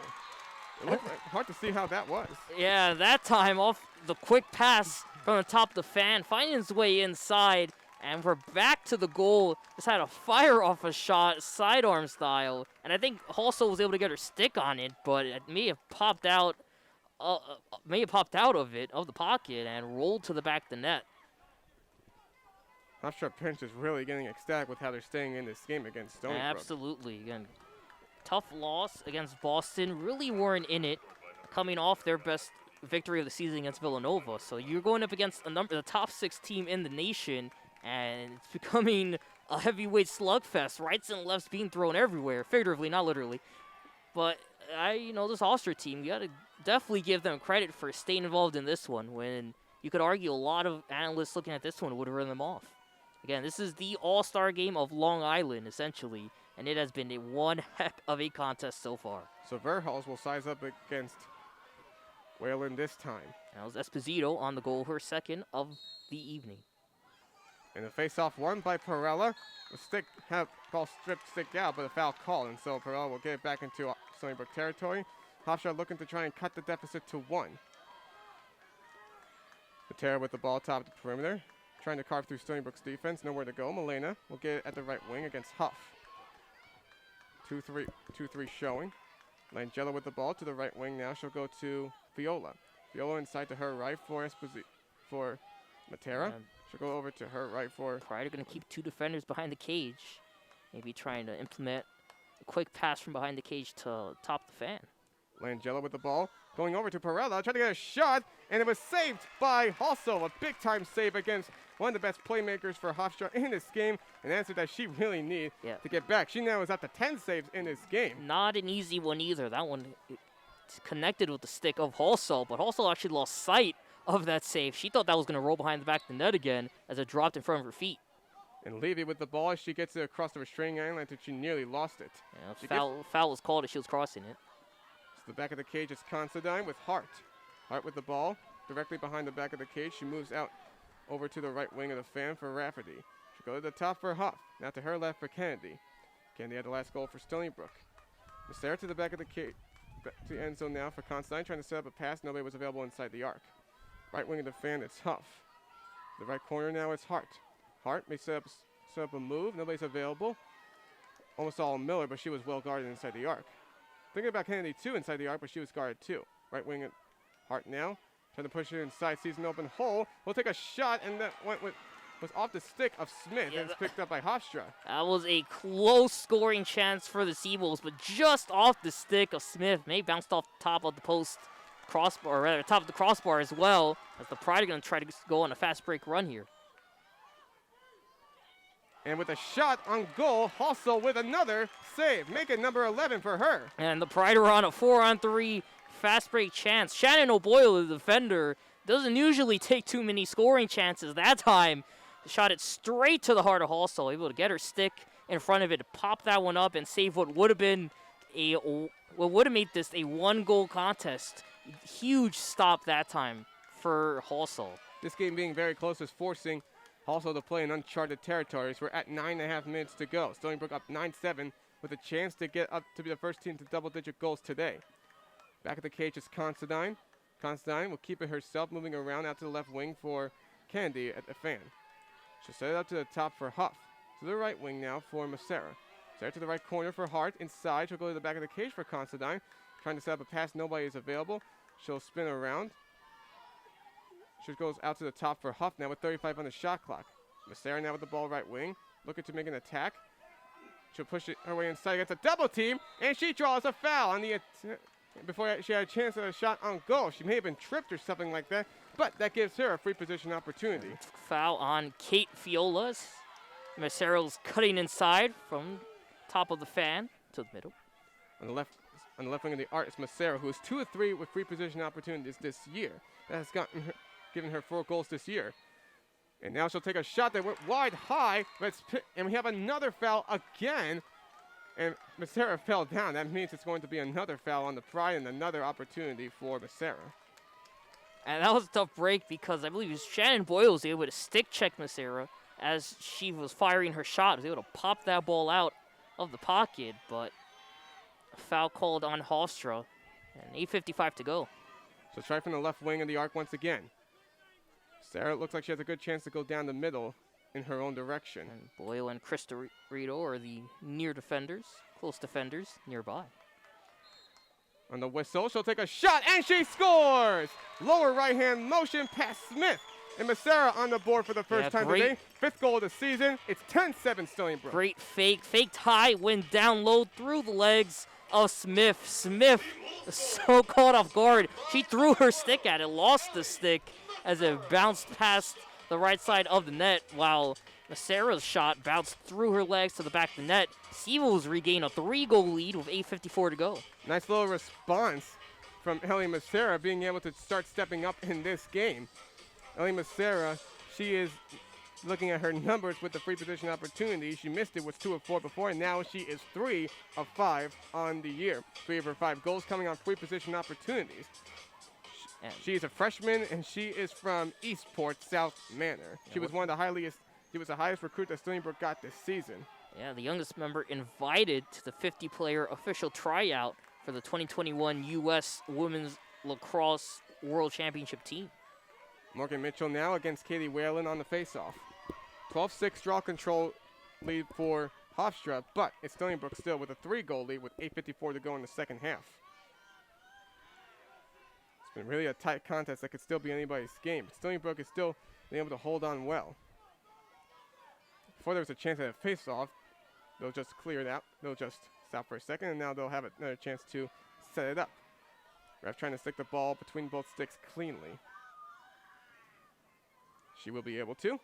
A: It looked hard to see how that was.
B: Yeah, that time off the quick pass from the top of the fan, finding its way inside, and we're back to the goal. Just had a fire off a shot, sidearm style, and I think Halsall was able to get her stick on it, but it may have popped out, of the pocket, and rolled to the back of the net.
A: Hofstra Pinch is really getting ecstatic with how they're staying in this game against Stony Brook.
B: Absolutely, again. Tough loss against Boston. Really weren't in it, coming off their best victory of the season against Villanova. So you're going up against the top 6 team in the nation, and it's becoming a heavyweight slugfest. Rights and lefts being thrown everywhere, figuratively, not literally. But this Hofstra team, you got to definitely give them credit for staying involved in this one. When you could argue a lot of analysts looking at this one would have run them off. Again, this is the all-star game of Long Island, essentially. And it has been one heck of a contest so far.
A: So Verhals will size up against Whalen this time.
B: That was Esposito on the goal, her second of the evening.
A: And the face-off won by Perella. The ball stripped stick out, but a foul called, and so Perella will get it back into Stony Brook territory. Hofstra looking to try and cut the deficit to 1. Matera with the ball top of the perimeter. trying to carve through Stony Brook's defense. Nowhere to go. Milena will get it at the right wing against Huff. 2-3 showing. Langella with the ball to the right wing now. She'll go to Viola. Viola inside to her right for Matera. She'll go over to her right for...
B: Pride are going to keep 2 defenders behind the cage. Maybe trying to implement a quick pass from behind the cage to top the fan.
A: Langella with the ball. Going over to Perella. Trying to get a shot. And it was saved by Hosso. A big-time save against one of the best playmakers for Hofstra in this game. An answer that she really needs to get back. She now is up to 10 saves in this game.
B: Not an easy one either. That one connected with the stick of Hosso, but Hosso actually lost sight of that save. She thought that was going to roll behind the back of the net again as it dropped in front of her feet.
A: And Levy with the ball as she gets it across the restraining line until she nearly lost it.
B: Yeah, foul was called as she was crossing it.
A: So the back of the cage is Considine with Hart. Hart with the ball directly behind the back of the cage. She moves out over to the right wing of the fan for Rafferty. She'll go to the top for Huff. Now to her left for Kennedy. Kennedy had the last goal for Stony Brook. Macera to the back of the cage, to the end zone now for Considine, trying to set up a pass. Nobody was available inside the arc. Right wing of the fan, it's Huff. The right corner now is Hart. Hart may set up a move. Nobody's available. Almost all Miller, but she was well guarded inside the arc. Thinking about Kennedy too inside the arc, but she was guarded too. Right wing at Hart now. Trying to push it inside, sees an open hole. We'll take a shot, and that was off the stick of Smith, and it's picked up by Hofstra.
B: That was a close scoring chance for the Seawolves, but just off the stick of Smith. May bounced off the top of the post crossbar, or rather top of the crossbar as well, as the Pride are going to try to go on a fast break run here.
A: And with a shot on goal, Hossel with another save. Make it number 11 for her.
B: And the Pride are on a 4-on-3 fast break chance. Shannon O'Boyle, the defender, doesn't usually take too many scoring chances. That time, shot it straight to the heart of Hossel, able to get her stick in front of it, pop that one up, and save what would have been made this a 1-goal contest. Huge stop that time for Hossel.
A: This game being very close is forcing Hossel to play in uncharted territories. We're at 9.5 minutes to go. Stony Brook up 9-7 with a chance to get up to be the first team to double-digit goals today. Back at the cage is Considine. Considine will keep it herself, moving around out to the left wing for Candy at the fan. She'll set it up to the top for Huff. To the right wing now for Macera. Set it to the right corner for Hart. Inside, she'll go to the back of the cage for Considine. Trying to set up a pass, nobody is available. She'll spin around. She goes out to the top for Huff now with 35 on the shot clock. Macera now with the ball right wing, looking to make an attack. She'll push it her way inside against a double team, and she draws a foul on the before she had a chance at a shot on goal. She may have been tripped or something like that, but that gives her a free position opportunity.
B: Foul on Kate Fiolas. Macera's cutting inside from top of the fan to the middle.
A: On the left wing of the arc is Macera, who is 2 of 3 with free position opportunities this year. That has given her 4 goals this year. And now she'll take a shot that went wide high, and we have another foul again. And Macera fell down. That means it's going to be another foul on the Pride and another opportunity for Macera.
B: And that was a tough break because I believe Shannon Boyle was able to stick check Macera as she was firing her shot. Was able to pop that ball out of the pocket, but a foul called on Hofstra. And 8:55 to go.
A: So try from the left wing of the arc once again. Sarah looks like she has a good chance to go down the middle in her own direction.
B: And Boyle and Cristorito are the near defenders, close defenders nearby.
A: On the whistle, she'll take a shot, and she scores! Lower right-hand motion past Smith. And Macera on the board for the first time today. 5th goal of the season. It's 10-7 Stony Brook.
B: Great fake. Faked high, went down low through the legs of Smith. Smith so caught off guard. She threw her stick at it, lost the stick as it bounced past the right side of the net, while Macera's shot bounced through her legs to the back of the net. Seawolves regain a 3-goal lead with 8:54 to go.
A: Nice little response from Ellie Macera, being able to start stepping up in this game. Ellie Macera, she is looking at her numbers with the free position opportunity. She missed it, was 2 of 4 before, and now she is 3 of 5 on the year. 3 of her 5 goals coming on free position opportunities. She is a freshman, and she is from Eastport, South Manor. She was one of the highest recruit that Stony Brook got this season.
B: Yeah, the youngest member invited to the 50-player official tryout for the 2021 U.S. Women's Lacrosse World Championship team.
A: Morgan Mitchell now against Katie Whalen on the faceoff. 12-6 draw control lead for Hofstra, but it's Stony Brook still with a 3-goal lead with 8:54 to go in the second half. It's been really a tight contest that could still be anybody's game. But Stony Brook is still being able to hold on well. Before there was a chance at a faceoff, they'll just clear it out. They'll just stop for a second, and now they'll have another chance to set it up. Ref trying to stick the ball between both sticks cleanly. She will be able to.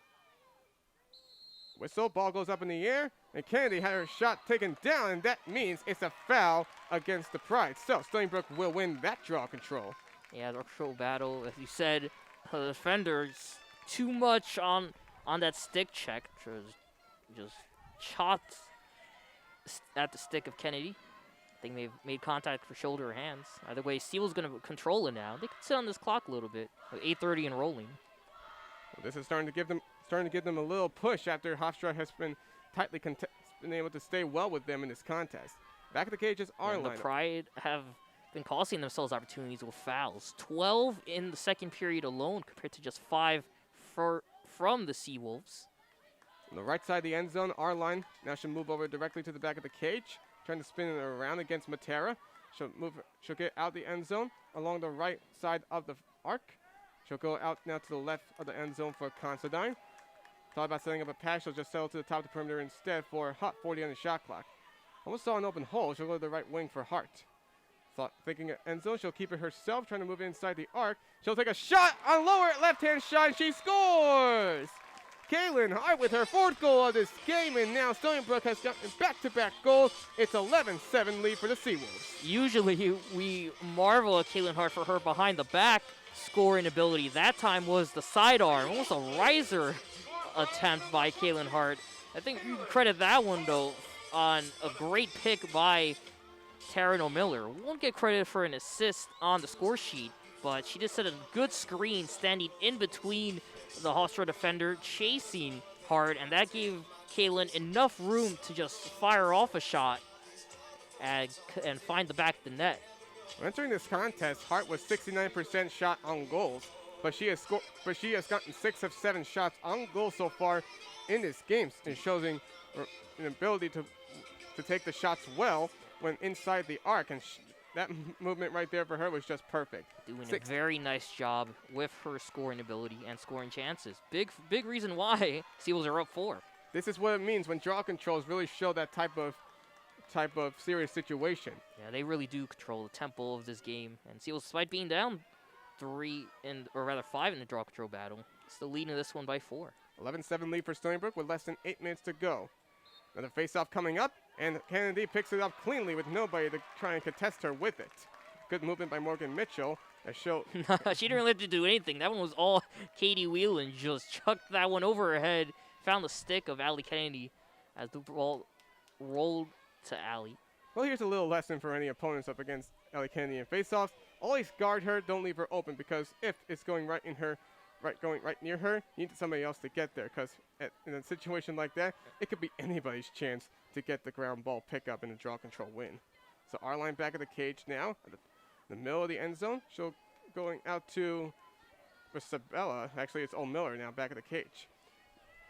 A: Whistle, ball goes up in the air, and Kennedy had her shot taken down, and that means it's a foul against the Pride. So Stony Brook will win that draw control.
B: Yeah, the control battle, as you said, the defenders too much on that stick check. Just chopped at the stick of Kennedy. I think they've made contact for shoulder or hands. Either way, Steele's going to control it now. They can sit on this clock a little bit. With 8:30 and rolling.
A: Well, this is starting to give them a little push after Hofstra has been been able to stay well with them in this contest. Back of the cage is our lineup.
B: The Pride have been costing themselves opportunities with fouls. 12 in the second period alone compared to just 5 from the Seawolves.
A: On the right side of the end zone, our line now should move over directly to the back of the cage, trying to spin it around against Matera. She'll get out the end zone along the right side of the arc. She'll go out now to the left of the end zone for Considine. Thought about setting up a pass, she'll just settle to the top of the perimeter instead for Hot 40 on the shot clock. Almost saw an open hole, she'll go to the right wing for Hart. Thinking of end zone, she'll keep it herself, trying to move inside the arc. She'll take a shot on lower left-hand shot, and she scores! Kaylin Hart with her 4th goal of this game, and now Stony Brook has gotten back-to-back goals. It's 11-7 lead for the Seawolves.
B: Usually we marvel at Kaylin Hart for her behind-the-back scoring ability. That time was the sidearm, almost a riser attempt by Kaylin Hart. I think you can credit that one, though, on a great pick by Taryn O'Miller. Won't get credit for an assist on the score sheet, but she just set a good screen standing in between the Hofstra defender chasing Hart, and that gave Kaylin enough room to just fire off a shot and find the back of the net.
A: Entering this contest, Hart was 69% shot on goals, but she has gotten 6 of 7 shots on goal so far in this game, and showing an ability to take the shots well when inside the arc, and that movement right there for her was just perfect.
B: Doing a very nice job with her scoring ability and scoring chances. Big reason why Seawolves are up 4.
A: This is what it means when draw controls really show that type of serious situation.
B: Yeah, they really do control the tempo of this game. And Seawolves, despite being down 5 in the draw control battle, still leading this one by 4.
A: 11-7 lead for Stony Brook with less than 8 minutes to go. Another face-off coming up, and Kennedy picks it up cleanly with nobody to try and contest her with it. Good movement by Morgan Mitchell.
B: She didn't really have to do anything. That one was all Katie Whelan. Just chucked that one over her head. Found the stick of Allie Kennedy as the ball rolled to Allie.
A: Well, here's a little lesson for any opponents up against Allie Kennedy in face-offs. Always guard her. Don't leave her open, because if it's going right near her, you need somebody else to get there, because in a situation like that, it could be anybody's chance to get the ground ball pickup and a draw control win. So our line back of the cage now, the middle of the end zone. She'll going out to Isabella. Actually, it's O'Miller now back of the cage.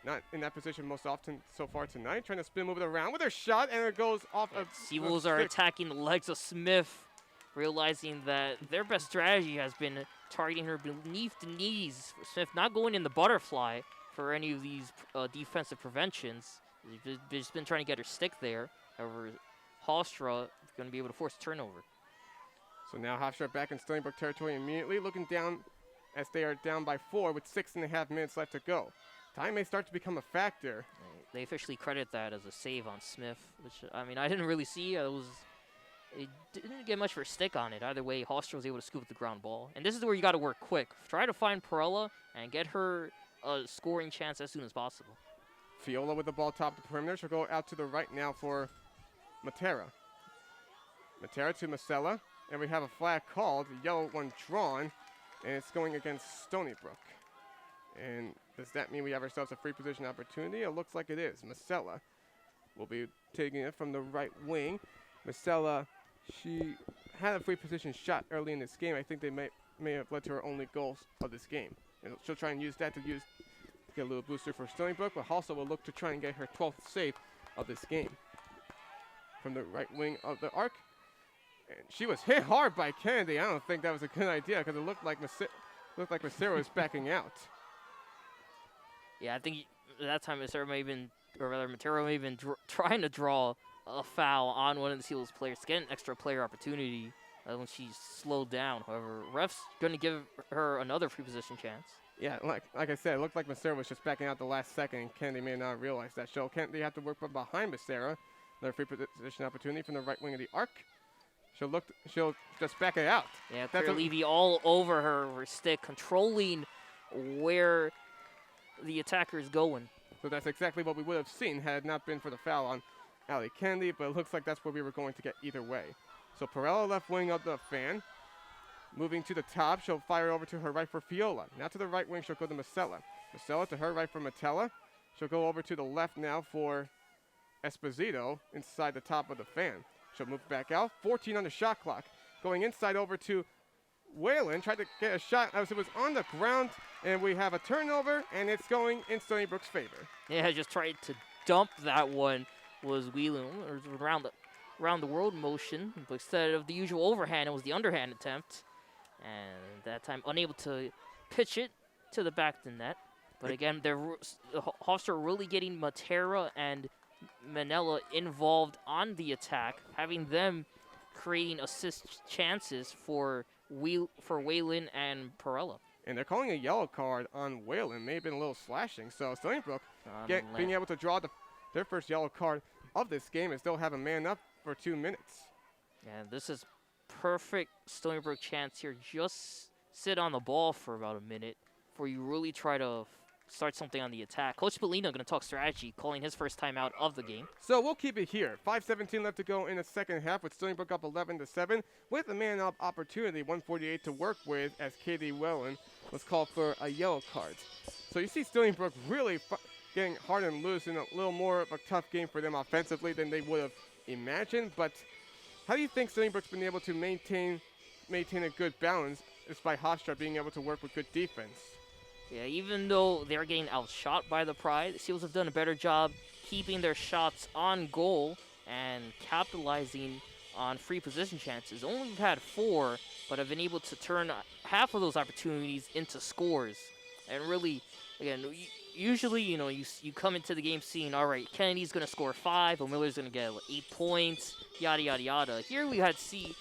A: Not in that position most often so far tonight. Trying to spin, move it around with her shot, and it goes off of
B: Seawolves are attacking the legs of Smith, realizing that their best strategy has been targeting her beneath the knees. Smith not going in the butterfly for any of these defensive preventions. They've just been trying to get her stick there. However, Hofstra is going to be able to force a turnover.
A: So now Hofstra back in Stony Brook territory immediately, looking down as they are down by 4 with 6.5 minutes left to go. Time may start to become a factor.
B: They officially credit that as a save on Smith, which, I mean, I didn't really see. It didn't get much for a stick on it. Either way, Hofstra was able to scoop the ground ball. And this is where you got to work quick. Try to find Perella and get her a scoring chance as soon as possible.
A: Fiola with the ball top of the perimeter. She'll go out to the right now for Matera. Matera to Marcella. And we have a flag called, the yellow one drawn, and it's going against Stony Brook. And does that mean we have ourselves a free position opportunity? It looks like it is. Marcella will be taking it from the right wing. Marcella, she had a free position shot early in this game. I think they may have led to her only goals of this game. And she'll try and use that to get a little booster for Stony Brook, but also will look to try and get her 12th save of this game. From the right wing of the arc. And she was hit hard by Kennedy. I don't think that was a good idea because it looked like Massero was backing out.
B: Yeah, I think that time Matero may have been trying to draw a foul on one of the Seals players to get an extra player opportunity when she's slowed down. However, ref's going to give her another free position chance.
A: Yeah, like I said, it looked like Massero was just backing out the last second, and Kennedy may not realize that. So Kennedy have to work from behind Massero. Another free position opportunity from the right wing of the arc. She'll just back it out.
B: Yeah, Claire Levy all over her stick, controlling where the attacker is going.
A: So that's exactly what we would have seen had it not been for the foul on Allie Kennedy, but it looks like that's where we were going to get either way. So Perella left wing of the fan. Moving to the top, she'll fire over to her right for Fiola. Now to the right wing, she'll go to Masella. Masella to her right for Matella. She'll go over to the left now for Esposito inside the top of the fan. She'll move back out. 14 on the shot clock. Going inside over to Whalen. Tried to get a shot as it was on the ground. And we have a turnover, and it's going in Stony Brook's favor.
B: Yeah, just tried to dump that one. Was Whelan around the world motion. But instead of the usual overhand, it was the underhand attempt. And that time unable to pitch it to the back of the net. But again, Hofstra really getting Matera and Manella involved on the attack, having them creating assist chances for Whalen and Perella.
A: And they're calling a yellow card on Whalen. May have been a little slashing. So Stony Brook being able to draw their first yellow card of this game and still have a man up for 2 minutes.
B: And this is perfect Stony Brook chance here. Just sit on the ball for about a minute before you really try to start something on the attack. Coach Bellino going to talk strategy, calling his first time out of the game.
A: So we'll keep it here. 5:17 left to go in the second half with Stony Brook up 11-7 with a man-up opportunity, 148 to work with as Katie Whalen was called for a yellow card. So you see Stony Brook really getting hard and loose in a little more of a tough game for them offensively than they would have imagined. But how do you think Stony Brook's been able to maintain a good balance despite Hofstra being able to work with good defense?
B: Yeah, even though they're getting outshot by the Pride, the Seals have done a better job keeping their shots on goal and capitalizing on free position chances. Only have had 4, but have been able to turn half of those opportunities into scores. And really, again, usually, you come into the game seeing, all right, Kennedy's going to score 5, or Miller's going to get 8 points, yada, yada, yada. Here we had to see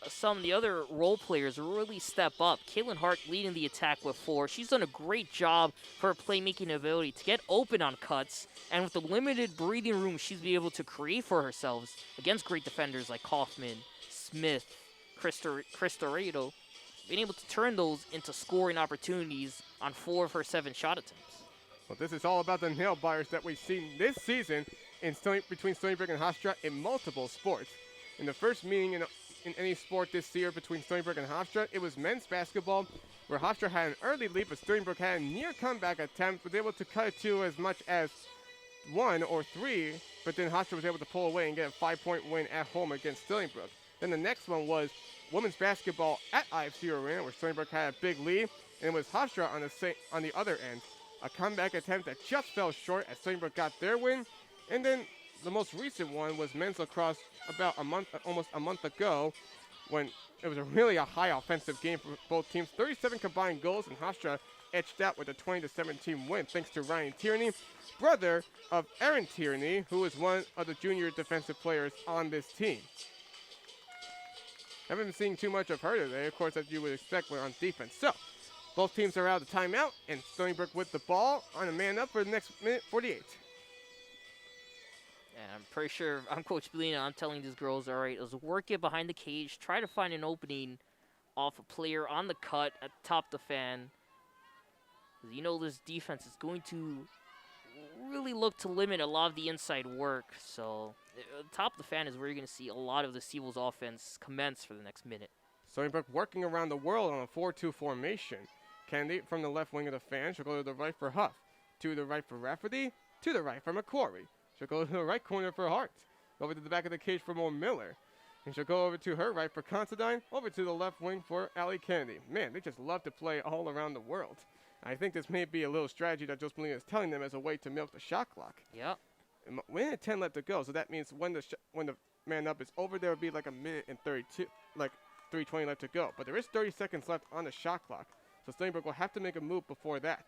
B: some of the other role players really step up. Caitlin Hart leading the attack with 4. She's done a great job for her playmaking ability to get open on cuts, and with the limited breathing room she's been able to create for herself against great defenders like Kaufman, Smith, Cristoredo, being able to turn those into scoring opportunities on 4 of her 7 shot attempts.
A: Well, this is all about the nail biters that we've seen this season between Stony Brook and Hofstra in multiple sports. In the first meeting in any sport this year between Stony Brook and Hofstra, it was men's basketball, where Hofstra had an early lead, but Stony Brook had a near comeback attempt, was able to cut it to as much as 1 or 3, but then Hofstra was able to pull away and get a 5-point win at home against Stony Brook. Then the next one was women's basketball at IFC Arena, where Stony Brook had a big lead, and it was Hofstra on the other end. A comeback attempt that just fell short as Stony Brook got their win. And then the most recent one was men's lacrosse about almost a month ago, when it was a high offensive game for both teams. 37 combined goals, and Hofstra edged out with a 20-17 win thanks to Ryan Tierney, brother of Erin Tierney, who is one of the junior defensive players on this team. Haven't been seeing too much of her today, of course, as you would expect when on defense. So, both teams are out of timeout, and Stony Brook with the ball on a man up for the next minute 48.
B: And I'm pretty sure I'm Coach Bellino. I'm telling these girls, all right, let's work it behind the cage. Try to find an opening off a player on the cut at the top of the fan. This defense is going to really look to limit a lot of the inside work. So top of the fan is where you're going to see a lot of the Seawolves offense commence for the next minute.
A: Stony Brook working around the world on a 4-2 formation. Kennedy from the left wing of the fan. She'll go to the right for Huff. To the right for Rafferty. To the right for McQuarrie. She'll go to the right corner for Hart. Over to the back of the cage for Mo Miller. And she'll go over to her right for Considine. Over to the left wing for Allie Kennedy. Man, they just love to play all around the world. I think this may be a little strategy that Joseph Molina is telling them as a way to milk the shot clock.
B: Yep.
A: We had 10 left to go, so that means when the man up is over, there would be like a minute and 32, like 3:20 left to go. But there is 30 seconds left on the shot clock, so Stony Brook will have to make a move before that.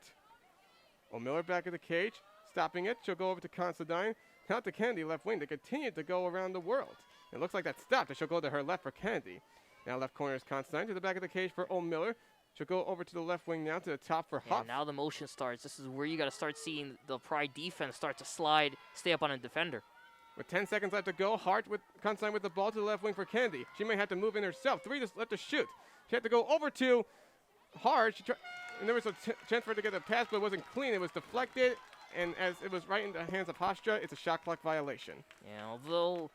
A: O'Miller back at the cage, stopping it. She'll go over to Considine. Out to Kennedy, left wing. They continue to go around the world. It looks like that stopped, and she'll go to her left for Kennedy. Now left corner is Considine to the back of the cage for O'Miller. She'll go over to the left wing now to the top for Huff.
B: Now the motion starts. This is where you got to start seeing the Pride defense start to slide, stay up on a defender.
A: With 10 seconds left to go, Hart with Considine with the ball to the left wing for Kennedy. She may have to move in herself. 3 left to shoot. She had to go over to Hart. And there was a chance for her to get a pass, but it wasn't clean. It was deflected, and as it was right in the hands of Hofstra, it's a shot clock violation.
B: Yeah, although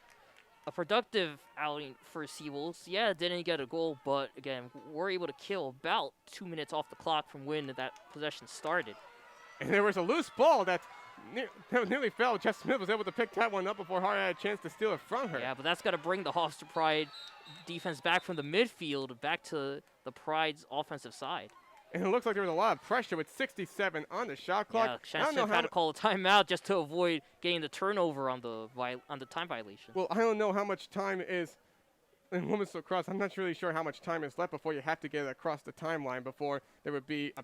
B: a productive outing for Seawolves. Yeah, didn't get a goal, but again, we're able to kill about 2 minutes off the clock from when that possession started.
A: And there was a loose ball that nearly fell. Jess Smith was able to pick that one up before Hart had a chance to steal it from her.
B: Yeah, but that's got to bring the Hofstra Pride defense back from the midfield, back to the Pride's offensive side.
A: And it looks like there was a lot of pressure with 67 on the shot clock.
B: Yeah, Shannon Smith had to call a timeout just to avoid getting the turnover on the time violation.
A: Well, I don't know how much time is in women's lacrosse. I'm not really sure how much time is left before you have to get it across the timeline before there would be a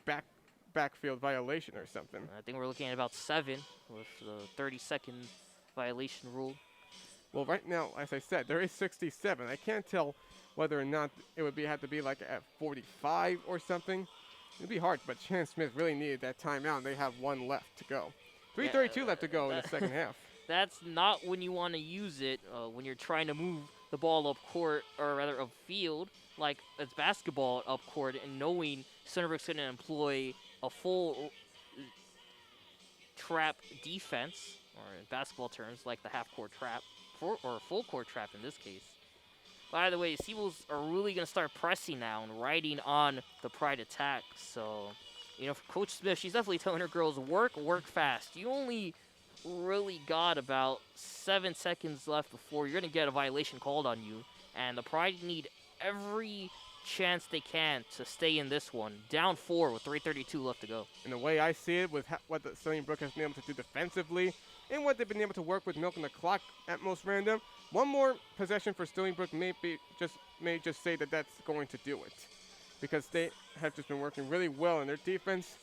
A: backfield violation or something.
B: I think we're looking at about 7 with the 30-second violation rule.
A: Well, right now, as I said, there is 67. I can't tell whether or not it would have to be like at 45 or something. It'd be hard, but Shannon Smith really needed that timeout, and they have 1 left to go. 3:32 left to go in the second half.
B: That's not when you want to use it, when you're trying to move the ball up court, or rather up field, like it's basketball up court, and knowing Stony Brook's going to employ a full trap defense, or in basketball terms, like the half-court trap, or full-court trap in this case. By the way, Seawolves are really going to start pressing now and riding on the Pride attack. So, for Coach Smith, she's definitely telling her girls, work fast. You only really got about 7 seconds left before you're going to get a violation called on you. And the Pride need every chance they can to stay in this one. Down 4 with 3:32 left to go.
A: And the way I see it, with what the Stony Brook has been able to do defensively, and what they've been able to work with milking the clock at most random, one more possession for Stony Brook may just say that that's going to do it, because they have just been working really well in their defense.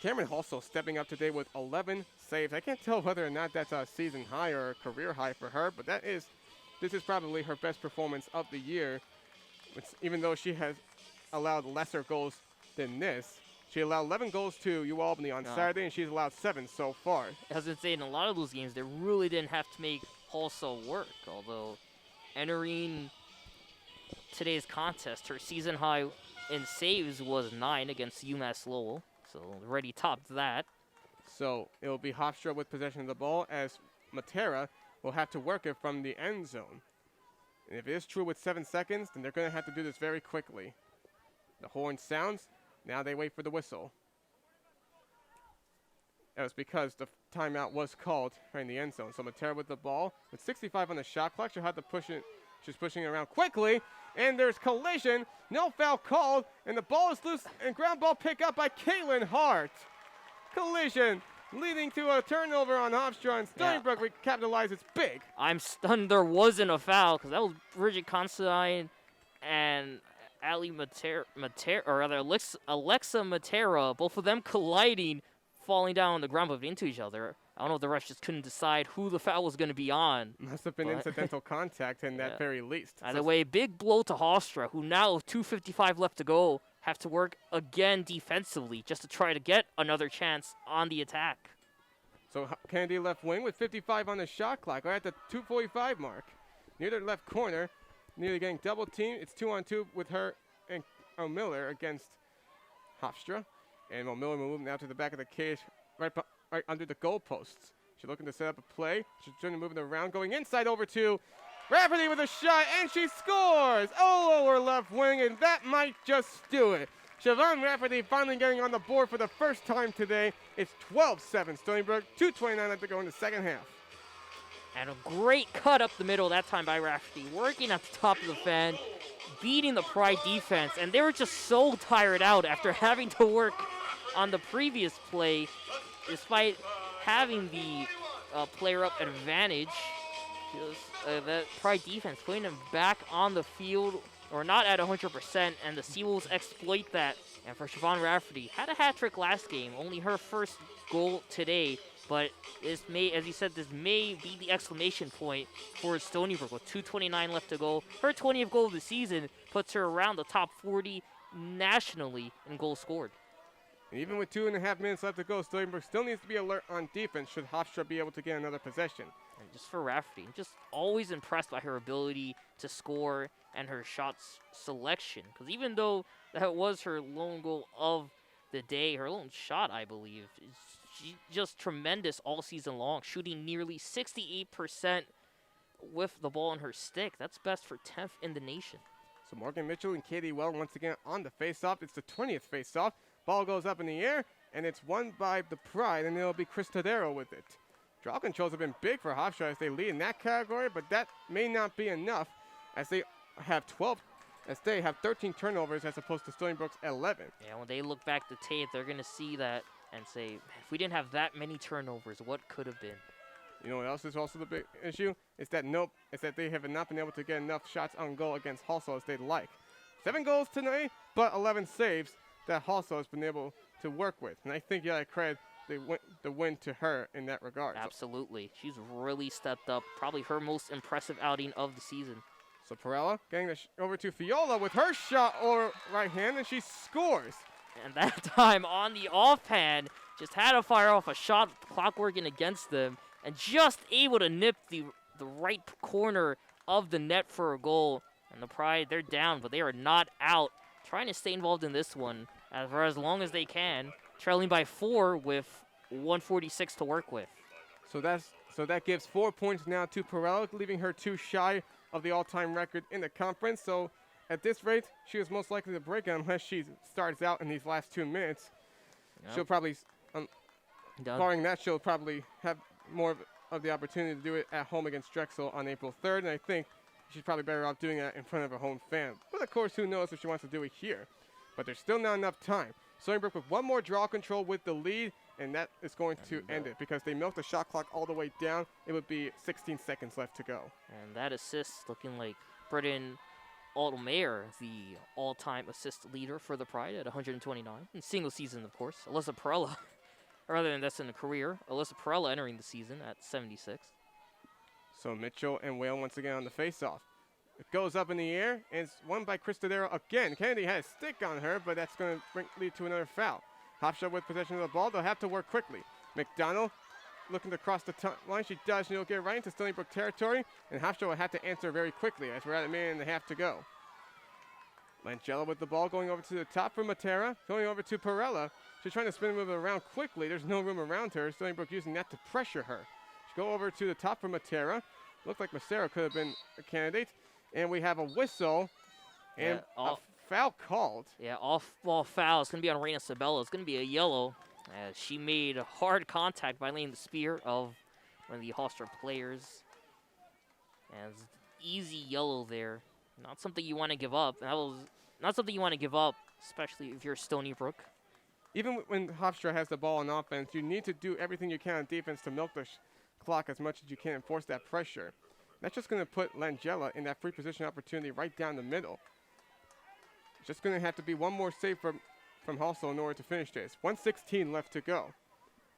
A: Cameron also stepping up today with 11 saves. I can't tell whether or not that's a season high or a career high for her, but this is probably her best performance of the year. Even though she has allowed lesser goals than this. She allowed 11 goals to UAlbany on Saturday, and she's allowed 7 so far.
B: As I say, in a lot of those games, they really didn't have to make Halsall work, although entering today's contest, her season high in saves was 9 against UMass Lowell, so already topped that.
A: So it will be Hofstra with possession of the ball, as Matera will have to work it from the end zone. And if it is true with 7 seconds, then they're going to have to do this very quickly. The horn sounds. Now they wait for the whistle. That was because the timeout was called right in the end zone. So Matera with the ball. With 65 on the shot clock, she'll have to push it. She's pushing it around quickly. And there's collision. No foul called. And the ball is loose. And ground ball pick up by Caitlin Hart. Collision leading to a turnover on Hofstra. And Stony Brook recapitalizes big.
B: I'm stunned there wasn't a foul, because that was Bridget Considine and Alexa Matera, both of them colliding, falling down on the ground, but into each other. I don't know if the refs just couldn't decide who the foul was going to be on.
A: Must have been incidental contact in that very least.
B: Either way, big blow to Hofstra, who now, with 2:55 left to go, have to work again defensively just to try to get another chance on the attack.
A: So Kennedy left wing with 55 on the shot clock, right at the 2:45 mark. Near their left corner, nearly getting double teamed. It's 2-on-2 with her and O'Miller against Hofstra. And O'Miller will move now to the back of the cage, right under the goalposts. She's looking to set up a play. She's trying to move it around, going inside over to Rafferty with a shot, and she scores! All over left wing, and that might just do it. Siobhan Rafferty finally getting on the board for the first time today. It's 12-7 Stony Brook, 2:29 left to go in the second half.
B: And a great cut up the middle that time by Rafferty, working at the top of the fan, beating the Pride defense. And they were just so tired out after having to work on the previous play, despite having the player-up advantage, that Pride defense putting them back on the field, or not at 100%, and the Seawolves exploit that. And for Siobhan Rafferty, had a hat trick last game, only her first goal today, but this may, as you said, this may be the exclamation point for Stony Brook with 2:29 left to go. Her 20th goal of the season puts her around the top 40 nationally in goals scored.
A: And even with 2.5 minutes left to go, Stony Brook still needs to be alert on defense should Hofstra be able to get another possession.
B: And just for Rafferty, I'm just always impressed by her ability to score and her shots selection. Because even though that was her lone goal of the day, her lone shot, I believe, she's just tremendous all season long, shooting nearly 68% with the ball in her stick. That's best for 10th in the nation.
A: So Morgan Mitchell and Katie Well once again on the face-off. It's the 20th face-off. Ball goes up in the air, and it's won by the Pride, and it'll be Chris Tadero with it. Draw controls have been big for Hofstra as they lead in that category, but that may not be enough as they have 13 turnovers as opposed to Stony Brook's 11.
B: Yeah, when they look back at the tape, they're going to see that and say, if we didn't have that many turnovers, what could have been?
A: You know what else is also the big issue? Is that they have not been able to get enough shots on goal against Halsall as they'd like. 7 goals tonight, but 11 saves that Halsall has been able to work with. And I think, I credit the win to her in that regard.
B: Absolutely. She's really stepped up. Probably her most impressive outing of the season.
A: So Perella getting over to Fiola with her shot over right hand, and she scores.
B: And that time on the offhand, just had to fire off a shot, clock working against them, and just able to nip the right corner of the net for a goal. And the Pride, they're down, but they are not out. Trying to stay involved in this one for as long as they can, trailing by 4 with 1:46 to work with.
A: So that gives 4 points now to Perella, leaving her 2 shy of the all-time record in the conference. So at this rate, she is most likely to break it unless she starts out in these last 2 minutes. Yep. She'll probably, barring that, she'll probably have more of the opportunity to do it at home against Drexel on April 3rd. And I think she's probably better off doing that in front of a home fan. But of course, who knows if she wants to do it here. But there's still not enough time. Stony Brook with one more draw control with the lead, and that is going to end it because they milked the shot clock all the way down. It would be 16 seconds left to go.
B: And that assist looking like Britton Altmaier, the all-time assist leader for the Pride at 129. In single season, of course. Alyssa Perella, rather than that's in a career. Alyssa Perella entering the season at 76.
A: So Mitchell and Whale once again on the face-off. It goes up in the air, and it's won by Chris Tadero again. Kennedy had a stick on her, but that's going to lead to another foul. Hofstra with possession of the ball. They'll have to work quickly. McDonald looking to cross the line. She does. She'll get right into Stony Brook territory, and Hofstra will have to answer very quickly as we're at 1.5 minutes to go. Langella with the ball going over to the top for Matera, going over to Perella. She's trying to spin the move around quickly. There's no room around her. Stony Brook using that to pressure her. She go over to the top for Matera. Looked like Matera could have been a candidate. And we have a whistle and a foul called.
B: Yeah, off-ball foul. It's going to be on Reina Sabella. It's going to be a yellow as she made hard contact by laying the spear of one of the Hofstra players. And easy yellow there. Not something you want to give up. That was not something you want to give up, especially if you're Stony Brook.
A: Even when Hofstra has the ball on offense, you need to do everything you can on defense to milk the clock as much as you can and force that pressure. That's just going to put Langella in that free position opportunity right down the middle. Just going to have to be one more save from Halsall in order to finish this. 1:16 left to go.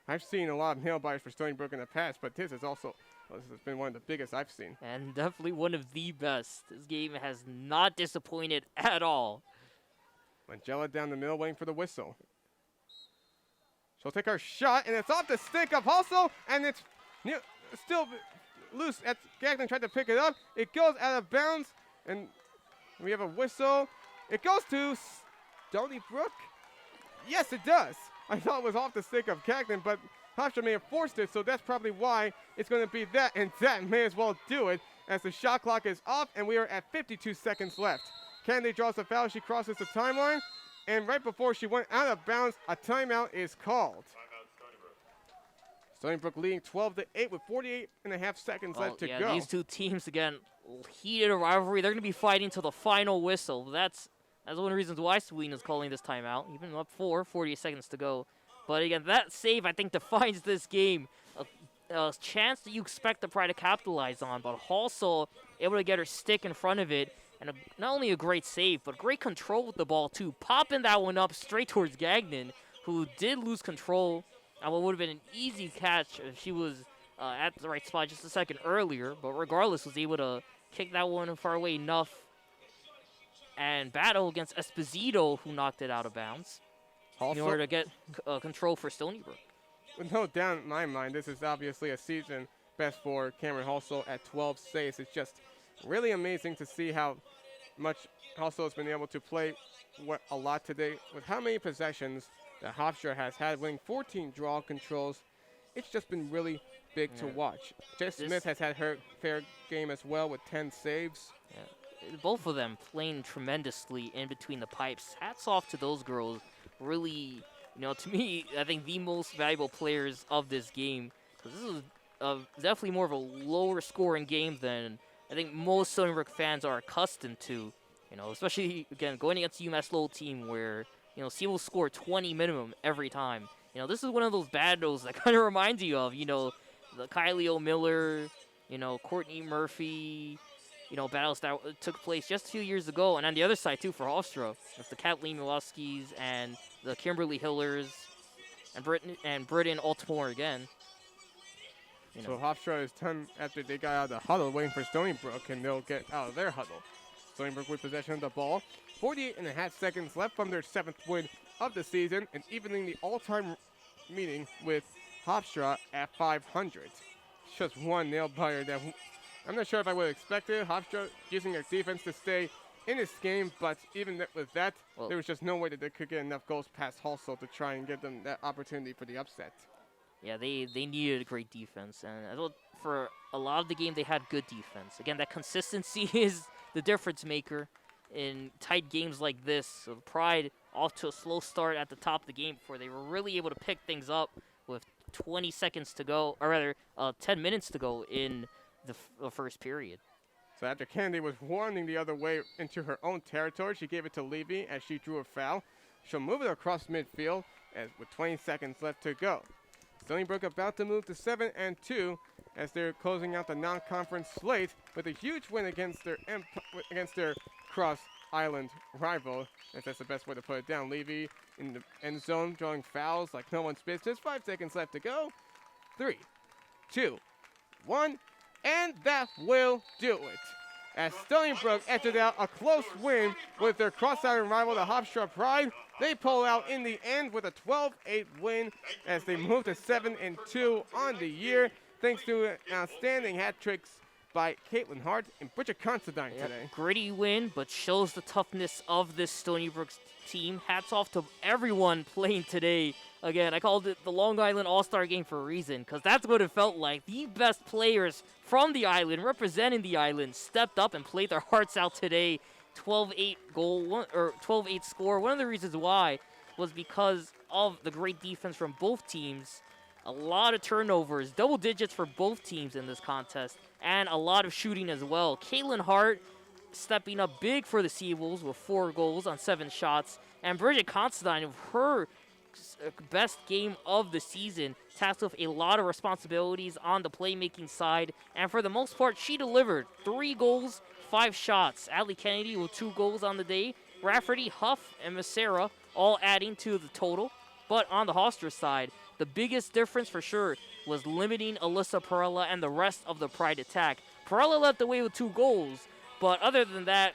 A: I've seen a lot of nail biters for Stony Brook in the past, but this has been one of the biggest I've seen.
B: And definitely one of the best. This game has not disappointed at all.
A: Langella down the middle waiting for the whistle. She'll take her shot, and it's off the stick of Halsall, and it's still loose. Gagnon tried to pick it up. It goes out of bounds, and we have a whistle. It goes to Stony Brook. Yes, it does. I thought it was off the stick of Gagnon, but Hofstra may have forced it, so that's probably why it's going to be that, and that may as well do it as the shot clock is off, and we are at 52 seconds left. Kennedy draws the foul. She crosses the timeline, and right before she went out of bounds, a timeout is called. Stony Brook leading 12-8 with 48.5 seconds left to go.
B: These two teams, again, heated rivalry. They're going to be fighting to the final whistle. That's That's one of the reasons why Sweden is calling this timeout, even up 48 seconds to go. But again, that save, I think, defines this game. A chance that you expect the Pride to capitalize on, but also able to get her stick in front of it. And not only a great save, but great control with the ball, too. Popping that one up straight towards Gagnon, who did lose control. And what would have been an easy catch if she was at the right spot just a second earlier. But regardless, was able to kick that one far away enough and battle against Esposito, who knocked it out of bounds in order to get control for Stony Brook.
A: With no doubt in my mind, this is obviously a season best for Cameron Halsall at 12 saves. It's just really amazing to see how much Halsall has been able to play a lot today. With how many possessions that Hofstra has had, winning 14 draw controls. It's just been really big to watch. Jess Smith has had her fair game as well with 10 saves.
B: Yeah. Both of them playing tremendously in between the pipes. Hats off to those girls. Really, to me, I think the most valuable players of this game. Because this is definitely more of a lower scoring game than I think most Stony Brook fans are accustomed to. Especially, again, going against UMass Lowell team where, C will score 20 minimum every time. This is one of those battles that kind of reminds you of, the Kylie O'Miller, Courtney Murphy, battles that took place just a few years ago. And on the other side, too, for Hofstra, with the Kathleen Milowskis and the Kimberly Hillers and Britton Altamore again.
A: So Hofstra is done after they got out of the huddle, waiting for Stony Brook, and they'll get out of their huddle. Stony Brook with possession of the ball. 48.5 seconds left from their 7th win of the season, and evening the all-time meeting with Hofstra at 500. Just one nail-biter that I'm not sure if I would have expected. Hofstra using their defense to stay in this game, but even with that, there was just no way that they could get enough goals past Halsall to try and give them that opportunity for the upset.
B: Yeah, they needed a great defense, and I thought for a lot of the game they had good defense. Again, that consistency is the difference maker in tight games like this. So the Pride off to a slow start at the top of the game before they were really able to pick things up with 20 seconds to go, or rather 10 minutes to go in the first period.
A: So after Kennedy was warning the other way into her own territory, she gave it to Levy as she drew a foul. She'll move it across midfield with 20 seconds left to go. Stony Brook about to move to 7-2 as they're closing out the non-conference slate with a huge win against their Cross Island rival, if that's the best way to put it down. Levy in the end zone drawing fouls like no one's business. 5 seconds left to go. 3, 2, 1, and that will do it. As Stony Brook edged out a close win with their Cross Island rival, the Hofstra Pride, they pull out in the end with a 12-8 win as they move to 7-2 on the year, thanks to outstanding hat tricks by Caitlin Hart and Bridget Considine today.
B: Gritty win, but shows the toughness of this Stony Brook team. Hats off to everyone playing today. Again, I called it the Long Island All-Star game for a reason, because that's what it felt like. The best players from the island, representing the island, stepped up and played their hearts out today. 12-8 goal, or 12-8 score. One of the reasons why was because of the great defense from both teams. A lot of turnovers, double digits for both teams in this contest, and a lot of shooting as well. Caitlin Hart stepping up big for the Seawolves with 4 goals on 7 shots, and Bridget Considine with her best game of the season, tasked with a lot of responsibilities on the playmaking side, and for the most part, she delivered 3 goals, 5 shots. Adley Kennedy with 2 goals on the day. Rafferty, Huff, and Macera all adding to the total. But on the Hofstra side, the biggest difference for sure was limiting Alyssa Perella and the rest of the Pride attack. Perella led the way with 2 goals, but other than that,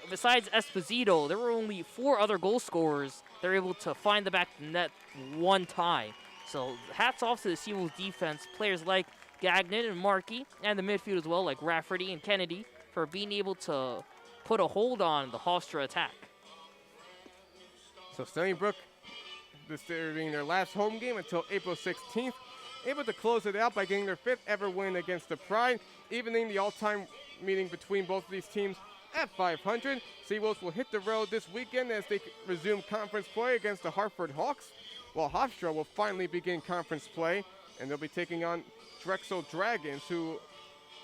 B: besides Esposito, there were only 4 other goal scorers that were able to find the back of the net one time. So hats off to the Seawolves defense, players like Gagnon and Markey, and the midfield as well, like Rafferty and Kennedy, for being able to put a hold on the Hofstra attack.
A: So Stony Brook, this being their last home game until April 16th, able to close it out by getting their 5th ever win against the Pride, evening the all-time meeting between both of these teams at 500. Seawolves will hit the road this weekend as they resume conference play against the Hartford Hawks, while Hofstra will finally begin conference play, and they'll be taking on Drexel Dragons, who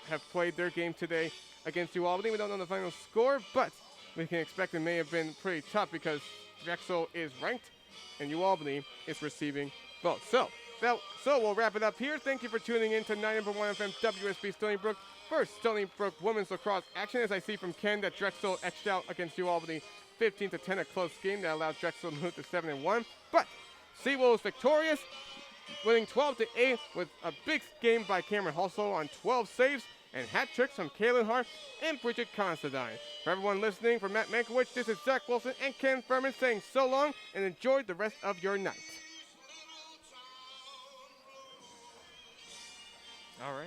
A: have played their game today against UAlbany. We don't know the final score, but we can expect it may have been pretty tough because Drexel is ranked and UAlbany is receiving votes. So we'll wrap it up here. Thank you for tuning in to 90.1 FM WSB Stony Brook. First, Stony Brook women's lacrosse action, as I see from Ken that Drexel edged out against UAlbany 15-10, a close game that allowed Drexel to move to 7-1. But Seawolves victorious, winning 12-8 with a big game by Cameron Hustle on 12 saves and hat tricks from Kaylin Hart and Bridget Considine. For everyone listening, for Matt Mankiewicz, this is Zach Wilson and Ken Fermin saying so long and enjoy the rest of your night.
B: All right.